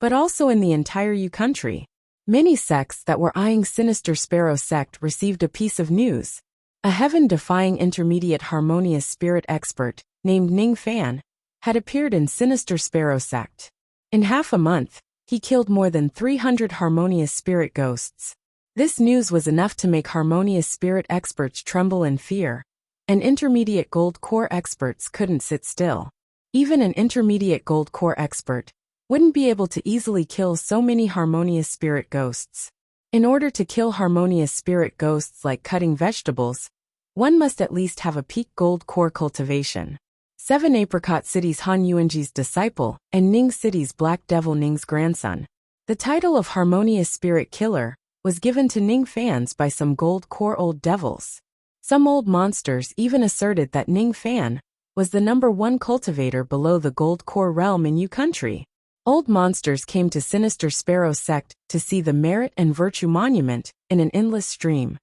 but also in the entire U country. Many sects that were eyeing Sinister Sparrow Sect received a piece of news. A heaven-defying intermediate harmonious spirit expert, named Ning Fan, had appeared in Sinister Sparrow Sect. In half a month, he killed more than 300 harmonious spirit ghosts. This news was enough to make harmonious spirit experts tremble in fear, and intermediate gold core experts couldn't sit still. Even an intermediate gold core expert wouldn't be able to easily kill so many harmonious spirit ghosts. In order to kill harmonious spirit ghosts like cutting vegetables, one must at least have a peak gold core cultivation. 7 Apricot City's Han Yuanji's disciple and Ning City's Black Devil Ning's grandson. The title of harmonious spirit killer was given to Ning Fans by some gold core old devils. Some old monsters even asserted that Ning Fan was the #1 cultivator below the gold core realm in U country. Old monsters came to Sinister Sparrow Sect to see the merit and virtue monument in an endless stream.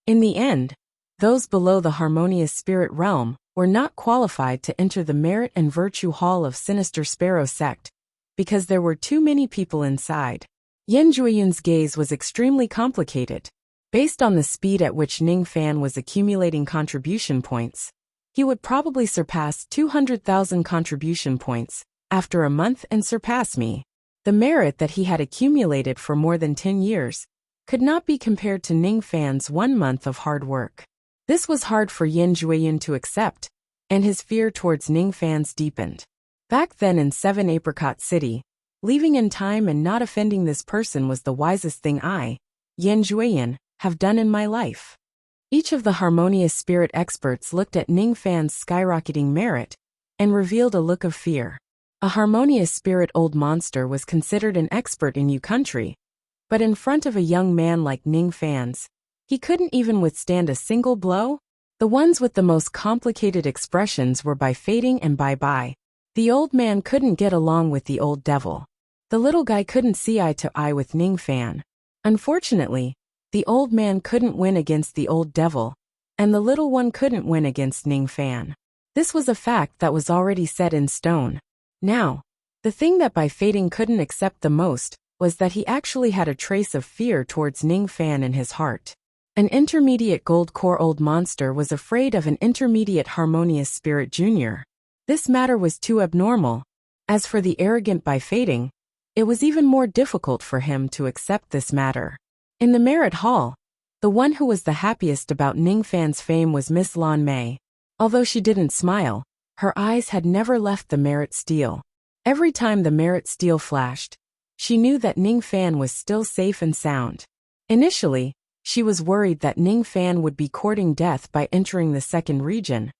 In the end, those below the harmonious spirit realm were not qualified to enter the merit and virtue hall of Sinister Sparrow Sect because there were too many people inside. Yan Jueyun's gaze was extremely complicated. Based on the speed at which Ning Fan was accumulating contribution points, he would probably surpass 200,000 contribution points after a month and surpass me. The merit that he had accumulated for more than 10 years could not be compared to Ning Fan's 1 month of hard work. This was hard for Yan Jueyun to accept, and his fear towards Ning Fans deepened. Back then in 7 Apricot City, leaving in time and not offending this person was the wisest thing I, Yan Jueyun, have done in my life. Each of the harmonious spirit experts looked at Ning Fan's skyrocketing merit and revealed a look of fear. A harmonious spirit old monster was considered an expert in U country, but in front of a young man like Ning Fans, he couldn't even withstand a single blow. The ones with the most complicated expressions were by fading and bye-bye. The old man couldn't get along with the old devil. The little guy couldn't see eye to eye with Ning Fan. Unfortunately, The old man couldn't win against the old devil, and the little one couldn't win against Ning Fan. This was a fact that was already set in stone. Now, the thing that Bai Fading couldn't accept the most was that he actually had a trace of fear towards Ning Fan in his heart. An intermediate gold core old monster was afraid of an intermediate harmonious spirit junior. This matter was too abnormal. As for the arrogant Bai Fading, it was even more difficult for him to accept this matter. In the Merit Hall, the one who was the happiest about Ning Fan's fame was Miss Lan Mei. Although she didn't smile, her eyes had never left the Merit Steel. Every time the Merit Steel flashed, she knew that Ning Fan was still safe and sound. Initially, she was worried that Ning Fan would be courting death by entering the second region.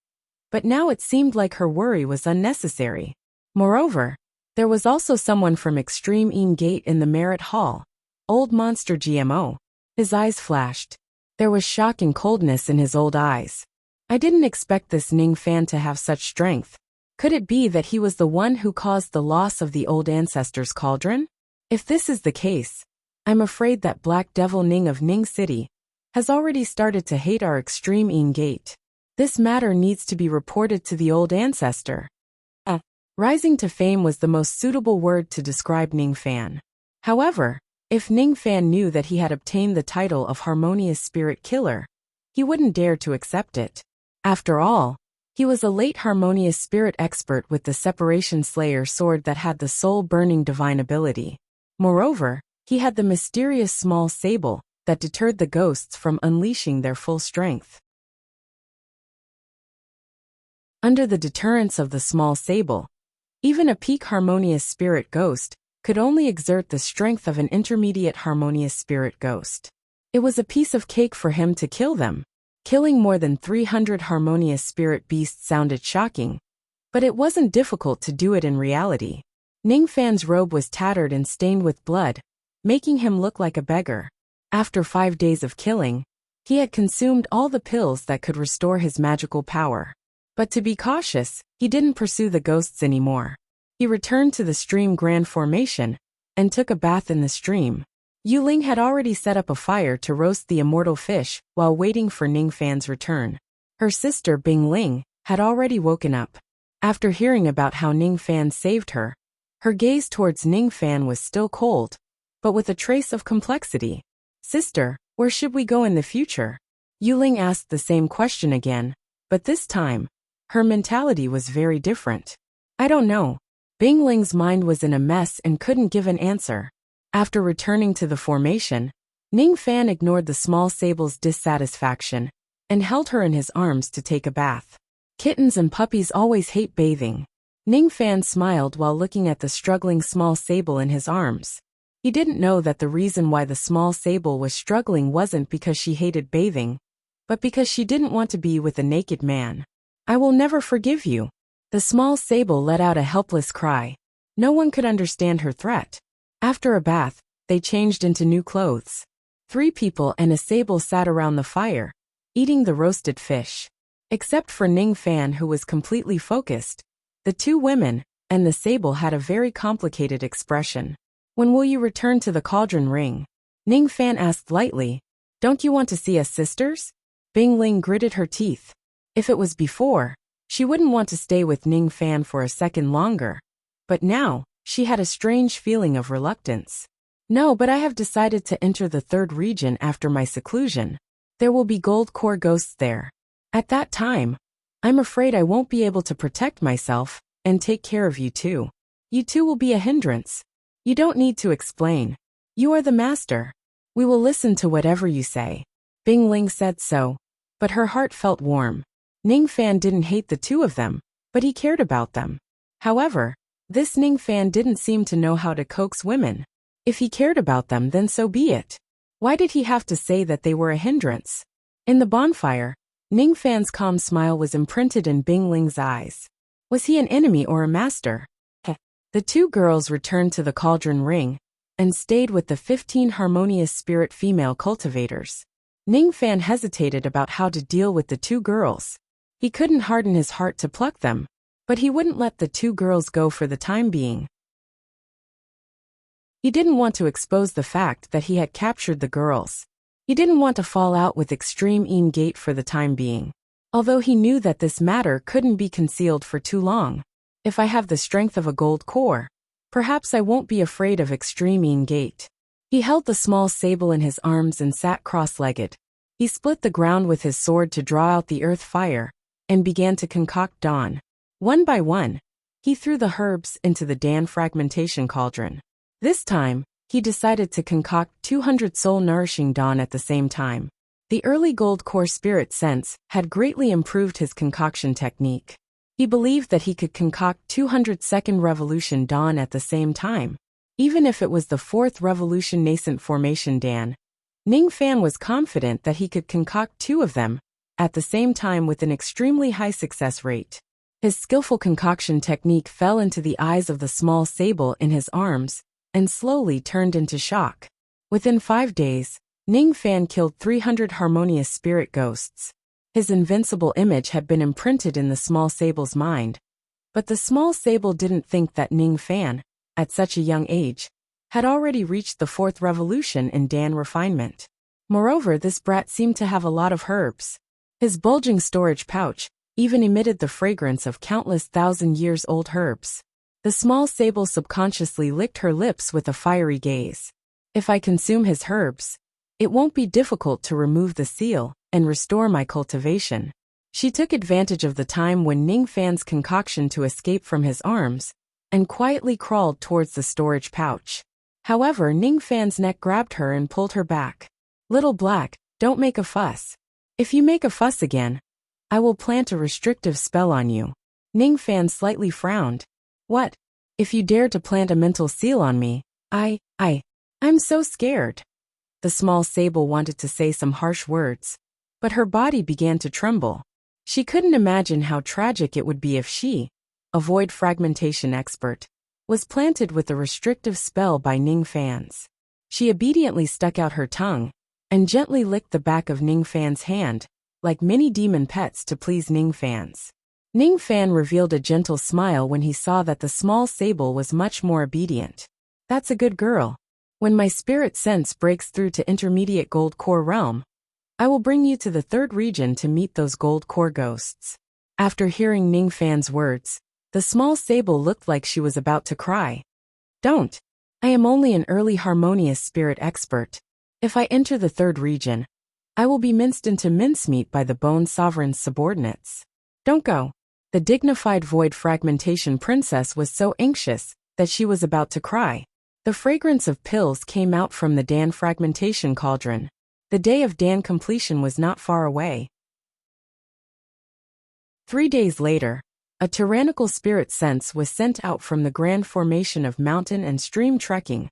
But now it seemed like her worry was unnecessary. Moreover, there was also someone from Extreme Een Gate in the Merit Hall. Old Monster GMO. His eyes flashed. There was shock and coldness in his old eyes. I didn't expect this Ning Fan to have such strength. Could it be that he was the one who caused the loss of the old ancestors' cauldron? If this is the case, I'm afraid that Black Devil Ning of Ning City has already started to hate our Extreme Een Gate. This matter needs to be reported to the old ancestor. Rising to fame was the most suitable word to describe Ning Fan. However, if Ning Fan knew that he had obtained the title of Harmonious Spirit Killer, he wouldn't dare to accept it. After all, he was a late Harmonious Spirit expert with the Separation Slayer sword that had the soul-burning divine ability. Moreover, he had the mysterious small sable that deterred the ghosts from unleashing their full strength. Under the deterrence of the small sable, even a peak Harmonious Spirit ghost could only exert the strength of an intermediate Harmonious Spirit ghost. It was a piece of cake for him to kill them. Killing more than 300 Harmonious Spirit beasts sounded shocking, but it wasn't difficult to do it in reality. Ning Fan's robe was tattered and stained with blood, making him look like a beggar. After 5 days of killing, he had consumed all the pills that could restore his magical power. But to be cautious, he didn't pursue the ghosts anymore. He returned to the stream Grand Formation and took a bath in the stream. Yuling had already set up a fire to roast the immortal fish while waiting for Ning Fan's return. Her sister Bing Ling had already woken up. After hearing about how Ning Fan saved her, her gaze towards Ning Fan was still cold, but with a trace of complexity. "Sister, where should we go in the future?" Yuling asked the same question again, but this time, her mentality was very different. "I don't know." Bing Ling's mind was in a mess and couldn't give an answer. After returning to the formation, Ning Fan ignored the small sable's dissatisfaction and held her in his arms to take a bath. Kittens and puppies always hate bathing. Ning Fan smiled while looking at the struggling small sable in his arms. He didn't know that the reason why the small sable was struggling wasn't because she hated bathing, but because she didn't want to be with a naked man. "I will never forgive you." The small sable let out a helpless cry. No one could understand her threat. After a bath, they changed into new clothes. 3 people and a sable sat around the fire, eating the roasted fish. Except for Ning Fan, who was completely focused, the 2 women and the sable had a very complicated expression. "When will you return to the cauldron ring?" Ning Fan asked lightly. "Don't you want to see us sisters?" Bing Ling gritted her teeth. If it was before, she wouldn't want to stay with Ning Fan for a second longer. But now, she had a strange feeling of reluctance. "No, but I have decided to enter the 3rd region after my seclusion. There will be gold core ghosts there. At that time, I'm afraid I won't be able to protect myself and take care of you two. You two will be a hindrance. You don't need to explain. You are the master. We will listen to whatever you say." Bing Ling said so, but her heart felt warm. Ning Fan didn't hate the 2 of them, but he cared about them. However, this Ning Fan didn't seem to know how to coax women. If he cared about them, then so be it. Why did he have to say that they were a hindrance? In the bonfire, Ning Fan's calm smile was imprinted in Bing Ling's eyes. Was he an enemy or a master? The 2 girls returned to the cauldron ring and stayed with the 15 Harmonious Spirit female cultivators. Ning Fan hesitated about how to deal with the 2 girls. He couldn't harden his heart to pluck them, but he wouldn't let the 2 girls go for the time being. He didn't want to expose the fact that he had captured the girls. He didn't want to fall out with extreme Gate for the time being, although he knew that this matter couldn't be concealed for too long. If I have the strength of a gold core, perhaps I won't be afraid of extreme Gate. He held the small sable in his arms and sat cross-legged. He split the ground with his sword to draw out the earth fire, and began to concoct dawn. One by one, he threw the herbs into the Dan fragmentation cauldron. This time, he decided to concoct 200 soul-nourishing dawn at the same time. The early gold core spirit sense had greatly improved his concoction technique. He believed that he could concoct 200 second revolution dawn at the same time. Even if it was the fourth revolution nascent formation Dan, Ning Fan was confident that he could concoct 2 of them at the same time with an extremely high success rate. His skillful concoction technique fell into the eyes of the small sable in his arms and slowly turned into shock. Within 5 days, Ning Fan killed 300 harmonious spirit ghosts. His invincible image had been imprinted in the small sable's mind. But the small sable didn't think that Ning Fan, at such a young age, had already reached the 4th revolution in Dan refinement. Moreover, this brat seemed to have a lot of herbs. His bulging storage pouch even emitted the fragrance of countless thousand-years-old herbs. The small sable subconsciously licked her lips with a fiery gaze. If I consume his herbs, it won't be difficult to remove the seal and restore my cultivation. She took advantage of the time when Ning Fan's concoction to escape from his arms and quietly crawled towards the storage pouch. However, Ning Fan's neck grabbed her and pulled her back. Little Black, don't make a fuss. If you make a fuss again, I will plant a restrictive spell on you. Ning Fan slightly frowned. What? If you dare to plant a mental seal on me, I'm so scared. The small sable wanted to say some harsh words, but her body began to tremble. She couldn't imagine how tragic it would be if she, a void fragmentation expert, was planted with a restrictive spell by Ning Fan's. She obediently stuck out her tongue and gently licked the back of Ning Fan's hand, like mini demon pets to please Ning Fan's. Ning Fan revealed a gentle smile when he saw that the small sable was much more obedient. That's a good girl. When my spirit sense breaks through to intermediate gold core realm, I will bring you to the 3rd region to meet those gold core ghosts. After hearing Ning Fan's words, the small sable looked like she was about to cry. Don't. I am only an early harmonious spirit expert. If I enter the 3rd region, I will be minced into mincemeat by the Bone Sovereign's subordinates. Don't go. The dignified void fragmentation princess was so anxious that she was about to cry. The fragrance of pills came out from the Dan fragmentation cauldron. The day of Dan completion was not far away. 3 days later, a tyrannical spirit sense was sent out from the grand formation of mountain and stream trekking,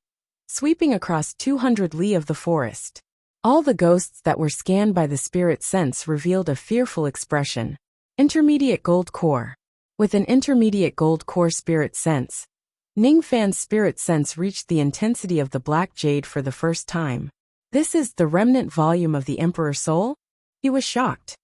sweeping across 200 li of the forest. All the ghosts that were scanned by the spirit sense revealed a fearful expression. Intermediate gold core. With an intermediate gold core spirit sense, Ning Fan's spirit sense reached the intensity of the black jade for the first time. This is the remnant volume of the Emperor Soul? He was shocked.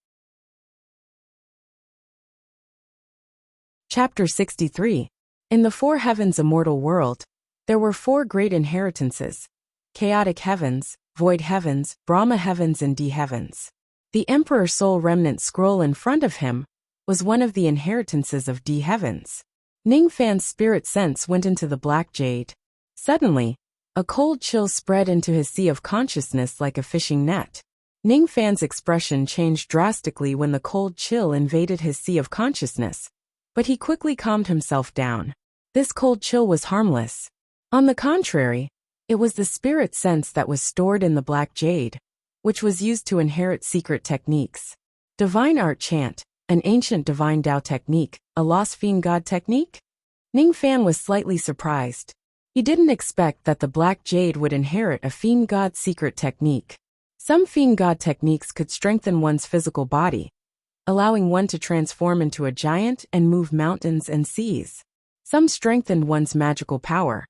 Chapter 63. In the 4 heavens immortal world, there were 4 great inheritances: chaotic heavens, void heavens, Brahma heavens and D heavens. The Emperor Soul remnant scroll in front of him was one of the inheritances of D heavens. Ning Fan's spirit sense went into the black jade. Suddenly, a cold chill spread into his sea of consciousness like a fishing net. Ning Fan's expression changed drastically when the cold chill invaded his sea of consciousness, but he quickly calmed himself down. This cold chill was harmless. On the contrary, it was the spirit sense that was stored in the black jade, which was used to inherit secret techniques. Divine Art Chant, an ancient divine Tao technique, a lost fiend god technique? Ning Fan was slightly surprised. He didn't expect that the black jade would inherit a fiend god secret technique. Some fiend god techniques could strengthen one's physical body, allowing one to transform into a giant and move mountains and seas. Some strengthened one's magical power,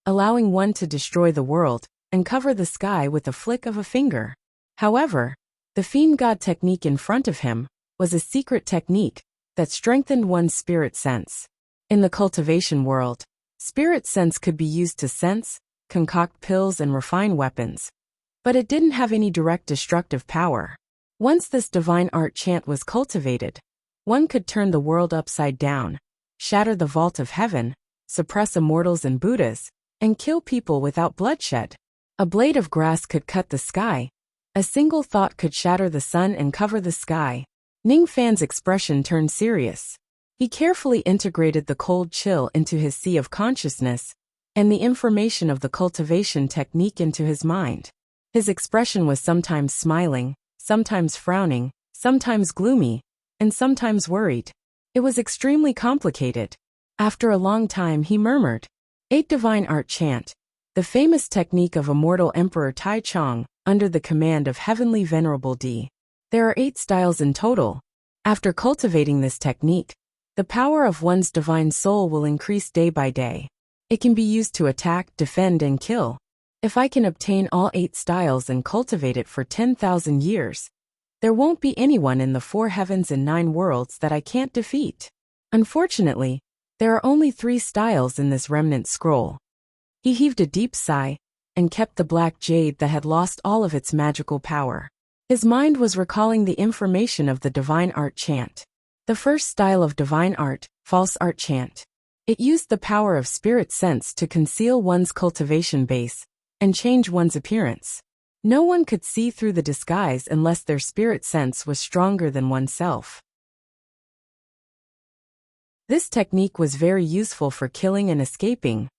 allowing one to destroy the world and cover the sky with a flick of a finger. However, the fiend god technique in front of him was a secret technique that strengthened one's spirit sense. In the cultivation world, spirit sense could be used to sense, concoct pills and refine weapons. but it didn't have any direct destructive power. Once this divine art chant was cultivated, one could turn the world upside down, shatter the vault of heaven, suppress immortals and Buddhas, and kill people without bloodshed. A blade of grass could cut the sky. A single thought could shatter the sun and cover the sky. Ning Fan's expression turned serious. He carefully integrated the cold chill into his sea of consciousness, and the information of the cultivation technique into his mind. His expression was sometimes smiling, sometimes frowning, sometimes gloomy, and sometimes worried. It was extremely complicated. After a long time he murmured, 8 Divine Art Chant, the famous technique of immortal Emperor Tai Chong, under the command of Heavenly Venerable D. There are 8 styles in total. After cultivating this technique, the power of one's divine soul will increase day by day. It can be used to attack, defend, and kill. If I can obtain all 8 styles and cultivate it for 10,000 years, there won't be anyone in the 4 heavens and 9 worlds that I can't defeat. Unfortunately, there are only 3 styles in this remnant scroll. He heaved a deep sigh, and kept the black jade that had lost all of its magical power. His mind was recalling the information of the Divine Art Chant. The first style of Divine Art, False Art Chant. It used the power of spirit sense to conceal one's cultivation base, and change one's appearance. No one could see through the disguise unless their spirit sense was stronger than oneself. This technique was very useful for killing and escaping,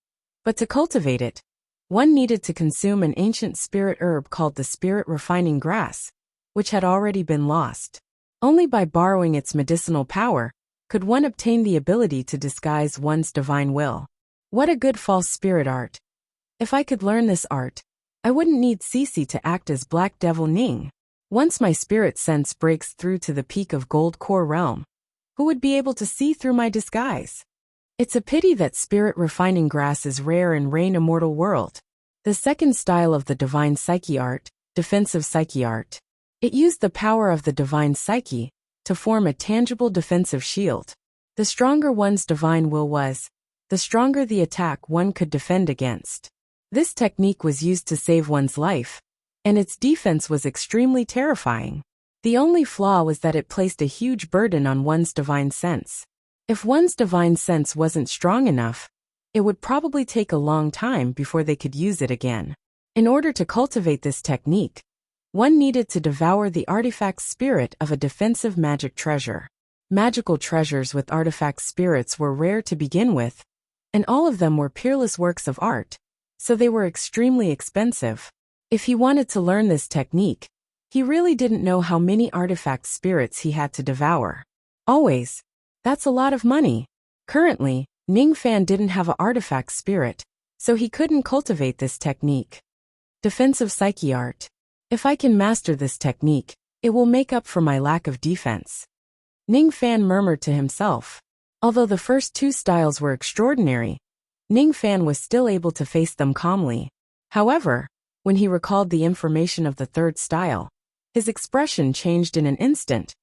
but to cultivate it, one needed to consume an ancient spirit herb called the spirit refining grass, which had already been lost. Only by borrowing its medicinal power could one obtain the ability to disguise one's divine will. What a good false spirit art! If I could learn this art, I wouldn't need Cece to act as Black Devil Ning. Once my spirit sense breaks through to the peak of Gold Core Realm, who would be able to see through my disguise? It's a pity that spirit refining grass is rare in Rain Immortal World. The second style of the Divine Psyche Art, Defensive Psyche Art. It used the power of the Divine Psyche to form a tangible defensive shield. The stronger one's divine will was, the stronger the attack one could defend against. This technique was used to save one's life, and its defense was extremely terrifying. The only flaw was that it placed a huge burden on one's divine sense. If one's divine sense wasn't strong enough, it would probably take a long time before they could use it again. In order to cultivate this technique, one needed to devour the artifact spirit of a defensive magic treasure. Magical treasures with artifact spirits were rare to begin with, and all of them were peerless works of art, so they were extremely expensive. If he wanted to learn this technique, he really didn't know how many artifact spirits he had to devour. Always. That's a lot of money. Currently, Ning Fan didn't have an artifact spirit, so he couldn't cultivate this technique. Defensive Psyche Art. If I can master this technique, it will make up for my lack of defense. Ning Fan murmured to himself. Although the first 2 styles were extraordinary, Ning Fan was still able to face them calmly. However, when he recalled the information of the third style, his expression changed in an instant,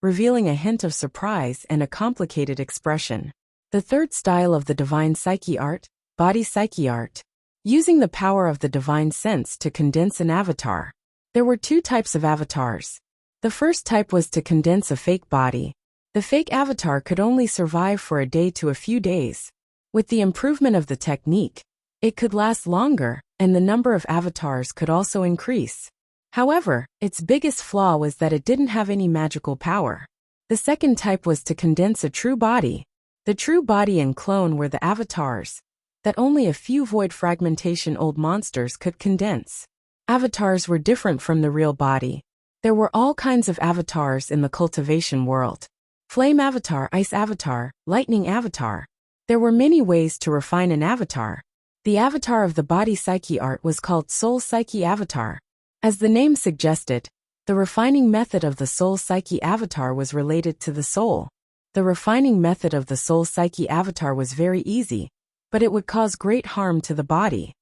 revealing a hint of surprise and a complicated expression. The third style of the Divine Psyche Art, Body Psyche Art. Using the power of the divine sense to condense an avatar. There were 2 types of avatars. The first type was to condense a fake body. The fake avatar could only survive for a day to a few days. With the improvement of the technique, it could last longer, and the number of avatars could also increase. However, its biggest flaw was that it didn't have any magical power. The second type was to condense a true body. The true body and clone were the avatars that only a few void fragmentation old monsters could condense. Avatars were different from the real body. There were all kinds of avatars in the cultivation world. Flame avatar, ice avatar, lightning avatar. There were many ways to refine an avatar. The avatar of the body psyche art was called Soul Psyche Avatar. As the name suggested, the refining method of the Soul Psyche Avatar was related to the soul. The refining method of the Soul Psyche Avatar was very easy, but it would cause great harm to the body.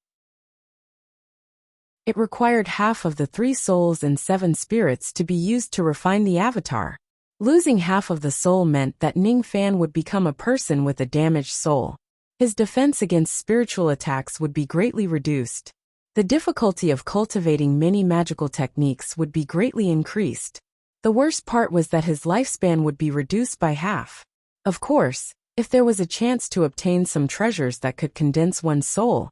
It required half of the 3 souls and 7 spirits to be used to refine the avatar. Losing half of the soul meant that Ning Fan would become a person with a damaged soul. His defense against spiritual attacks would be greatly reduced. The difficulty of cultivating many magical techniques would be greatly increased. The worst part was that his lifespan would be reduced by half. Of course, if there was a chance to obtain some treasures that could condense one's soul,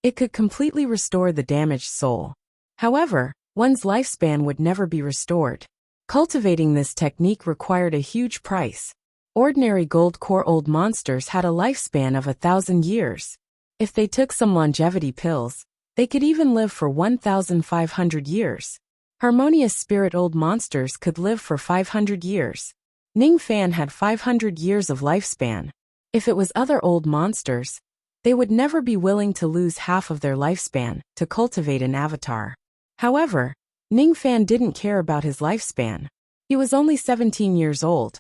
it could completely restore the damaged soul. However, one's lifespan would never be restored. Cultivating this technique required a huge price. Ordinary gold core old monsters had a lifespan of 1,000 years. If they took some longevity pills, they could even live for 1,500 years. Harmonious spirit old monsters could live for 500 years. Ning Fan had 500 years of lifespan. If it was other old monsters, they would never be willing to lose half of their lifespan to cultivate an avatar. However, Ning Fan didn't care about his lifespan. He was only 17 years old,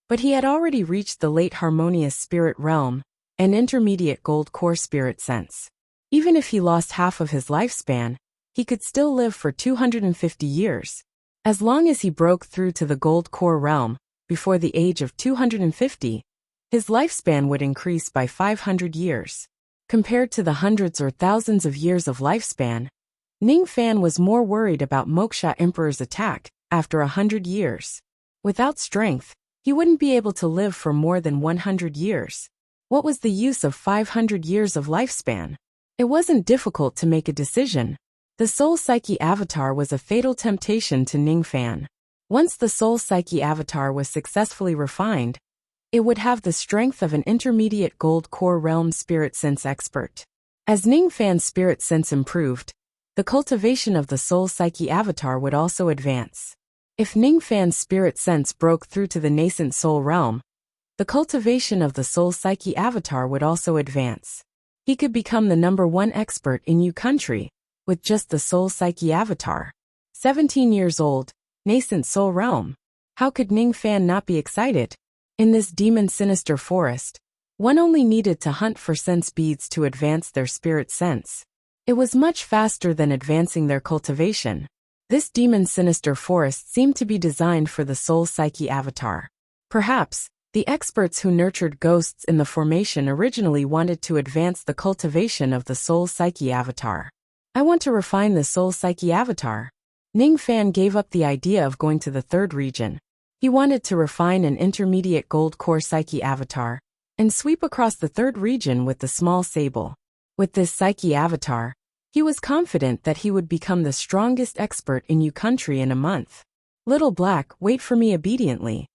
but he had already reached the late harmonious spirit realm and intermediate gold core spirit sense. Even if he lost half of his lifespan, he could still live for 250 years. As long as he broke through to the gold core realm before the age of 250, his lifespan would increase by 500 years. Compared to the hundreds or thousands of years of lifespan, Ning Fan was more worried about Wuxia Emperor's attack after 100 years. Without strength, he wouldn't be able to live for more than 100 years. What was the use of 500 years of lifespan? It wasn't difficult to make a decision. The Soul Psyche Avatar was a fatal temptation to Ning Fan. Once the Soul Psyche Avatar was successfully refined, it would have the strength of an intermediate gold core realm spirit sense expert. As Ning Fan's spirit sense improved, the cultivation of the Soul Psyche Avatar would also advance. If Ning Fan's spirit sense broke through to the nascent soul realm, the cultivation of the Soul Psyche Avatar would also advance. He could become the #1 expert in Yu country with just the Soul Psyche Avatar. 17 years old, nascent soul realm. How could Ning Fan not be excited? In this demon sinister forest, one only needed to hunt for sense beads to advance their spirit sense. It was much faster than advancing their cultivation. This demon sinister forest seemed to be designed for the Soul Psyche Avatar. Perhaps, the experts who nurtured ghosts in the formation originally wanted to advance the cultivation of the Soul Psyche Avatar. I want to refine the Soul Psyche Avatar. Ning Fan gave up the idea of going to the third region. He wanted to refine an intermediate gold core Psyche Avatar and sweep across the third region with the small sable. With this Psyche Avatar, he was confident that he would become the strongest expert in Yu country in a month. Little Black, wait for me obediently.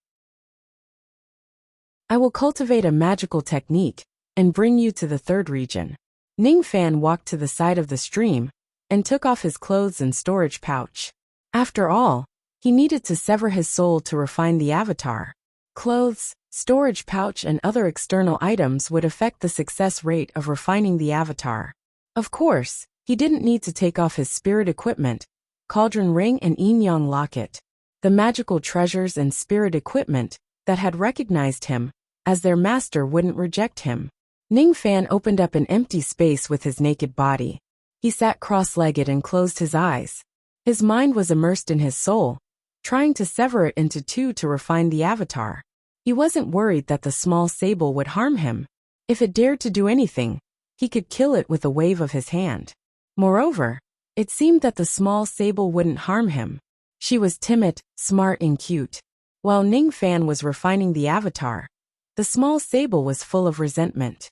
I will cultivate a magical technique and bring you to the third region. Ning Fan walked to the side of the stream and took off his clothes and storage pouch. After all, he needed to sever his soul to refine the avatar. Clothes, storage pouch and other external items would affect the success rate of refining the avatar. Of course, he didn't need to take off his spirit equipment, cauldron ring and yin-yang locket. The magical treasures and spirit equipment that had recognized him as their master wouldn't reject him. Ning Fan opened up an empty space with his naked body. He sat cross-legged and closed his eyes. His mind was immersed in his soul, trying to sever it into two to refine the avatar. He wasn't worried that the small sable would harm him. If it dared to do anything, he could kill it with a wave of his hand. Moreover, it seemed that the small sable wouldn't harm him. She was timid, smart and cute. While Ning Fan was refining the avatar, the small sable was full of resentment.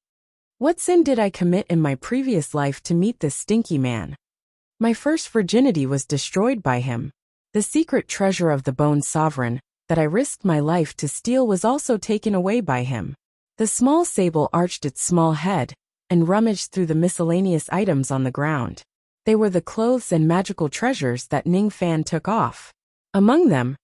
What sin did I commit in my previous life to meet this stinky man? My first virginity was destroyed by him. The secret treasure of the Bone Sovereign that I risked my life to steal was also taken away by him. The small sable arched its small head and rummaged through the miscellaneous items on the ground. They were the clothes and magical treasures that Ning Fan took off. Among them,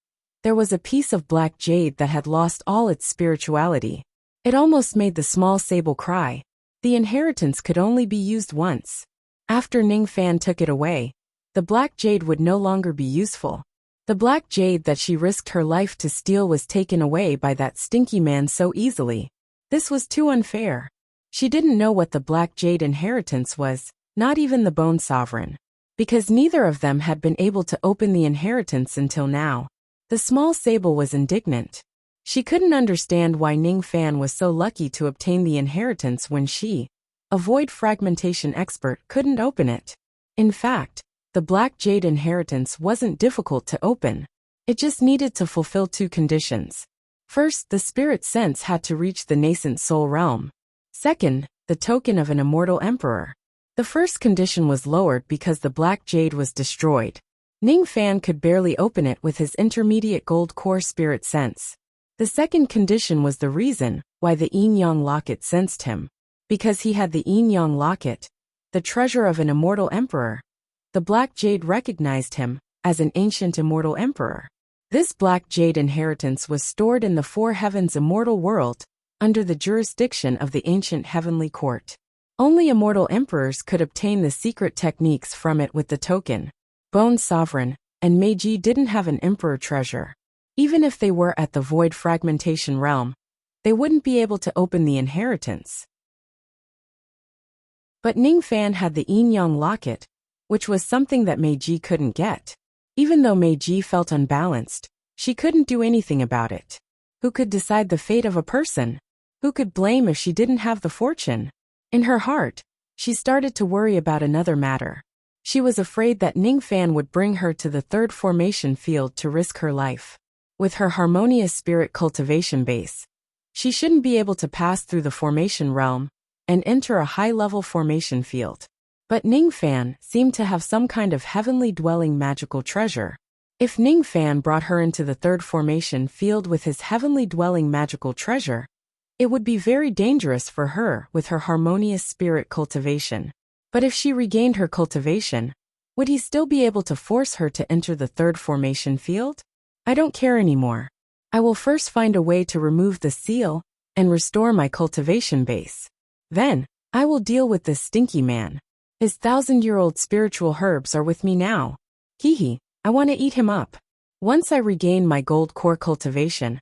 there was a piece of black jade that had lost all its spirituality. It almost made the small sable cry. The inheritance could only be used once. After Ning Fan took it away, the black jade would no longer be useful. The black jade that she risked her life to steal was taken away by that stinky man so easily. This was too unfair. She didn't know what the black jade inheritance was, not even the Bone Sovereign, because neither of them had been able to open the inheritance until now. The small sable was indignant. She couldn't understand why Ning Fan was so lucky to obtain the inheritance when she, a void fragmentation expert, couldn't open it. In fact, the Black Jade inheritance wasn't difficult to open. It just needed to fulfill two conditions. First, the spirit sense had to reach the nascent soul realm. Second, the token of an immortal emperor. The first condition was lowered because the Black Jade was destroyed. Ning Fan could barely open it with his intermediate gold core spirit sense. The second condition was the reason why the Yin-Yang locket sensed him. Because he had the Yin-Yang locket, the treasure of an immortal emperor, the Black Jade recognized him as an ancient immortal emperor. This Black Jade inheritance was stored in the Four Heavens immortal world, under the jurisdiction of the ancient heavenly court. Only immortal emperors could obtain the secret techniques from it with the token. Bone Sovereign and Meiji didn't have an emperor treasure. Even if they were at the void fragmentation realm, they wouldn't be able to open the inheritance. But Ning Fan had the Yin-Yang locket, which was something that Meiji couldn't get. Even though Meiji felt unbalanced, she couldn't do anything about it. Who could decide the fate of a person? Who could blame if she didn't have the fortune? In her heart, she started to worry about another matter. She was afraid that Ning Fan would bring her to the third formation field to risk her life. With her harmonious spirit cultivation base, she shouldn't be able to pass through the formation realm and enter a high-level formation field. But Ning Fan seemed to have some kind of heavenly dwelling magical treasure. If Ning Fan brought her into the third formation field with his heavenly dwelling magical treasure, it would be very dangerous for her with her harmonious spirit cultivation. But if she regained her cultivation, would he still be able to force her to enter the third formation field? I don't care anymore. I will first find a way to remove the seal and restore my cultivation base. Then, I will deal with this stinky man. His 1,000-year-old spiritual herbs are with me now. Hee, I want to eat him up. Once I regain my gold core cultivation,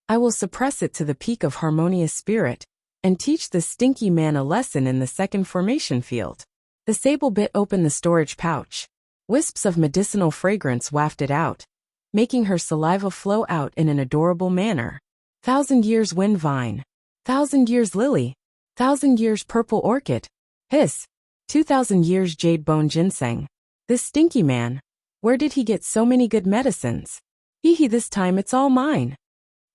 I will suppress it to the peak of harmonious spirit and teach the stinky man a lesson in the second formation field. The sable bit open the storage pouch. Wisps of medicinal fragrance wafted out, making her saliva flow out in an adorable manner. 1,000 years wind vine. 1,000 years lily. 1,000 years purple orchid. Hiss. 2,000 years jade bone ginseng. This stinky man. Where did he get so many good medicines? Hee, this time it's all mine.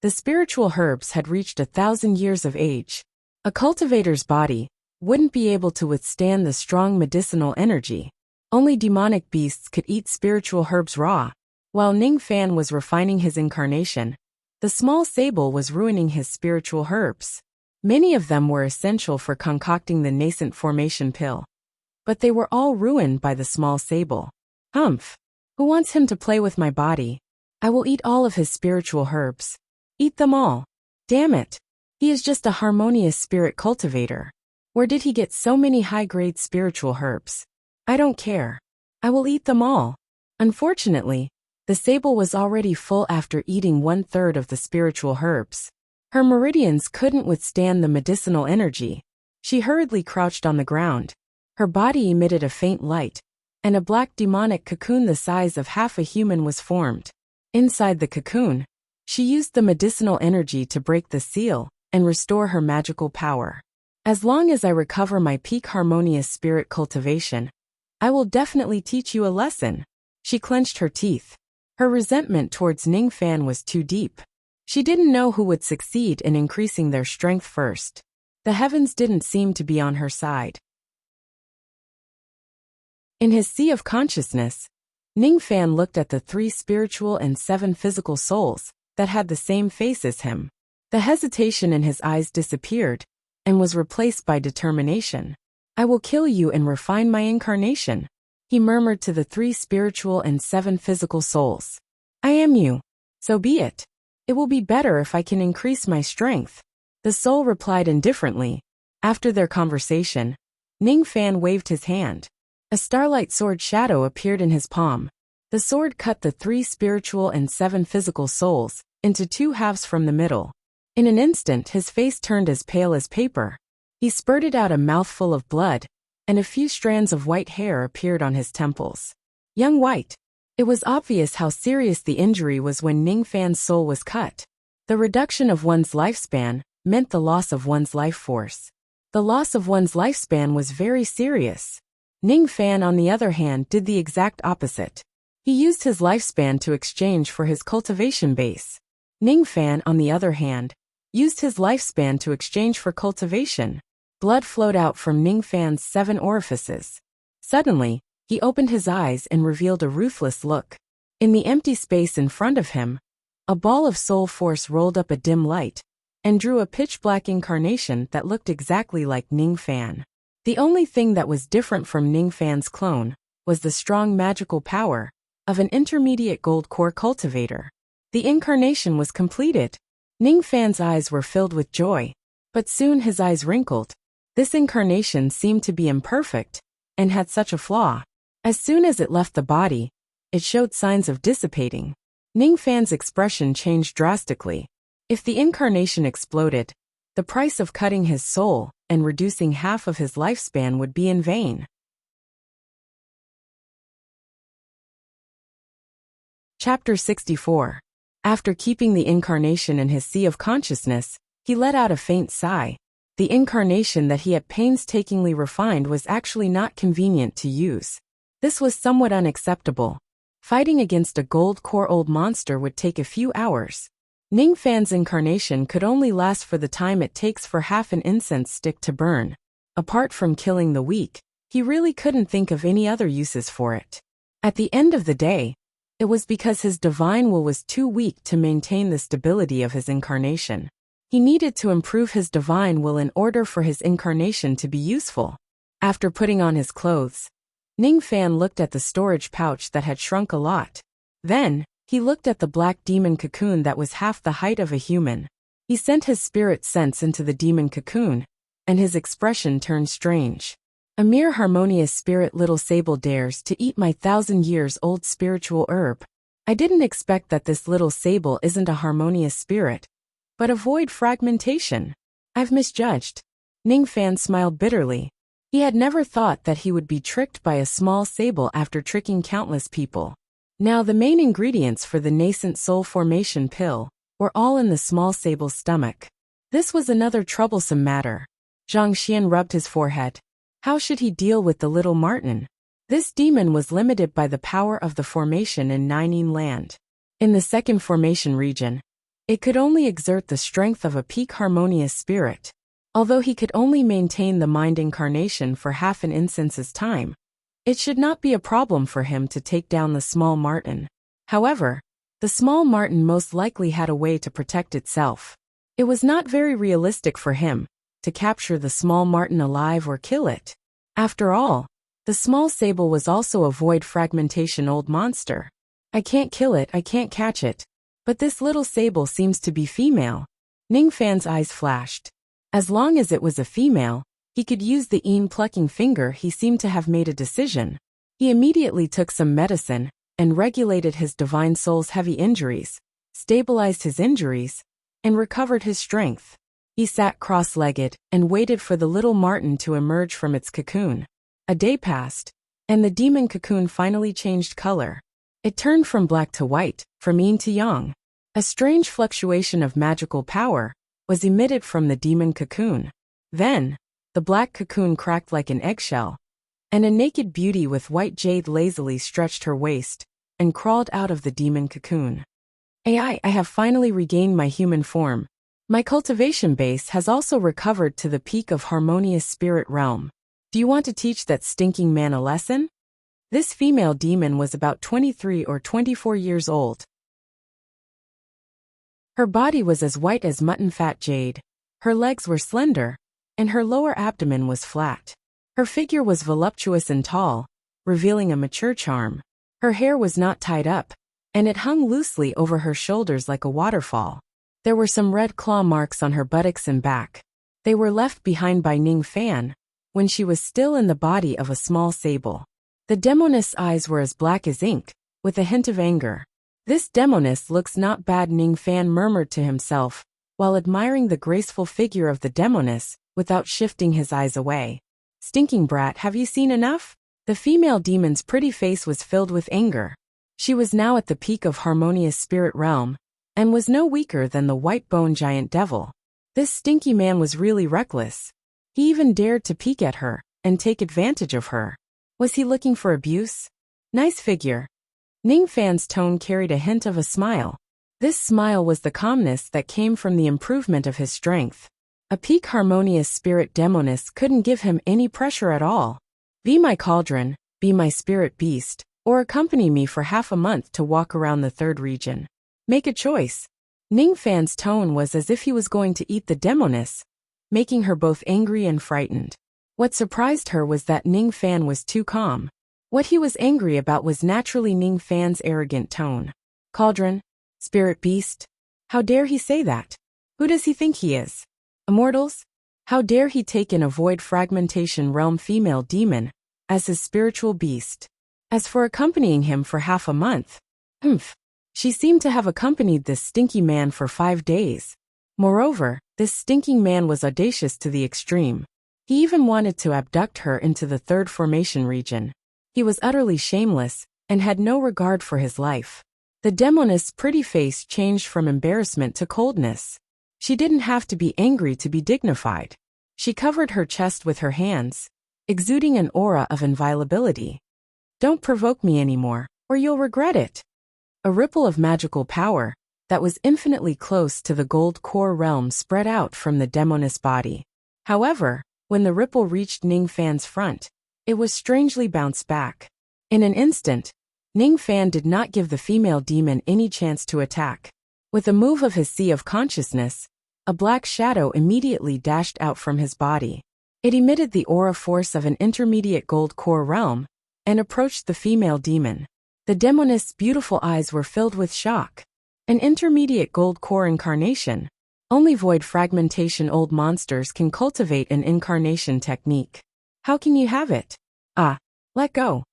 The spiritual herbs had reached 1,000 years of age. A cultivator's body wouldn't be able to withstand the strong medicinal energy. Only demonic beasts could eat spiritual herbs raw. While Ning Fan was refining his incarnation, the small sable was ruining his spiritual herbs. Many of them were essential for concocting the nascent formation pill. But they were all ruined by the small sable. Humph! Who wants him to play with my body? I will eat all of his spiritual herbs. Eat them all. Damn it! He is just a harmonious spirit cultivator. Where did he get so many high-grade spiritual herbs? I don't care. I will eat them all. Unfortunately, the sable was already full after eating 1/3 of the spiritual herbs. Her meridians couldn't withstand the medicinal energy. She hurriedly crouched on the ground. Her body emitted a faint light, and a black demonic cocoon the size of half a human was formed. Inside the cocoon, she used the medicinal energy to break the seal and restore her magical power. As long as I recover my peak harmonious spirit cultivation, I will definitely teach you a lesson. She clenched her teeth. Her resentment towards Ning Fan was too deep. She didn't know who would succeed in increasing their strength first. The heavens didn't seem to be on her side. In his sea of consciousness, Ning Fan looked at the 3 spiritual and 7 physical souls that had the same face as him. The hesitation in his eyes disappeared and was replaced by determination. I will kill you and refine my incarnation, he murmured to the 3 spiritual and 7 physical souls. I am you. So be it. It will be better if I can increase my strength. The soul replied indifferently. After their conversation, Ning Fan waved his hand. A starlight sword shadow appeared in his palm. The sword cut the 3 spiritual and 7 physical souls into 2 halves from the middle. In an instant his face turned as pale as paper. He spurted out a mouthful of blood, and a few strands of white hair appeared on his temples. Young White. It was obvious how serious the injury was when Ning Fan's soul was cut. The reduction of one's lifespan meant the loss of one's life force. The loss of one's lifespan was very serious. Ning Fan, on the other hand, did the exact opposite. He used his lifespan to exchange for his cultivation base. Ning Fan, on the other hand, used his lifespan to exchange for cultivation. Blood flowed out from Ning Fan's 7 orifices. Suddenly, he opened his eyes and revealed a ruthless look. In the empty space in front of him, a ball of soul force rolled up a dim light and drew a pitch-black incarnation that looked exactly like Ning Fan. The only thing that was different from Ning Fan's clone was the strong magical power of an intermediate gold core cultivator. The incarnation was completed. Ning Fan's eyes were filled with joy, but soon his eyes wrinkled. This incarnation seemed to be imperfect and had such a flaw. As soon as it left the body, it showed signs of dissipating. Ning Fan's expression changed drastically. If the incarnation exploded, the price of cutting his soul and reducing half of his lifespan would be in vain. Chapter 64. After keeping the incarnation in his sea of consciousness, he let out a faint sigh. The incarnation that he had painstakingly refined was actually not convenient to use. This was somewhat unacceptable. Fighting against a gold core old monster would take a few hours. Ning Fan's incarnation could only last for the time it takes for half an incense stick to burn. Apart from killing the weak, he really couldn't think of any other uses for it. At the end of the day, it was because his divine will was too weak to maintain the stability of his incarnation. He needed to improve his divine will in order for his incarnation to be useful. After putting on his clothes, Ning Fan looked at the storage pouch that had shrunk a lot. Then, he looked at the black demon cocoon that was half the height of a human. He sent his spirit sense into the demon cocoon, and his expression turned strange. A mere harmonious spirit, little sable dares to eat my 1,000-years-old spiritual herb. I didn't expect that this little sable isn't a harmonious spirit, but avoid fragmentation. I've misjudged. Ning Fan smiled bitterly. He had never thought that he would be tricked by a small sable after tricking countless people. Now the main ingredients for the nascent soul formation pill were all in the small sable's stomach. This was another troublesome matter. Zhang Xian rubbed his forehead. How should he deal with the little Martin? This demon was limited by the power of the formation in Nining land. In the second formation region, it could only exert the strength of a peak harmonious spirit. Although he could only maintain the mind incarnation for half an instance's time, it should not be a problem for him to take down the small Martin. However, the small Martin most likely had a way to protect itself. It was not very realistic for him to capture the small Martin alive or kill it. After all, the small sable was also a void fragmentation old monster. I can't kill it, I can't catch it. But this little sable seems to be female. Ning Fan's eyes flashed. As long as it was a female, he could use the plucking finger. He seemed to have made a decision. He immediately took some medicine and regulated his divine soul's heavy injuries, stabilized his injuries, and recovered his strength. He sat cross-legged and waited for the little Martin to emerge from its cocoon. A day passed, and the demon cocoon finally changed color. It turned from black to white, from yin to yang. A strange fluctuation of magical power was emitted from the demon cocoon. Then, the black cocoon cracked like an eggshell, and a naked beauty with white jade lazily stretched her waist and crawled out of the demon cocoon. I have finally regained my human form. My cultivation base has also recovered to the peak of harmonious spirit realm. Do you want to teach that stinking man a lesson? This female demon was about 23 or 24 years old. Her body was as white as mutton fat jade, her legs were slender, and her lower abdomen was flat. Her figure was voluptuous and tall, revealing a mature charm. Her hair was not tied up, and it hung loosely over her shoulders like a waterfall. There were some red claw marks on her buttocks and back. They were left behind by Ning Fan when she was still in the body of a small sable. The demoness' eyes were as black as ink, with a hint of anger. This demoness looks not bad, Ning Fan murmured to himself, while admiring the graceful figure of the demoness without shifting his eyes away. Stinking brat, have you seen enough? The female demon's pretty face was filled with anger. She was now at the peak of harmonious spirit realm, and was no weaker than the white bone giant devil. This stinky man was really reckless. He even dared to peek at her and take advantage of her. Was he looking for abuse? Nice figure. Ning Fan's tone carried a hint of a smile. This smile was the calmness that came from the improvement of his strength. A peak harmonious spirit demoness couldn't give him any pressure at all. Be my cauldron, be my spirit beast, or accompany me for half a month to walk around the third region. Make a choice. Ning Fan's tone was as if he was going to eat the demoness, making her both angry and frightened. What surprised her was that Ning Fan was too calm. What he was angry about was naturally Ning Fan's arrogant tone. Cauldron? Spirit beast? How dare he say that? Who does he think he is? Immortals? How dare he take in a void fragmentation realm female demon as his spiritual beast? As for accompanying him for half a month, she seemed to have accompanied this stinky man for 5 days. Moreover, this stinking man was audacious to the extreme. He even wanted to abduct her into the third formation region. He was utterly shameless and had no regard for his life. The demoness' pretty face changed from embarrassment to coldness. She didn't have to be angry to be dignified. She covered her chest with her hands, exuding an aura of inviolability. Don't provoke me anymore, or you'll regret it. A ripple of magical power that was infinitely close to the gold core realm spread out from the demoness body. However, when the ripple reached Ning Fan's front, it was strangely bounced back. In an instant, Ning Fan did not give the female demon any chance to attack. With a move of his sea of consciousness, a black shadow immediately dashed out from his body. It emitted the aura force of an intermediate gold core realm and approached the female demon. The demoness' beautiful eyes were filled with shock. An intermediate gold core incarnation. Only void fragmentation old monsters can cultivate an incarnation technique. How can you have it? Let go.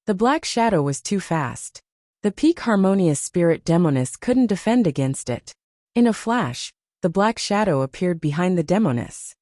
The black shadow was too fast. The peak harmonious spirit demoness couldn't defend against it. In a flash, the black shadow appeared behind the demoness.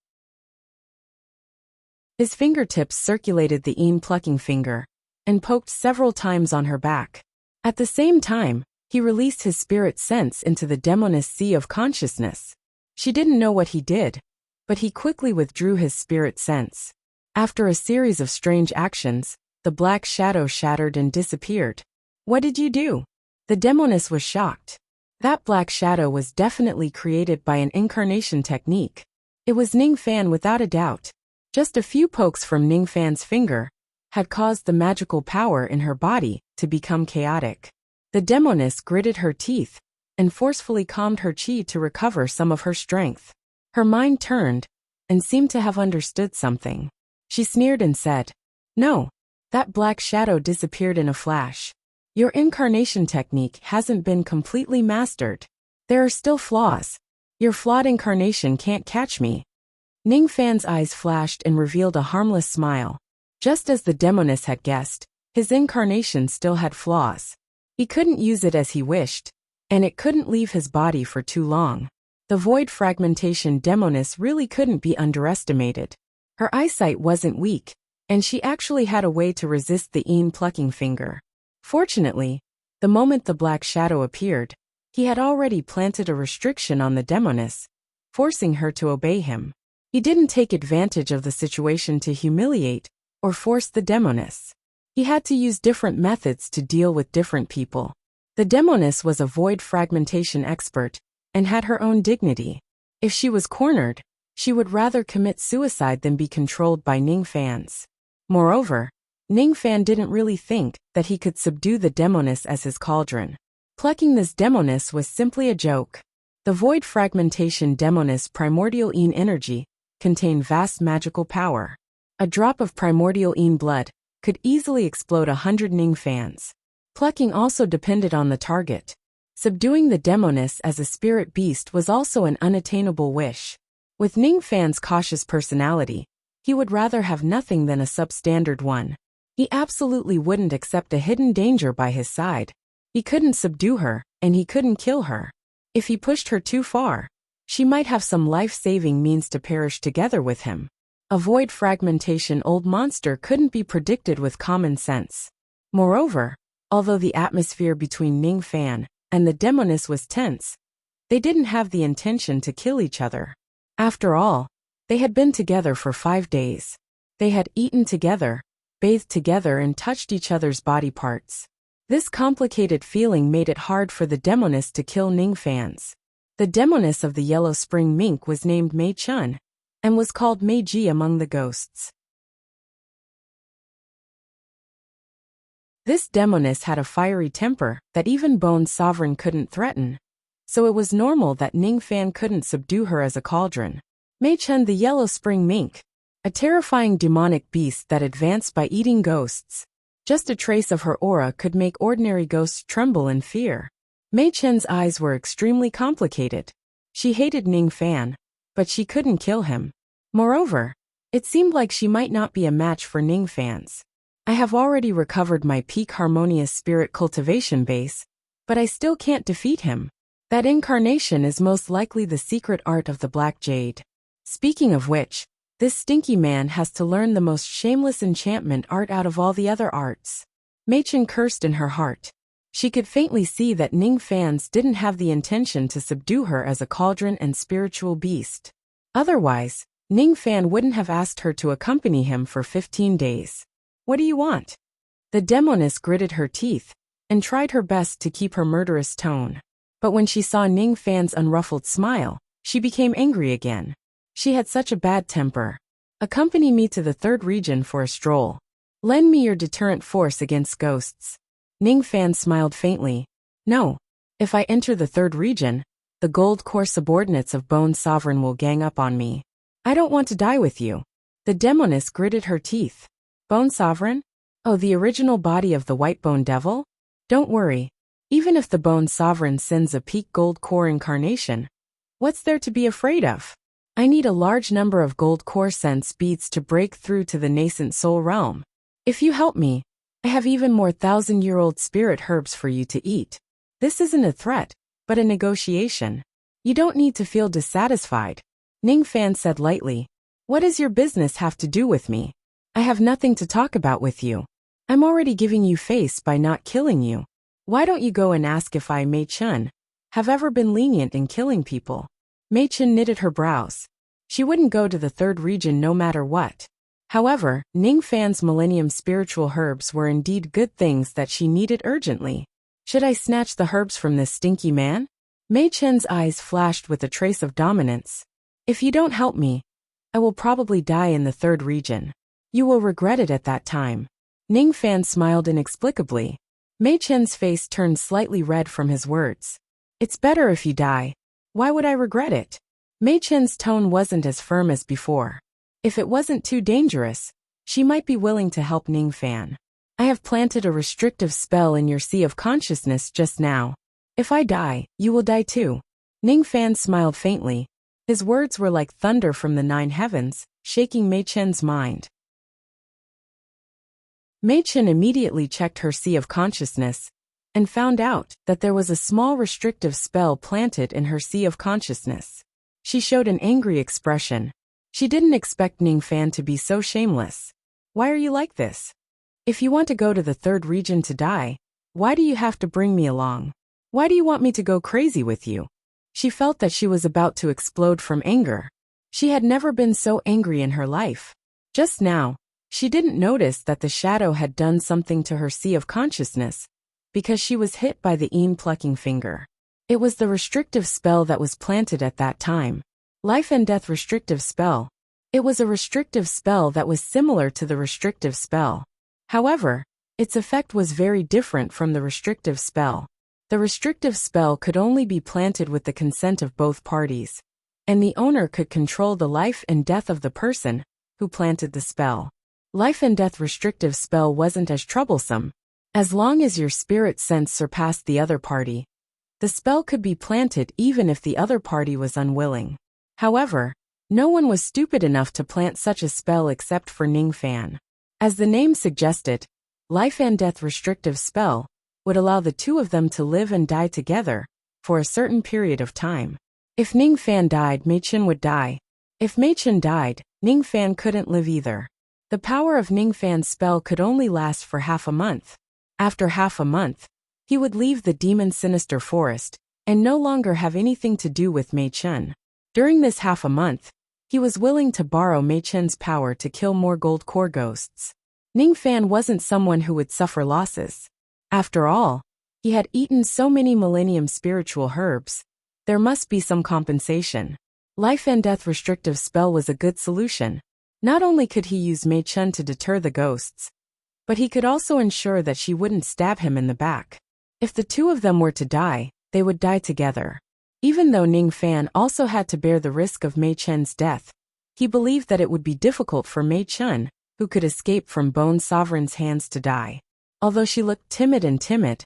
His fingertips circulated the plucking finger and poked several times on her back. At the same time, he released his spirit sense into the demoness' sea of consciousness. She didn't know what he did, but he quickly withdrew his spirit sense. After a series of strange actions, the black shadow shattered and disappeared. What did you do? The demoness was shocked. That black shadow was definitely created by an incarnation technique. It was Ning Fan without a doubt. Just a few pokes from Ning Fan's finger had caused the magical power in her body to become chaotic. The demoness gritted her teeth and forcefully calmed her chi to recover some of her strength. Her mind turned and seemed to have understood something. She sneered and said, "No, that black shadow disappeared in a flash. Your incarnation technique hasn't been completely mastered. There are still flaws. Your flawed incarnation can't catch me." Ning Fan's eyes flashed and revealed a harmless smile. Just as the demoness had guessed, his incarnation still had flaws. He couldn't use it as he wished, and it couldn't leave his body for too long. The void fragmentation demoness really couldn't be underestimated. Her eyesight wasn't weak, and she actually had a way to resist the plucking finger. Fortunately, the moment the black shadow appeared, he had already planted a restriction on the demoness, forcing her to obey him. He didn't take advantage of the situation to humiliate or force the demoness. He had to use different methods to deal with different people. The demoness was a void fragmentation expert and had her own dignity. If she was cornered, she would rather commit suicide than be controlled by Ning Fan's. Moreover, Ning Fan didn't really think that he could subdue the demoness as his cauldron. Plucking this demoness was simply a joke. The void fragmentation demoness primordial energy contained vast magical power. A drop of primordial blood could easily explode 100 Ning Fans. Plucking also depended on the target. Subduing the demoness as a spirit beast was also an unattainable wish. With Ning Fan's cautious personality, he would rather have nothing than a substandard one. He absolutely wouldn't accept a hidden danger by his side. He couldn't subdue her, and he couldn't kill her. If he pushed her too far, she might have some life-saving means to perish together with him. A void fragmentation old monster couldn't be predicted with common sense. Moreover, although the atmosphere between Ning Fan and the demoness was tense, they didn't have the intention to kill each other. After all, they had been together for 5 days. They had eaten together, bathed together and touched each other's body parts. This complicated feeling made it hard for the demoness to kill Ningfan's. The demoness of the Yellow Spring Mink was named Mei Chun, and was called Mei Ji among the ghosts. This demoness had a fiery temper that even Bone's sovereign couldn't threaten, so it was normal that Ningfan couldn't subdue her as a cauldron. Mei Chun the Yellow Spring Mink, a terrifying demonic beast that advanced by eating ghosts. Just a trace of her aura could make ordinary ghosts tremble in fear. Mei Chun's eyes were extremely complicated. She hated Ningfan, but she couldn't kill him. Moreover, it seemed like she might not be a match for Ningfan's. I have already recovered my peak harmonious spirit cultivation base, but I still can't defeat him. That incarnation is most likely the secret art of the Black Jade. Speaking of which, this stinky man has to learn the most shameless enchantment art out of all the other arts. Mei Chun cursed in her heart. She could faintly see that Ningfan's didn't have the intention to subdue her as a cauldron and spiritual beast. Otherwise, Ningfan wouldn't have asked her to accompany him for 15 days. What do you want? The demoness gritted her teeth and tried her best to keep her murderous tone. But when she saw Ningfan's unruffled smile, she became angry again. She had such a bad temper. Accompany me to the third region for a stroll. Lend me your deterrent force against ghosts. Ningfan smiled faintly. No. If I enter the third region, the gold core subordinates of Bone's sovereign will gang up on me. I don't want to die with you. The demoness gritted her teeth. Bone sovereign? Oh, the original body of the white bone devil? Don't worry. Even if the Bone sovereign sends a peak gold core incarnation, what's there to be afraid of? I need a large number of gold core sense beads to break through to the nascent soul realm. If you help me, I have even more 1,000-year-old spirit herbs for you to eat. This isn't a threat, but a negotiation. You don't need to feel dissatisfied. Ningfan said lightly. What does your business have to do with me? I have nothing to talk about with you. I'm already giving you face by not killing you. Why don't you go and ask if I, Mei Chun, have ever been lenient in killing people? Mei Chun knitted her brows. She wouldn't go to the third region no matter what. However, Ningfan's millennium spiritual herbs were indeed good things that she needed urgently. Should I snatch the herbs from this stinky man? Mei Chun's eyes flashed with a trace of dominance. If you don't help me, I will probably die in the third region. You will regret it at that time. Ningfan smiled inexplicably. Mei Chun's face turned slightly red from his words. It's better if you die. Why would I regret it? Mei Chun's tone wasn't as firm as before. If it wasn't too dangerous, she might be willing to help Ningfan. I have planted a restrictive spell in your sea of consciousness just now. If I die, you will die too. Ningfan smiled faintly. His words were like thunder from the 9 heavens, shaking Mei Chun's mind. Mei Chun immediately checked her sea of consciousness and found out that there was a small restrictive spell planted in her sea of consciousness. She showed an angry expression. She didn't expect Ningfan to be so shameless. Why are you like this? If you want to go to the third region to die, why do you have to bring me along? Why do you want me to go crazy with you? She felt that she was about to explode from anger. She had never been so angry in her life. Just now, she didn't notice that the shadow had done something to her sea of consciousness, because she was hit by the plucking finger. It was the restrictive spell that was planted at that time. Life and death restrictive spell. It was a restrictive spell that was similar to the restrictive spell. However, its effect was very different from the restrictive spell. The restrictive spell could only be planted with the consent of both parties, and the owner could control the life and death of the person who planted the spell. Life and death restrictive spell wasn't as troublesome. As long as your spirit sense surpassed the other party, the spell could be planted even if the other party was unwilling. However, no one was stupid enough to plant such a spell except for Ningfan. As the name suggested, life and death restrictive spell would allow the two of them to live and die together for a certain period of time. If Ningfan died, Mei Chun would die. If Mei Chun died, Ningfan couldn't live either. The power of Ningfan's spell could only last for half a month. After half a month, he would leave the demon sinister forest and no longer have anything to do with Mei Chun. During this half a month, he was willing to borrow Mei Chun's power to kill more gold core ghosts. Ning Fan wasn't someone who would suffer losses. After all, he had eaten so many millennium spiritual herbs. There must be some compensation. Life and death restrictive spell was a good solution. Not only could he use Mei Chun to deter the ghosts, but he could also ensure that she wouldn't stab him in the back. If the two of them were to die, they would die together. Even though Ning Fan also had to bear the risk of Mei Chun's death, he believed that it would be difficult for Mei Chun, who could escape from Bone Sovereign's hands, to die. Although she looked timid,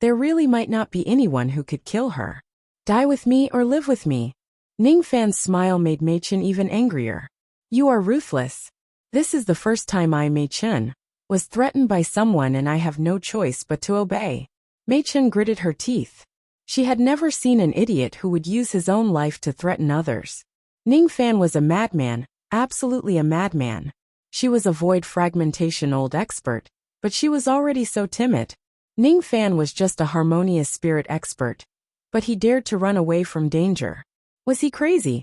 there really might not be anyone who could kill her. Die with me or live with me. Ning Fan's smile made Mei Chun even angrier. You are ruthless. This is the first time I, Mei Chun, was threatened by someone, and I have no choice but to obey. Mei Chun gritted her teeth. She had never seen an idiot who would use his own life to threaten others. Ning Fan was a madman, absolutely a madman. She was a void fragmentation old expert, but she was already so timid. Ning Fan was just a harmonious spirit expert, but he dared to run away from danger. Was he crazy?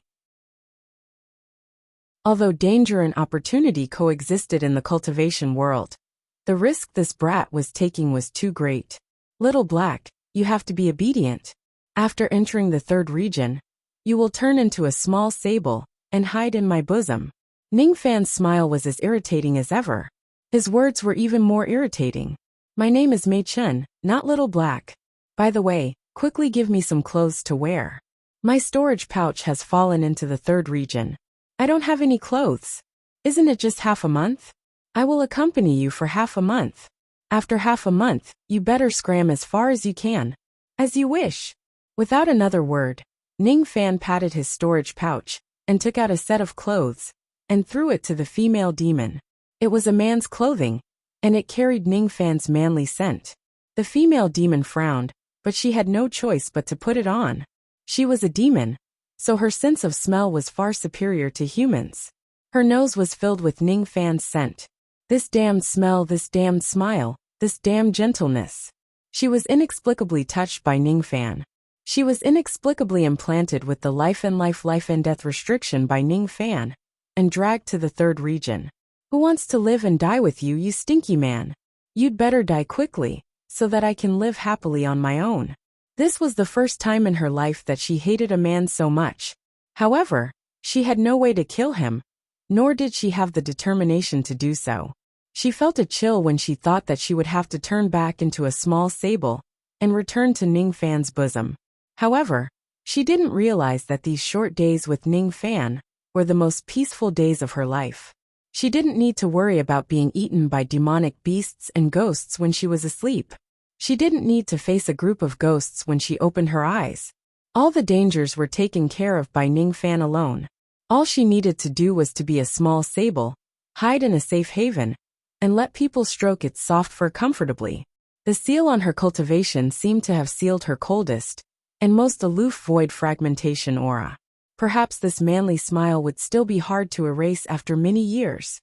Although danger and opportunity coexisted in the cultivation world, the risk this brat was taking was too great. Little Black, you have to be obedient. After entering the third region, you will turn into a small sable and hide in my bosom. Ning Fan's smile was as irritating as ever. His words were even more irritating. My name is Mei Chun, not Little Black. By the way, quickly give me some clothes to wear. My storage pouch has fallen into the third region. I don't have any clothes. Isn't it just half a month? I will accompany you for half a month. After half a month, you better scram as far as you can. As you wish. Without another word, Ning Fan patted his storage pouch and took out a set of clothes and threw it to the female demon. It was a man's clothing, and it carried Ning Fan's manly scent. The female demon frowned, but she had no choice but to put it on. She was a demon, so her sense of smell was far superior to humans. Her nose was filled with Ning Fan's scent. This damned smell, this damned smile, this damned gentleness. She was inexplicably touched by Ning Fan. She was inexplicably implanted with the life and death restriction by Ning Fan, and dragged to the third region. Who wants to live and die with you, you stinky man? You'd better die quickly, so that I can live happily on my own. This was the first time in her life that she hated a man so much. However, she had no way to kill him, nor did she have the determination to do so. She felt a chill when she thought that she would have to turn back into a small sable and return to Ning Fan's bosom. However, she didn't realize that these short days with Ning Fan were the most peaceful days of her life. She didn't need to worry about being eaten by demonic beasts and ghosts when she was asleep. She didn't need to face a group of ghosts when she opened her eyes. All the dangers were taken care of by Ning Fan alone. All she needed to do was to be a small sable, hide in a safe haven, and let people stroke its soft fur comfortably. The seal on her cultivation seemed to have sealed her coldest and most aloof void fragmentation aura. Perhaps this manly smile would still be hard to erase after many years.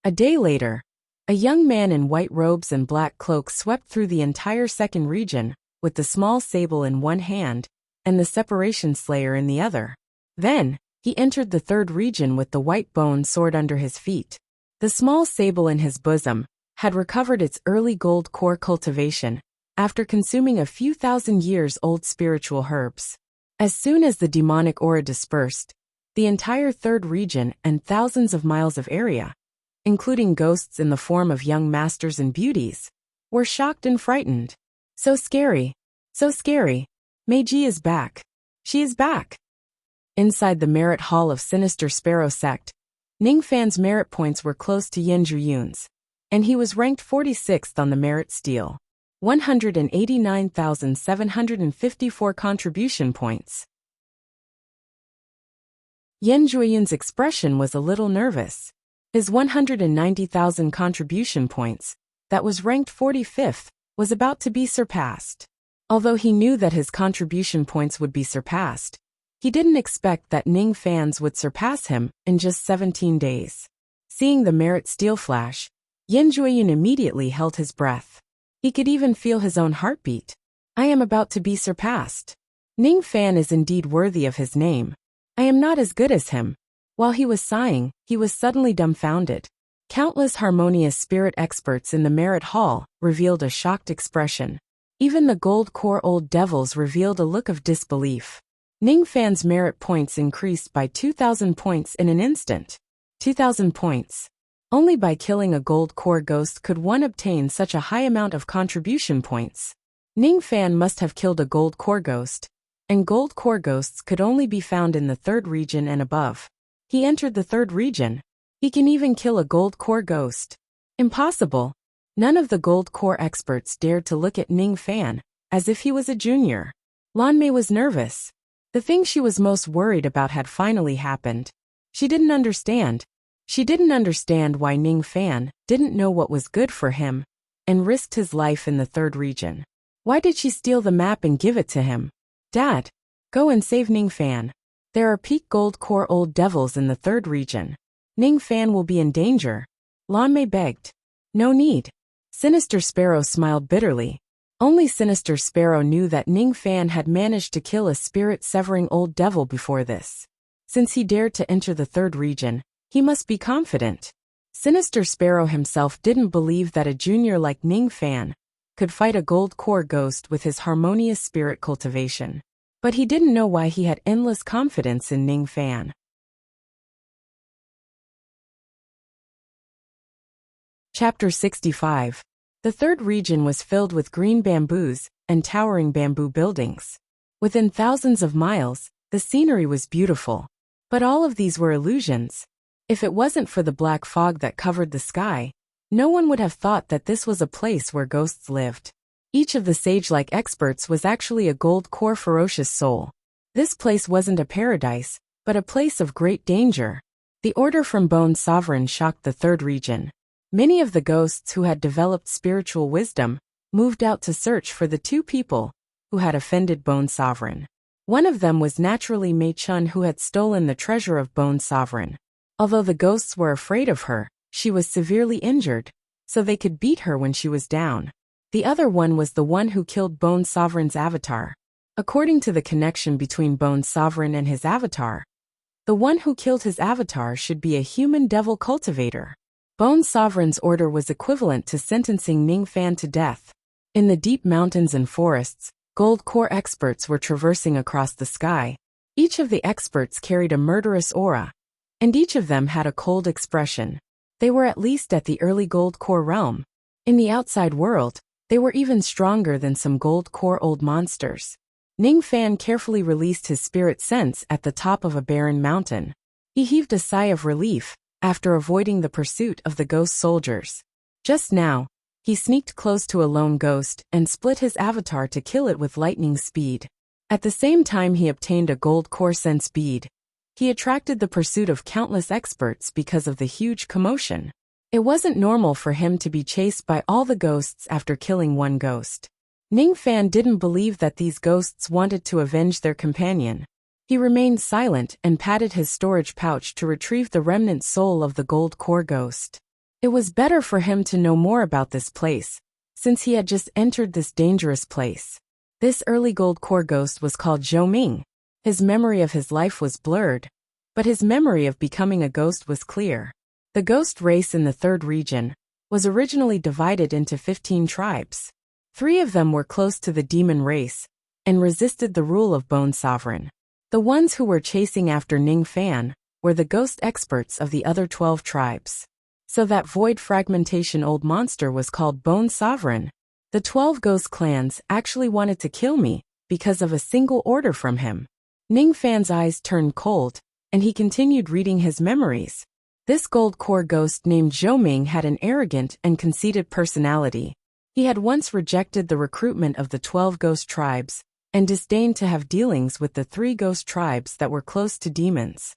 A day later, a young man in white robes and black cloak swept through the entire second region, with the small sable in one hand and the separation slayer in the other. Then, he entered the third region with the white bone sword under his feet. The small sable in his bosom had recovered its early gold core cultivation after consuming a few thousand years old spiritual herbs. As soon as the demonic aura dispersed, the entire third region and thousands of miles of area, including ghosts in the form of young masters and beauties, were shocked and frightened. So scary. So scary. Meiji is back. She is back. Inside the merit hall of Sinister Sparrow Sect, Ning Fan's merit points were close to Yen Zhuyun's, and he was ranked 46th on the merit scale. 189,754 contribution points. Yen Zhuyun's expression was a little nervous. His 190,000 contribution points, that was ranked 45th, was about to be surpassed. Although he knew that his contribution points would be surpassed, he didn't expect that Ning Fan's would surpass him in just 17 days. Seeing the merit steel flash, Yen Zhuyun immediately held his breath. He could even feel his own heartbeat. I am about to be surpassed. Ning Fan is indeed worthy of his name. I am not as good as him. While he was sighing, he was suddenly dumbfounded. Countless harmonious spirit experts in the Merit Hall revealed a shocked expression. Even the gold core old devils revealed a look of disbelief. Ning Fan's merit points increased by 2,000 points in an instant. 2,000 points. Only by killing a gold core ghost could one obtain such a high amount of contribution points. Ning Fan must have killed a gold core ghost, and gold core ghosts could only be found in the 3rd region and above. He entered the 3rd region. He can even kill a gold core ghost. Impossible. None of the gold core experts dared to look at Ning Fan, as if he was a junior. Lan Mei was nervous. The thing she was most worried about had finally happened. She didn't understand. She didn't understand why Ning Fan didn't know what was good for him, and risked his life in the 3rd region. Why did she steal the map and give it to him? Dad, go and save Ning Fan. There are peak gold core old devils in the 3rd region. Ning Fan will be in danger. Lan Mei begged. No need. Sinister Sparrow smiled bitterly. Only Sinister Sparrow knew that Ning Fan had managed to kill a spirit-severing old devil before this. Since he dared to enter the 3rd region, he must be confident. Sinister Sparrow himself didn't believe that a junior like Ning Fan could fight a gold core ghost with his harmonious spirit cultivation. But he didn't know why he had endless confidence in Ning Fan. Chapter 65. The 3rd region was filled with green bamboos and towering bamboo buildings. Within thousands of miles, the scenery was beautiful. But all of these were illusions. If it wasn't for the black fog that covered the sky, no one would have thought that this was a place where ghosts lived. Each of the sage-like experts was actually a gold core ferocious soul. This place wasn't a paradise, but a place of great danger. The order from Bone Sovereign shocked the 3rd region. Many of the ghosts who had developed spiritual wisdom moved out to search for the 2 people who had offended Bone Sovereign. One of them was naturally Mei Chun, who had stolen the treasure of Bone Sovereign. Although the ghosts were afraid of her, she was severely injured, so they could beat her when she was down. The other one was the one who killed Bone Sovereign's avatar. According to the connection between Bone Sovereign and his avatar, the one who killed his avatar should be a human devil cultivator. Bone Sovereign's order was equivalent to sentencing Ning Fan to death. In the deep mountains and forests, gold core experts were traversing across the sky. Each of the experts carried a murderous aura, and each of them had a cold expression. They were at least at the early gold core realm. In the outside world, they were even stronger than some gold core old monsters. Ning Fan carefully released his spirit sense at the top of a barren mountain. He heaved a sigh of relief after avoiding the pursuit of the ghost soldiers. Just now, he sneaked close to a lone ghost and split his avatar to kill it with lightning speed. At the same time he obtained a gold core sense bead. He attracted the pursuit of countless experts because of the huge commotion. It wasn't normal for him to be chased by all the ghosts after killing one ghost. Ning Fan didn't believe that these ghosts wanted to avenge their companion. He remained silent and patted his storage pouch to retrieve the remnant soul of the gold core ghost. It was better for him to know more about this place, since he had just entered this dangerous place. This early gold core ghost was called Zhou Ming. His memory of his life was blurred, but his memory of becoming a ghost was clear. The ghost race in the 3rd region was originally divided into 15 tribes. 3 of them were close to the demon race and resisted the rule of Bone Sovereign. The ones who were chasing after Ning Fan were the ghost experts of the other 12 tribes. So that void fragmentation old monster was called Bone Sovereign. The 12 ghost clans actually wanted to kill me because of a single order from him. Ning Fan's eyes turned cold, and he continued reading his memories. This gold core ghost named Zhou Ming had an arrogant and conceited personality. He had once rejected the recruitment of the 12 ghost tribes, and disdained to have dealings with the 3 ghost tribes that were close to demons.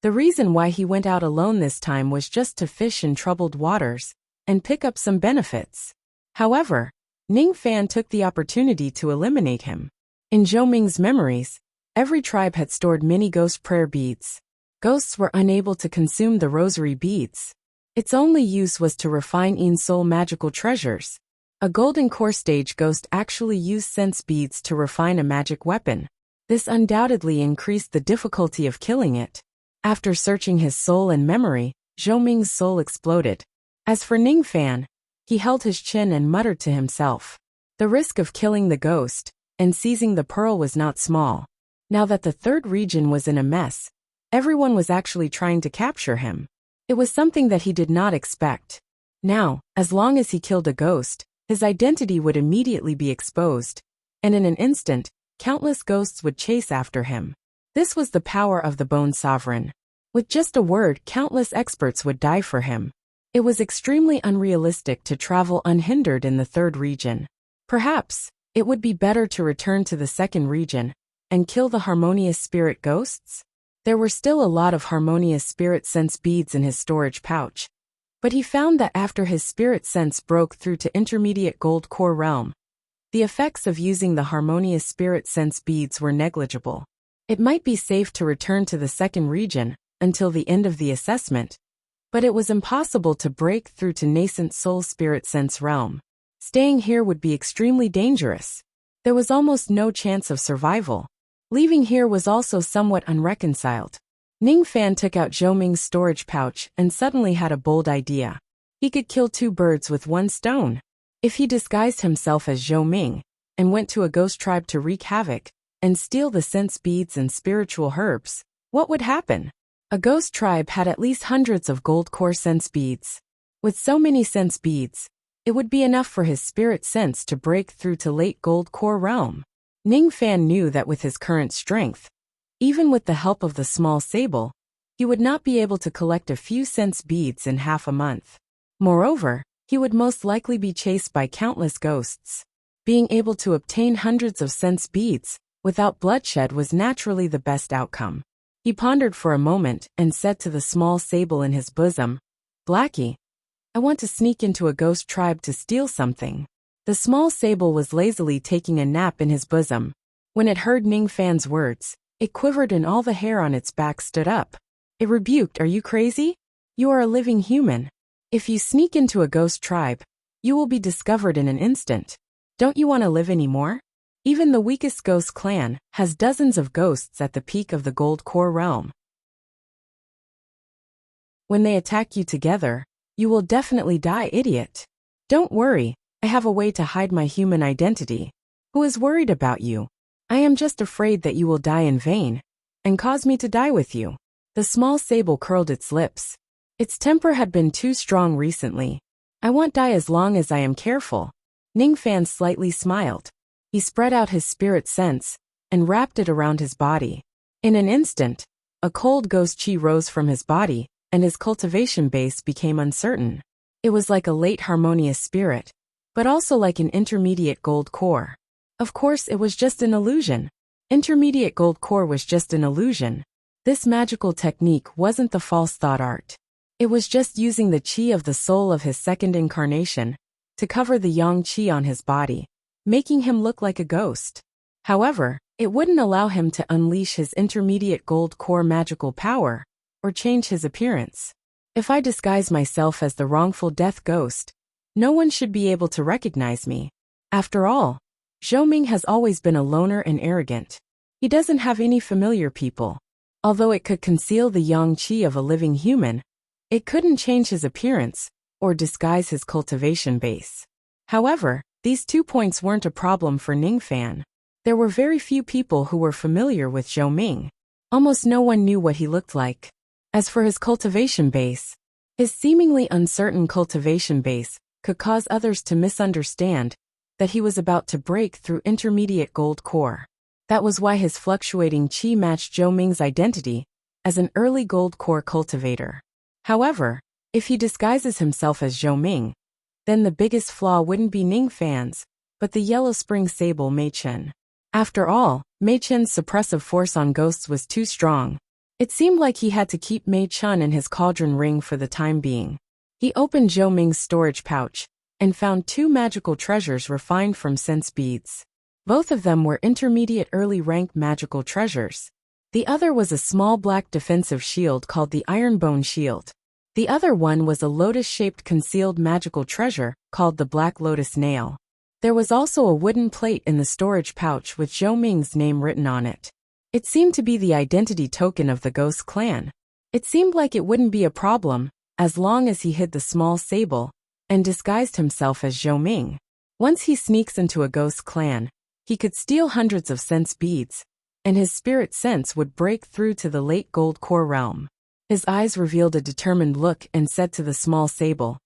The reason why he went out alone this time was just to fish in troubled waters and pick up some benefits. However, Ning Fan took the opportunity to eliminate him. In Zhou Ming's memories, every tribe had stored many ghost prayer beads. Ghosts were unable to consume the rosary beads. Its only use was to refine in-soul magical treasures. A golden core stage ghost actually used sense beads to refine a magic weapon. This undoubtedly increased the difficulty of killing it. After searching his soul and memory, Zhou Ming's soul exploded. As for Ning Fan, he held his chin and muttered to himself. The risk of killing the ghost and seizing the pearl was not small. Now that the third region was in a mess, everyone was actually trying to capture him. It was something that he did not expect. Now, as long as he killed a ghost, his identity would immediately be exposed, and in an instant, countless ghosts would chase after him. This was the power of the Bone Sovereign. With just a word, countless experts would die for him. It was extremely unrealistic to travel unhindered in the third region. Perhaps, it would be better to return to the second region and kill the harmonious spirit ghosts? There were still a lot of harmonious spirit sense beads in his storage pouch, but he found that after his spirit sense broke through to intermediate gold core realm, the effects of using the harmonious spirit sense beads were negligible. It might be safe to return to the second region until the end of the assessment, but it was impossible to break through to nascent soul spirit sense realm. Staying here would be extremely dangerous. There was almost no chance of survival. Leaving here was also somewhat unreconciled. Ning Fan took out Zhou Ming's storage pouch and suddenly had a bold idea. He could kill two birds with one stone. If he disguised himself as Zhou Ming and went to a ghost tribe to wreak havoc and steal the sense beads and spiritual herbs, what would happen? A ghost tribe had at least hundreds of gold core sense beads. With so many sense beads, it would be enough for his spirit sense to break through to late gold core realm. Ning Fan knew that with his current strength, even with the help of the small sable, he would not be able to collect a few sense beads in half a month. Moreover, he would most likely be chased by countless ghosts. Being able to obtain hundreds of sense beads without bloodshed was naturally the best outcome. He pondered for a moment and said to the small sable in his bosom, "Blackie, I want to sneak into a ghost tribe to steal something." The small sable was lazily taking a nap in his bosom. When it heard Ning Fan's words, it quivered and all the hair on its back stood up. It rebuked, "Are you crazy? You are a living human. If you sneak into a ghost tribe, you will be discovered in an instant. Don't you want to live anymore? Even the weakest ghost clan has dozens of ghosts at the peak of the gold core realm. When they attack you together, you will definitely die, idiot. Don't worry. I have a way to hide my human identity. Who is worried about you? I am just afraid that you will die in vain and cause me to die with you." The small sable curled its lips. Its temper had been too strong recently. "I won't die as long as I am careful." Ning Fan slightly smiled. He spread out his spirit sense and wrapped it around his body. In an instant, a cold ghost chi rose from his body and his cultivation base became uncertain. It was like a late harmonious spirit, but also like an intermediate gold core. Of course, it was just an illusion. Intermediate gold core was just an illusion. This magical technique wasn't the false thought art. It was just using the chi of the soul of his second incarnation to cover the yang chi on his body, making him look like a ghost. However, it wouldn't allow him to unleash his intermediate gold core magical power or change his appearance. If I disguise myself as the wrongful death ghost, no one should be able to recognize me. After all, Zhou Ming has always been a loner and arrogant. He doesn't have any familiar people. Although it could conceal the yang chi of a living human, it couldn't change his appearance or disguise his cultivation base. However, these 2 points weren't a problem for Ning Fan. There were very few people who were familiar with Zhou Ming. Almost no one knew what he looked like. As for his cultivation base, his seemingly uncertain cultivation base could cause others to misunderstand that he was about to break through intermediate gold core. That was why his fluctuating chi matched Zhou Ming's identity as an early gold core cultivator. However, if he disguises himself as Zhou Ming, then the biggest flaw wouldn't be Ning Fan's, but the Yellow Spring Sable Mei Chen. After all, Mei Chen's suppressive force on ghosts was too strong. It seemed like he had to keep Mei Chen in his cauldron ring for the time being. He opened Zhou Ming's storage pouch and found 2 magical treasures refined from sense beads. Both of them were intermediate early rank magical treasures. The other was a small black defensive shield called the Ironbone Shield. The other one was a lotus-shaped concealed magical treasure called the Black Lotus Nail. There was also a wooden plate in the storage pouch with Zhou Ming's name written on it. It seemed to be the identity token of the Ghost clan. It seemed like it wouldn't be a problem, as long as he hid the small sable and disguised himself as Zhou Ming. Once he sneaks into a ghost clan, he could steal hundreds of sense beads, and his spirit sense would break through to the late gold core realm. His eyes revealed a determined look and said to the small sable,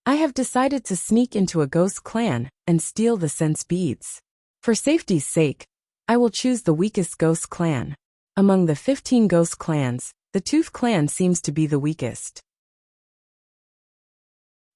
I have decided to sneak into a ghost clan and steal the sense beads. For safety's sake, I will choose the weakest ghost clan. Among the 15 ghost clans, the Tooth clan seems to be the weakest.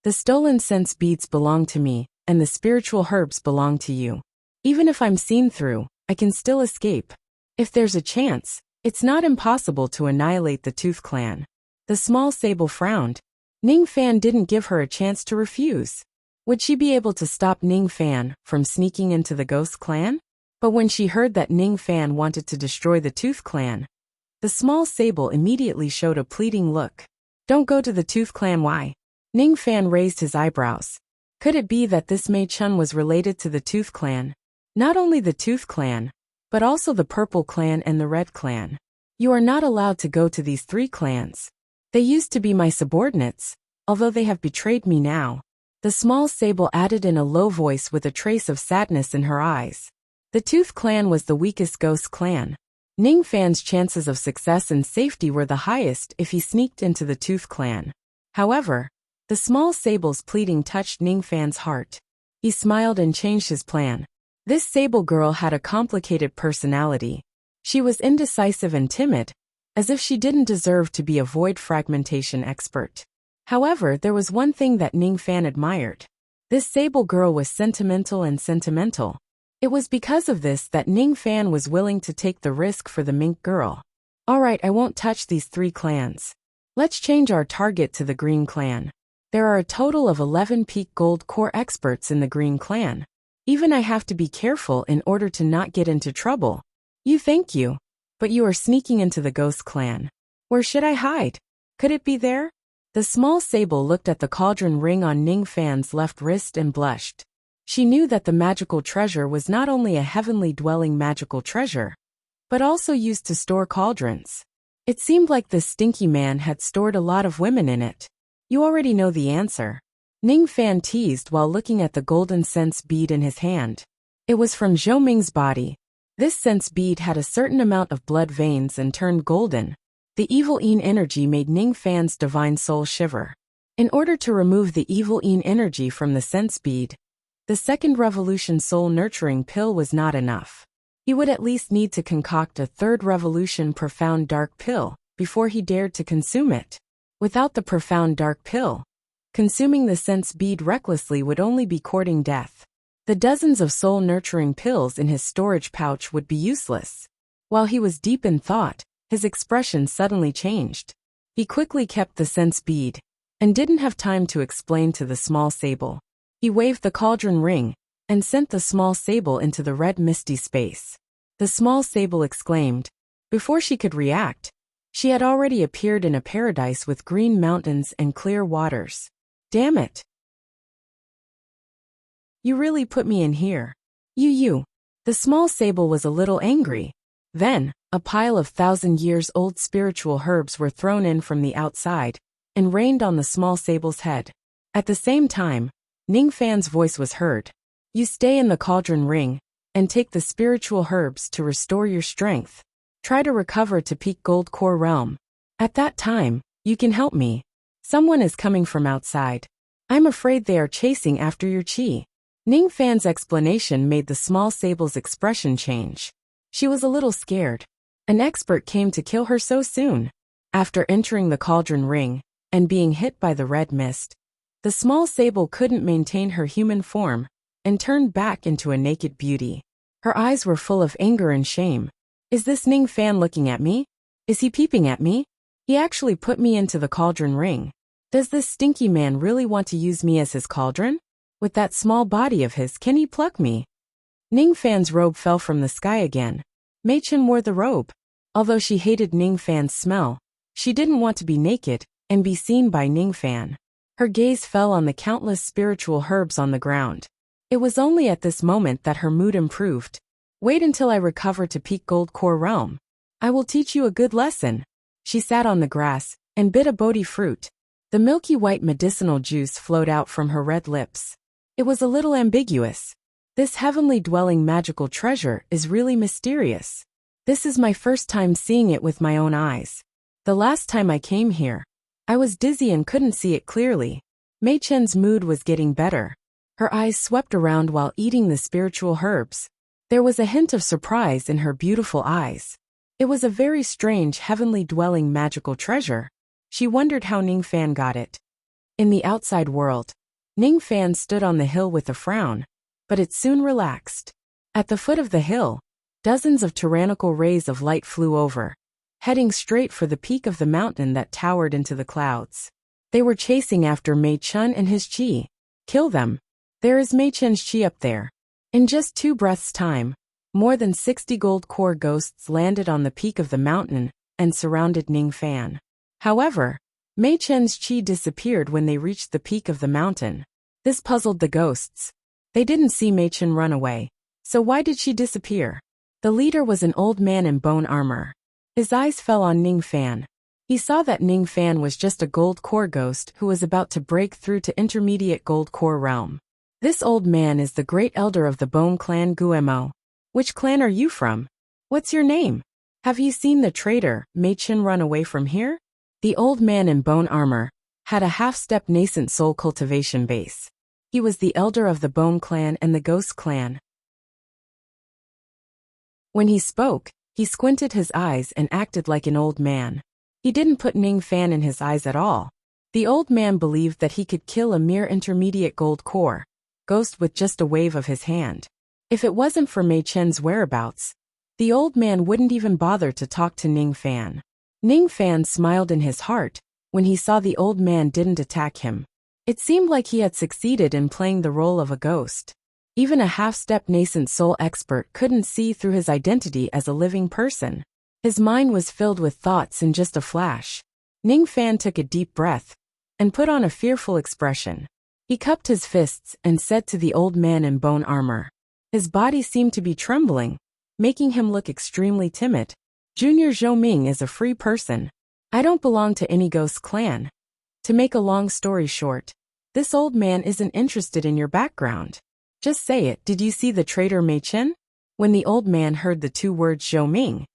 The stolen sense beads belong to me, and the spiritual herbs belong to you. Even if I'm seen through, I can still escape. If there's a chance, it's not impossible to annihilate the Tooth clan. The small sable frowned. Ning Fan didn't give her a chance to refuse. Would she be able to stop Ning Fan from sneaking into the ghost clan? But when she heard that Ning Fan wanted to destroy the Tooth clan, the small sable immediately showed a pleading look. Don't go to the Tooth clan, why? Ning Fan raised his eyebrows. Could it be that this Mei Chun was related to the Tooth clan? Not only the Tooth clan, but also the Purple clan and the Red clan. You are not allowed to go to these 3 clans. They used to be my subordinates, although they have betrayed me now. The small sable added in a low voice with a trace of sadness in her eyes. The Tooth clan was the weakest ghost clan. Ning Fan's chances of success and safety were the highest if he sneaked into the Tooth clan. However, the small sable's pleading touched Ning Fan's heart. He smiled and changed his plan. This sable girl had a complicated personality. She was indecisive and timid, as if she didn't deserve to be a void fragmentation expert. However, there was one thing that Ning Fan admired. This sable girl was sentimental and sentimental. It was because of this that Ning Fan was willing to take the risk for the mink girl. Alright, I won't touch these 3 clans. Let's change our target to the Green clan. There are a total of 11 peak gold core experts in the Green clan. Even I have to be careful in order to not get into trouble. You thank you. But you are sneaking into the ghost clan. Where should I hide? Could it be there? The small sable looked at the cauldron ring on Ning Fan's left wrist and blushed. She knew that the magical treasure was not only a heavenly dwelling magical treasure, but also used to store cauldrons. It seemed like this stinky man had stored a lot of women in it. You already know the answer. Ning Fan teased while looking at the golden sense bead in his hand. It was from Zhou Ming's body. This sense bead had a certain amount of blood veins and turned golden. The evil Yin energy made Ning Fan's divine soul shiver. In order to remove the evil Yin energy from the sense bead, the second revolution soul nurturing pill was not enough. He would at least need to concoct a third revolution profound dark pill before he dared to consume it. Without the profound dark pill, consuming the sense bead recklessly would only be courting death. The dozens of soul-nurturing pills in his storage pouch would be useless. While he was deep in thought, his expression suddenly changed. He quickly kept the sense bead, and didn't have time to explain to the small sable. He waved the cauldron ring, and sent the small sable into the red misty space. The small sable exclaimed. Before she could react, she had already appeared in a paradise with green mountains and clear waters. Damn it! You really put me in here. You. The small sable was a little angry. Then, a pile of 1,000-years-old spiritual herbs were thrown in from the outside, and rained on the small sable's head. At the same time, Ning Fan's voice was heard. You stay in the cauldron ring, and take the spiritual herbs to restore your strength. Try to recover to peak gold core realm. At that time, you can help me. Someone is coming from outside. I'm afraid they are chasing after your chi. Ning Fan's explanation made the small sable's expression change. She was a little scared. An expert came to kill her so soon. After entering the cauldron ring, and being hit by the red mist, the small sable couldn't maintain her human form, and turned back into a naked beauty. Her eyes were full of anger and shame. Is this Ning Fan looking at me? Is he peeping at me? He actually put me into the cauldron ring. Does this stinky man really want to use me as his cauldron? With that small body of his, can he pluck me? Ning Fan's robe fell from the sky again. Mei Chen wore the robe. Although she hated Ning Fan's smell, she didn't want to be naked and be seen by Ning Fan. Her gaze fell on the countless spiritual herbs on the ground. It was only at this moment that her mood improved. Wait until I recover to peak gold core realm. I will teach you a good lesson. She sat on the grass and bit a bodhi fruit. The milky white medicinal juice flowed out from her red lips. It was a little ambiguous. This heavenly dwelling magical treasure is really mysterious. This is my first time seeing it with my own eyes. The last time I came here, I was dizzy and couldn't see it clearly. Mei Chen's mood was getting better. Her eyes swept around while eating the spiritual herbs. There was a hint of surprise in her beautiful eyes. It was a very strange heavenly dwelling magical treasure. She wondered how Ning Fan got it. In the outside world, Ning Fan stood on the hill with a frown, but it soon relaxed. At the foot of the hill, dozens of tyrannical rays of light flew over, heading straight for the peak of the mountain that towered into the clouds. They were chasing after Mei Chen and his qi. Kill them. There is Mei Chen's qi up there. In just 2 breaths' time, more than 60 gold core ghosts landed on the peak of the mountain and surrounded Ning Fan. However, Mei Chen's qi disappeared when they reached the peak of the mountain. This puzzled the ghosts. They didn't see Mei Chen run away, so why did she disappear? The leader was an old man in bone armor. His eyes fell on Ning Fan. He saw that Ning Fan was just a gold core ghost who was about to break through to intermediate gold core realm. This old man is the great elder of the Bone clan Guemo. Which clan are you from? What's your name? Have you seen the traitor, Mei Chen, run away from here? The old man in bone armor had a half-step nascent soul cultivation base. He was the elder of the Bone clan and the Ghost clan. When he spoke, he squinted his eyes and acted like an old man. He didn't put Ning Fan in his eyes at all. The old man believed that he could kill a mere intermediate gold core ghost with just a wave of his hand. If it wasn't for Mei Chen's whereabouts, the old man wouldn't even bother to talk to Ning Fan. Ning Fan smiled in his heart when he saw the old man didn't attack him. It seemed like he had succeeded in playing the role of a ghost. Even a half-step nascent soul expert couldn't see through his identity as a living person. His mind was filled with thoughts in just a flash. Ning Fan took a deep breath and put on a fearful expression. He cupped his fists and said to the old man in bone armor. His body seemed to be trembling, making him look extremely timid. Junior Zhou Ming is a free person. I don't belong to any ghost clan. To make a long story short, this old man isn't interested in your background. Just say it. Did you see the traitor Mei Chen? When the old man heard the 2 words Zhou Ming,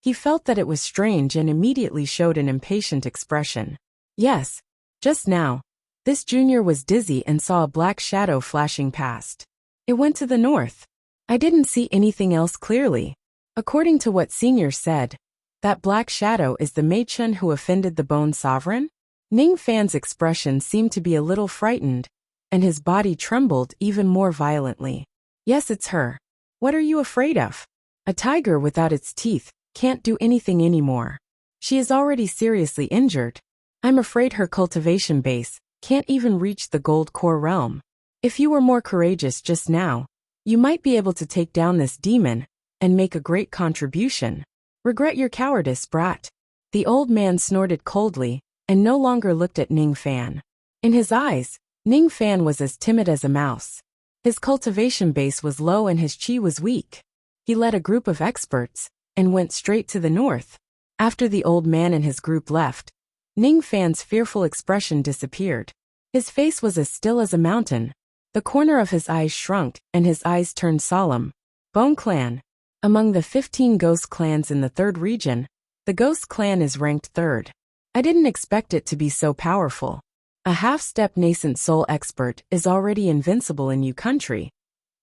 he felt that it was strange and immediately showed an impatient expression. Yes, just now. This junior was dizzy and saw a black shadow flashing past. It went to the north. I didn't see anything else clearly. According to what senior said, that black shadow is the Mei Chen who offended the Bone Sovereign? Ning Fan's expression seemed to be a little frightened, and his body trembled even more violently. Yes, it's her. What are you afraid of? A tiger without its teeth can't do anything anymore. She is already seriously injured. I'm afraid her cultivation base can't even reach the gold core realm. If you were more courageous just now, you might be able to take down this demon and make a great contribution. Regret your cowardice, brat. The old man snorted coldly and no longer looked at Ning Fan. In his eyes, Ning Fan was as timid as a mouse. His cultivation base was low and his qi was weak. He led a group of experts and went straight to the north. After the old man and his group left, Ning Fan's fearful expression disappeared. His face was as still as a mountain. The corner of his eyes shrunk and his eyes turned solemn. Bone Clan. Among the 15 ghost clans in the 3rd region, the Ghost clan is ranked 3rd. I didn't expect it to be so powerful. A half-step nascent soul expert is already invincible in Yu country,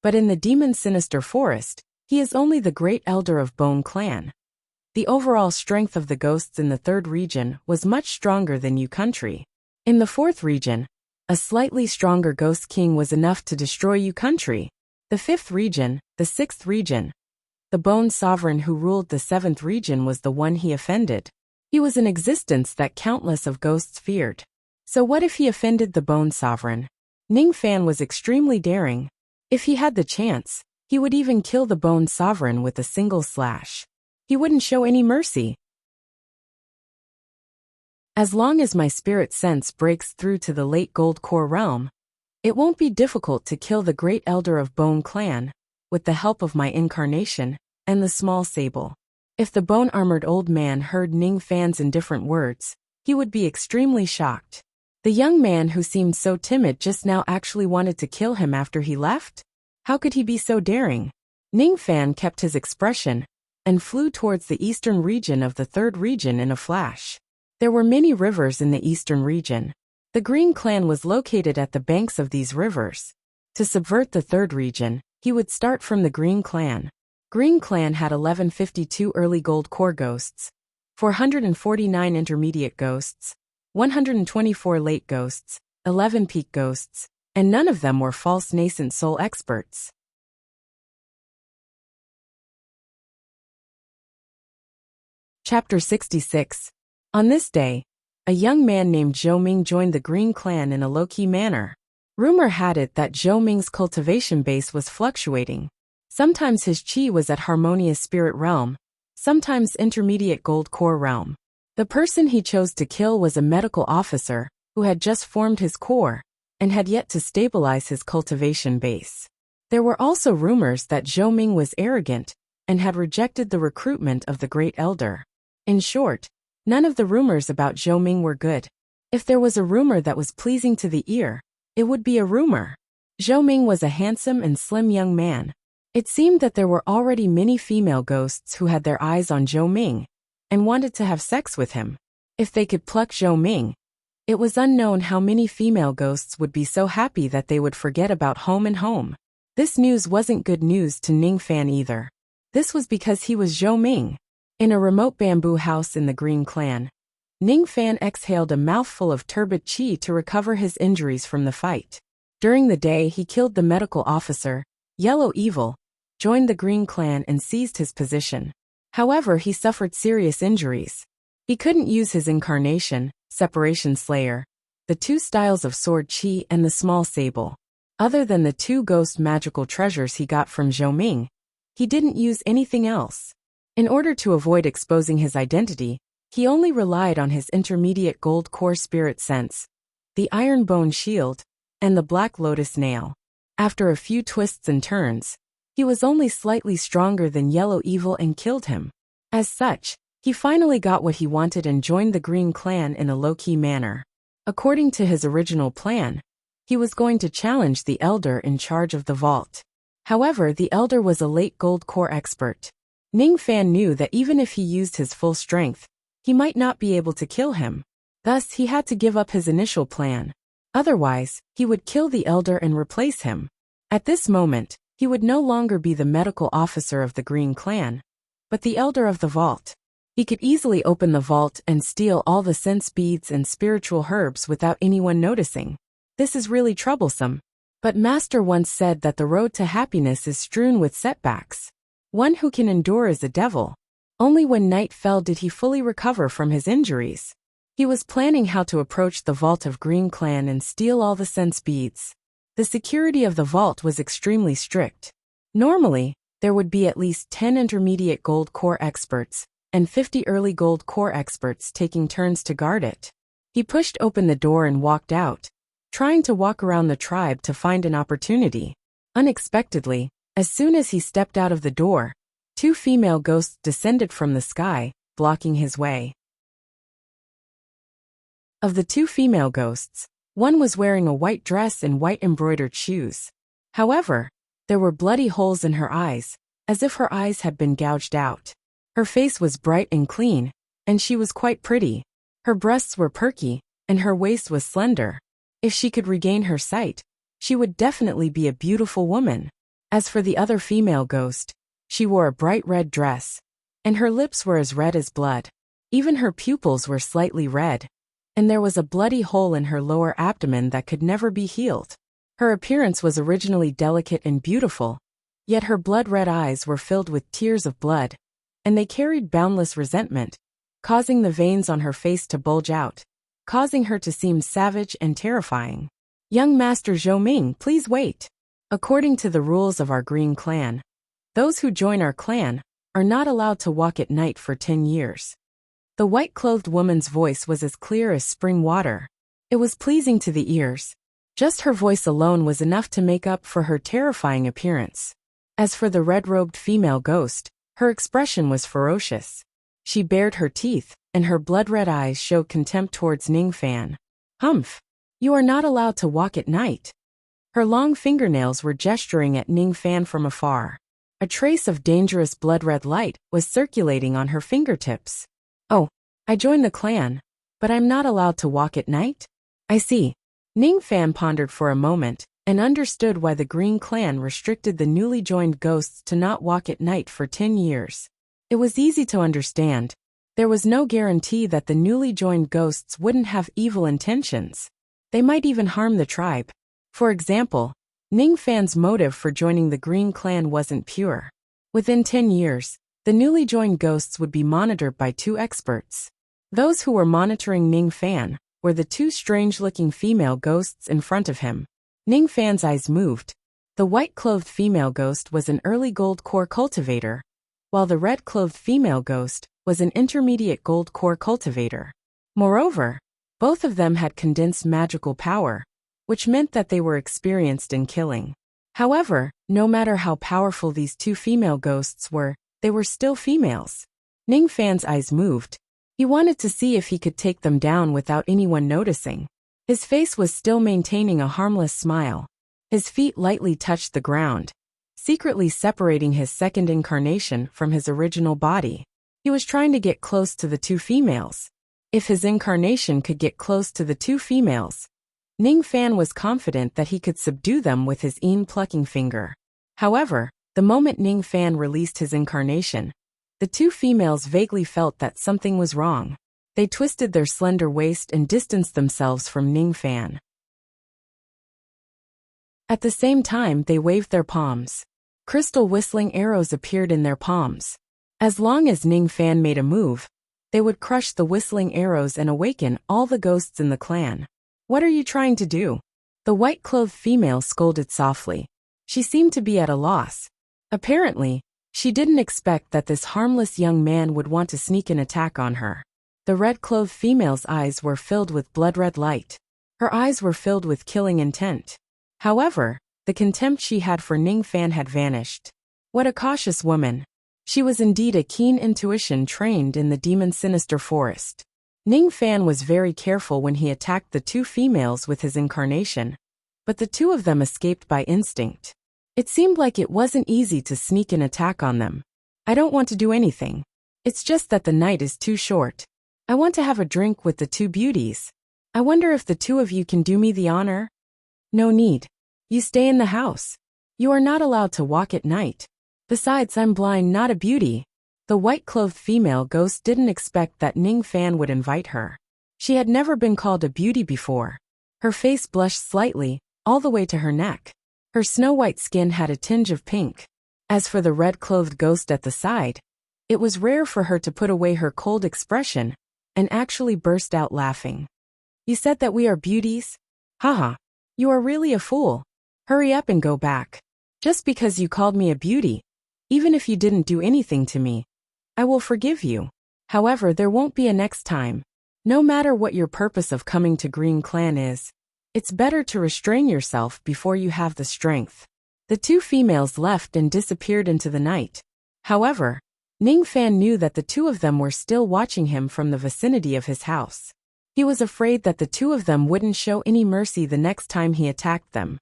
but in the demon sinister forest, he is only the great elder of Bone clan. The overall strength of the ghosts in the 3rd region was much stronger than Yu country. In the 4th region, a slightly stronger ghost king was enough to destroy Yu country. The 5th region, the 6th region. The Bone Sovereign who ruled the 7th region was the one he offended. He was an existence that countless of ghosts feared. So what if he offended the Bone Sovereign? Ning Fan was extremely daring. If he had the chance, he would even kill the Bone Sovereign with a single slash. He wouldn't show any mercy. As long as my spirit sense breaks through to the late gold core realm, it won't be difficult to kill the great elder of Bone clan, with the help of my incarnation and the small sable. If the bone-armored old man heard Ning Fan's indifferent words, he would be extremely shocked. The young man who seemed so timid just now actually wanted to kill him after he left? How could he be so daring? Ning Fan kept his expression and flew towards the eastern region of the third region in a flash. There were many rivers in the eastern region. The Green Clan was located at the banks of these rivers. To subvert the third region, he would start from the Green Clan. Green Clan had 1152 early gold core ghosts, 449 intermediate ghosts, 124 late ghosts, 11 peak ghosts, and none of them were false nascent soul experts. Chapter 66. On this day, a young man named Zhou Ming joined the Green Clan in a low-key manner. Rumor had it that Zhou Ming's cultivation base was fluctuating. Sometimes his chi was at harmonious spirit realm, sometimes intermediate gold core realm. The person he chose to kill was a medical officer who had just formed his core and had yet to stabilize his cultivation base. There were also rumors that Zhou Ming was arrogant and had rejected the recruitment of the Great Elder. In short, none of the rumors about Zhou Ming were good. If there was a rumor that was pleasing to the ear, it would be a rumor. Zhou Ming was a handsome and slim young man. It seemed that there were already many female ghosts who had their eyes on Zhou Ming and wanted to have sex with him. If they could pluck Zhou Ming, it was unknown how many female ghosts would be so happy that they would forget about home and home. This news wasn't good news to Ning Fan either. This was because he was Zhou Ming. In a remote bamboo house in the Green Clan, Ning Fan exhaled a mouthful of turbid chi to recover his injuries from the fight. During the day he killed the medical officer, Yellow Evil, joined the Green Clan and seized his position. However, he suffered serious injuries. He couldn't use his incarnation, Separation Slayer, the two styles of sword chi and the small sable. Other than the two ghost magical treasures he got from Zhou Ming, he didn't use anything else. In order to avoid exposing his identity, he only relied on his intermediate gold core spirit sense, the iron bone shield, and the black lotus nail. After a few twists and turns, he was only slightly stronger than Yellow Evil and killed him. As such, he finally got what he wanted and joined the Green Clan in a low-key manner. According to his original plan, he was going to challenge the Elder in charge of the vault. However, the Elder was a late gold core expert. Ning Fan knew that even if he used his full strength, he might not be able to kill him. Thus, he had to give up his initial plan. Otherwise, he would kill the Elder and replace him. At this moment, he would no longer be the medical officer of the Green Clan, but the Elder of the vault. He could easily open the vault and steal all the sense beads and spiritual herbs without anyone noticing. This is really troublesome. But Master once said that the road to happiness is strewn with setbacks. One who can endure is a devil. Only when night fell did he fully recover from his injuries. He was planning how to approach the vault of Green Clan and steal all the sense beads. The security of the vault was extremely strict. Normally, there would be at least 10 intermediate gold core experts and 50 early gold core experts taking turns to guard it. He pushed open the door and walked out, trying to walk around the tribe to find an opportunity. Unexpectedly, as soon as he stepped out of the door, two female ghosts descended from the sky, blocking his way. Of the two female ghosts, one was wearing a white dress and white embroidered shoes. However, there were bloody holes in her eyes, as if her eyes had been gouged out. Her face was bright and clean, and she was quite pretty. Her breasts were perky, and her waist was slender. If she could regain her sight, she would definitely be a beautiful woman. As for the other female ghost, she wore a bright red dress, and her lips were as red as blood. Even her pupils were slightly red, and there was a bloody hole in her lower abdomen that could never be healed. Her appearance was originally delicate and beautiful, yet her blood-red eyes were filled with tears of blood, and they carried boundless resentment, causing the veins on her face to bulge out, causing her to seem savage and terrifying. "Young Master Zhou Ming, please wait. According to the rules of our Green Clan, those who join our clan are not allowed to walk at night for 10 years. The white-clothed woman's voice was as clear as spring water. It was pleasing to the ears. Just her voice alone was enough to make up for her terrifying appearance. As for the red-robed female ghost, Her expression was ferocious. She bared her teeth, and her blood-red eyes showed contempt towards Ning Fan. Humph! You are not allowed to walk at night. Her long fingernails were gesturing at Ning Fan from afar. A trace of dangerous blood-red light was circulating on her fingertips. Oh, I joined the clan, but I'm not allowed to walk at night? I see. Ning Fan pondered for a moment, and understood why the Green Clan restricted the newly joined ghosts to not walk at night for 10 years. It was easy to understand. There was no guarantee that the newly joined ghosts wouldn't have evil intentions. They might even harm the tribe. For example, Ning Fan's motive for joining the Green Clan wasn't pure. Within 10 years, the newly joined ghosts would be monitored by 2 experts. Those who were monitoring Ning Fan were the 2 strange-looking female ghosts in front of him. Ning Fan's eyes moved. The white-clothed female ghost was an early gold core cultivator, while the red-clothed female ghost was an intermediate gold core cultivator. Moreover, both of them had condensed magical power, which meant that they were experienced in killing. However, no matter how powerful these 2 female ghosts were, they were still females. Ning Fan's eyes moved. He wanted to see if he could take them down without anyone noticing. His face was still maintaining a harmless smile. His feet lightly touched the ground, secretly separating his second incarnation from his original body. He was trying to get close to the 2 females. If his incarnation could get close to the 2 females, Ning Fan was confident that he could subdue them with his plucking finger. However, the moment Ning Fan released his incarnation, the 2 females vaguely felt that something was wrong. They twisted their slender waist and distanced themselves from Ning Fan. At the same time, they waved their palms. Crystal whistling arrows appeared in their palms. As long as Ning Fan made a move, they would crush the whistling arrows and awaken all the ghosts in the clan. What are you trying to do? The white-clothed female scolded softly. She seemed to be at a loss. Apparently, she didn't expect that this harmless young man would want to sneak an attack on her. The red-clothed female's eyes were filled with blood-red light. Her eyes were filled with killing intent. However, the contempt she had for Ning Fan had vanished. What a cautious woman. She was indeed a keen intuition trained in the demon sinister forest. Ning Fan was very careful when he attacked the 2 females with his incarnation, but the 2 of them escaped by instinct. It seemed like it wasn't easy to sneak an attack on them. I don't want to do anything. It's just that the night is too short. I want to have a drink with the 2 beauties. I wonder if the 2 of you can do me the honor? No need. You stay in the house. You are not allowed to walk at night. Besides, I'm blind, not a beauty. The white-clothed female ghost didn't expect that Ning Fan would invite her. She had never been called a beauty before. Her face blushed slightly, all the way to her neck. Her snow-white skin had a tinge of pink. As for the red-clothed ghost at the side, it was rare for her to put away her cold expression and actually burst out laughing. You said that we are beauties? Haha. You are really a fool. Hurry up and go back. Just because you called me a beauty, even if you didn't do anything to me, I will forgive you. However, there won't be a next time. No matter what your purpose of coming to Green Clan is, it's better to restrain yourself before you have the strength. The 2 females left and disappeared into the night. However, Ning Fan knew that the 2 of them were still watching him from the vicinity of his house. He was afraid that the 2 of them wouldn't show any mercy the next time he attacked them.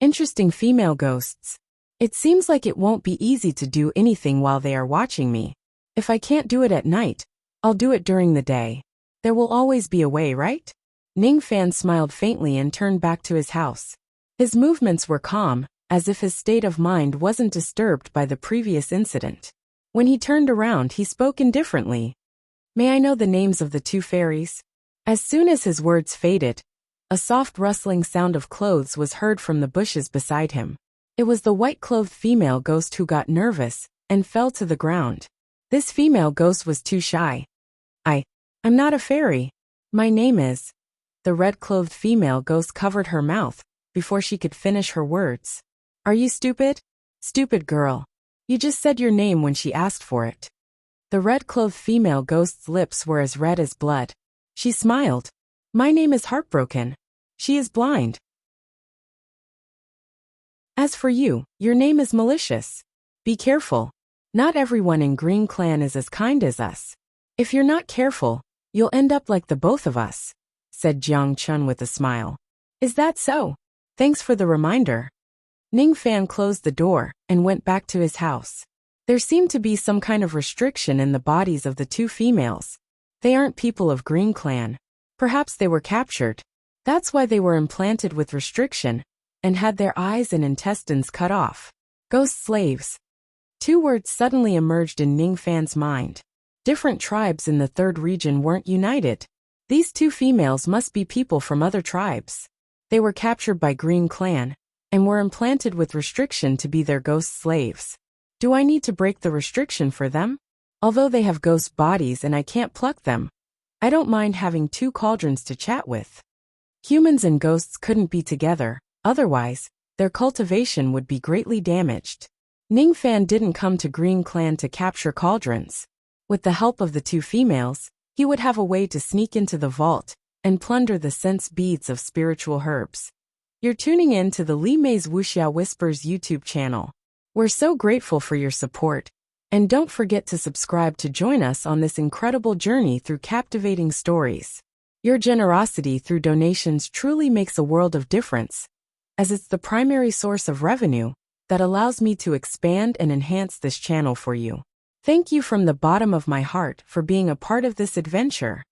Interesting female ghosts. It seems like it won't be easy to do anything while they are watching me. If I can't do it at night, I'll do it during the day. There will always be a way, right? Ning Fan smiled faintly and turned back to his house. His movements were calm, as if his state of mind wasn't disturbed by the previous incident. When he turned around, he spoke indifferently. May I know the names of the 2 fairies? As soon as his words faded, a soft rustling sound of clothes was heard from the bushes beside him. It was the white-clothed female ghost who got nervous and fell to the ground. This female ghost was too shy. I'm not a fairy. My name is... The red-clothed female ghost covered her mouth before she could finish her words. Are you stupid? Stupid girl. You just said your name when she asked for it. The red-clothed female ghost's lips were as red as blood. She smiled. My name is Heartbroken. She is blind. As for you, your name is Malicious. Be careful. Not everyone in Green Clan is as kind as us. If you're not careful, you'll end up like the both of us, said Jiang Chun with a smile. Is that so? Thanks for the reminder. Ning Fan closed the door and went back to his house. There seemed to be some kind of restriction in the bodies of the two females. They aren't people of Green Clan. Perhaps they were captured. That's why they were implanted with restriction and had their eyes and intestines cut off. Ghost slaves. Two words suddenly emerged in Ning Fan's mind. Different tribes in the third region weren't united. These two females must be people from other tribes. They were captured by Green Clan and were implanted with restriction to be their ghost slaves. Do I need to break the restriction for them? Although they have ghost bodies and I can't pluck them, I don't mind having two cauldrons to chat with. Humans and ghosts couldn't be together, otherwise, their cultivation would be greatly damaged. Ning Fan didn't come to Green Clan to capture cauldrons. With the help of the two females, he would have a way to sneak into the vault and plunder the sense beads of spiritual herbs. You're tuning in to the Li Mei's Wuxia Whispers YouTube channel. We're so grateful for your support, and don't forget to subscribe to join us on this incredible journey through captivating stories. Your generosity through donations truly makes a world of difference, as it's the primary source of revenue that allows me to expand and enhance this channel for you. Thank you from the bottom of my heart for being a part of this adventure.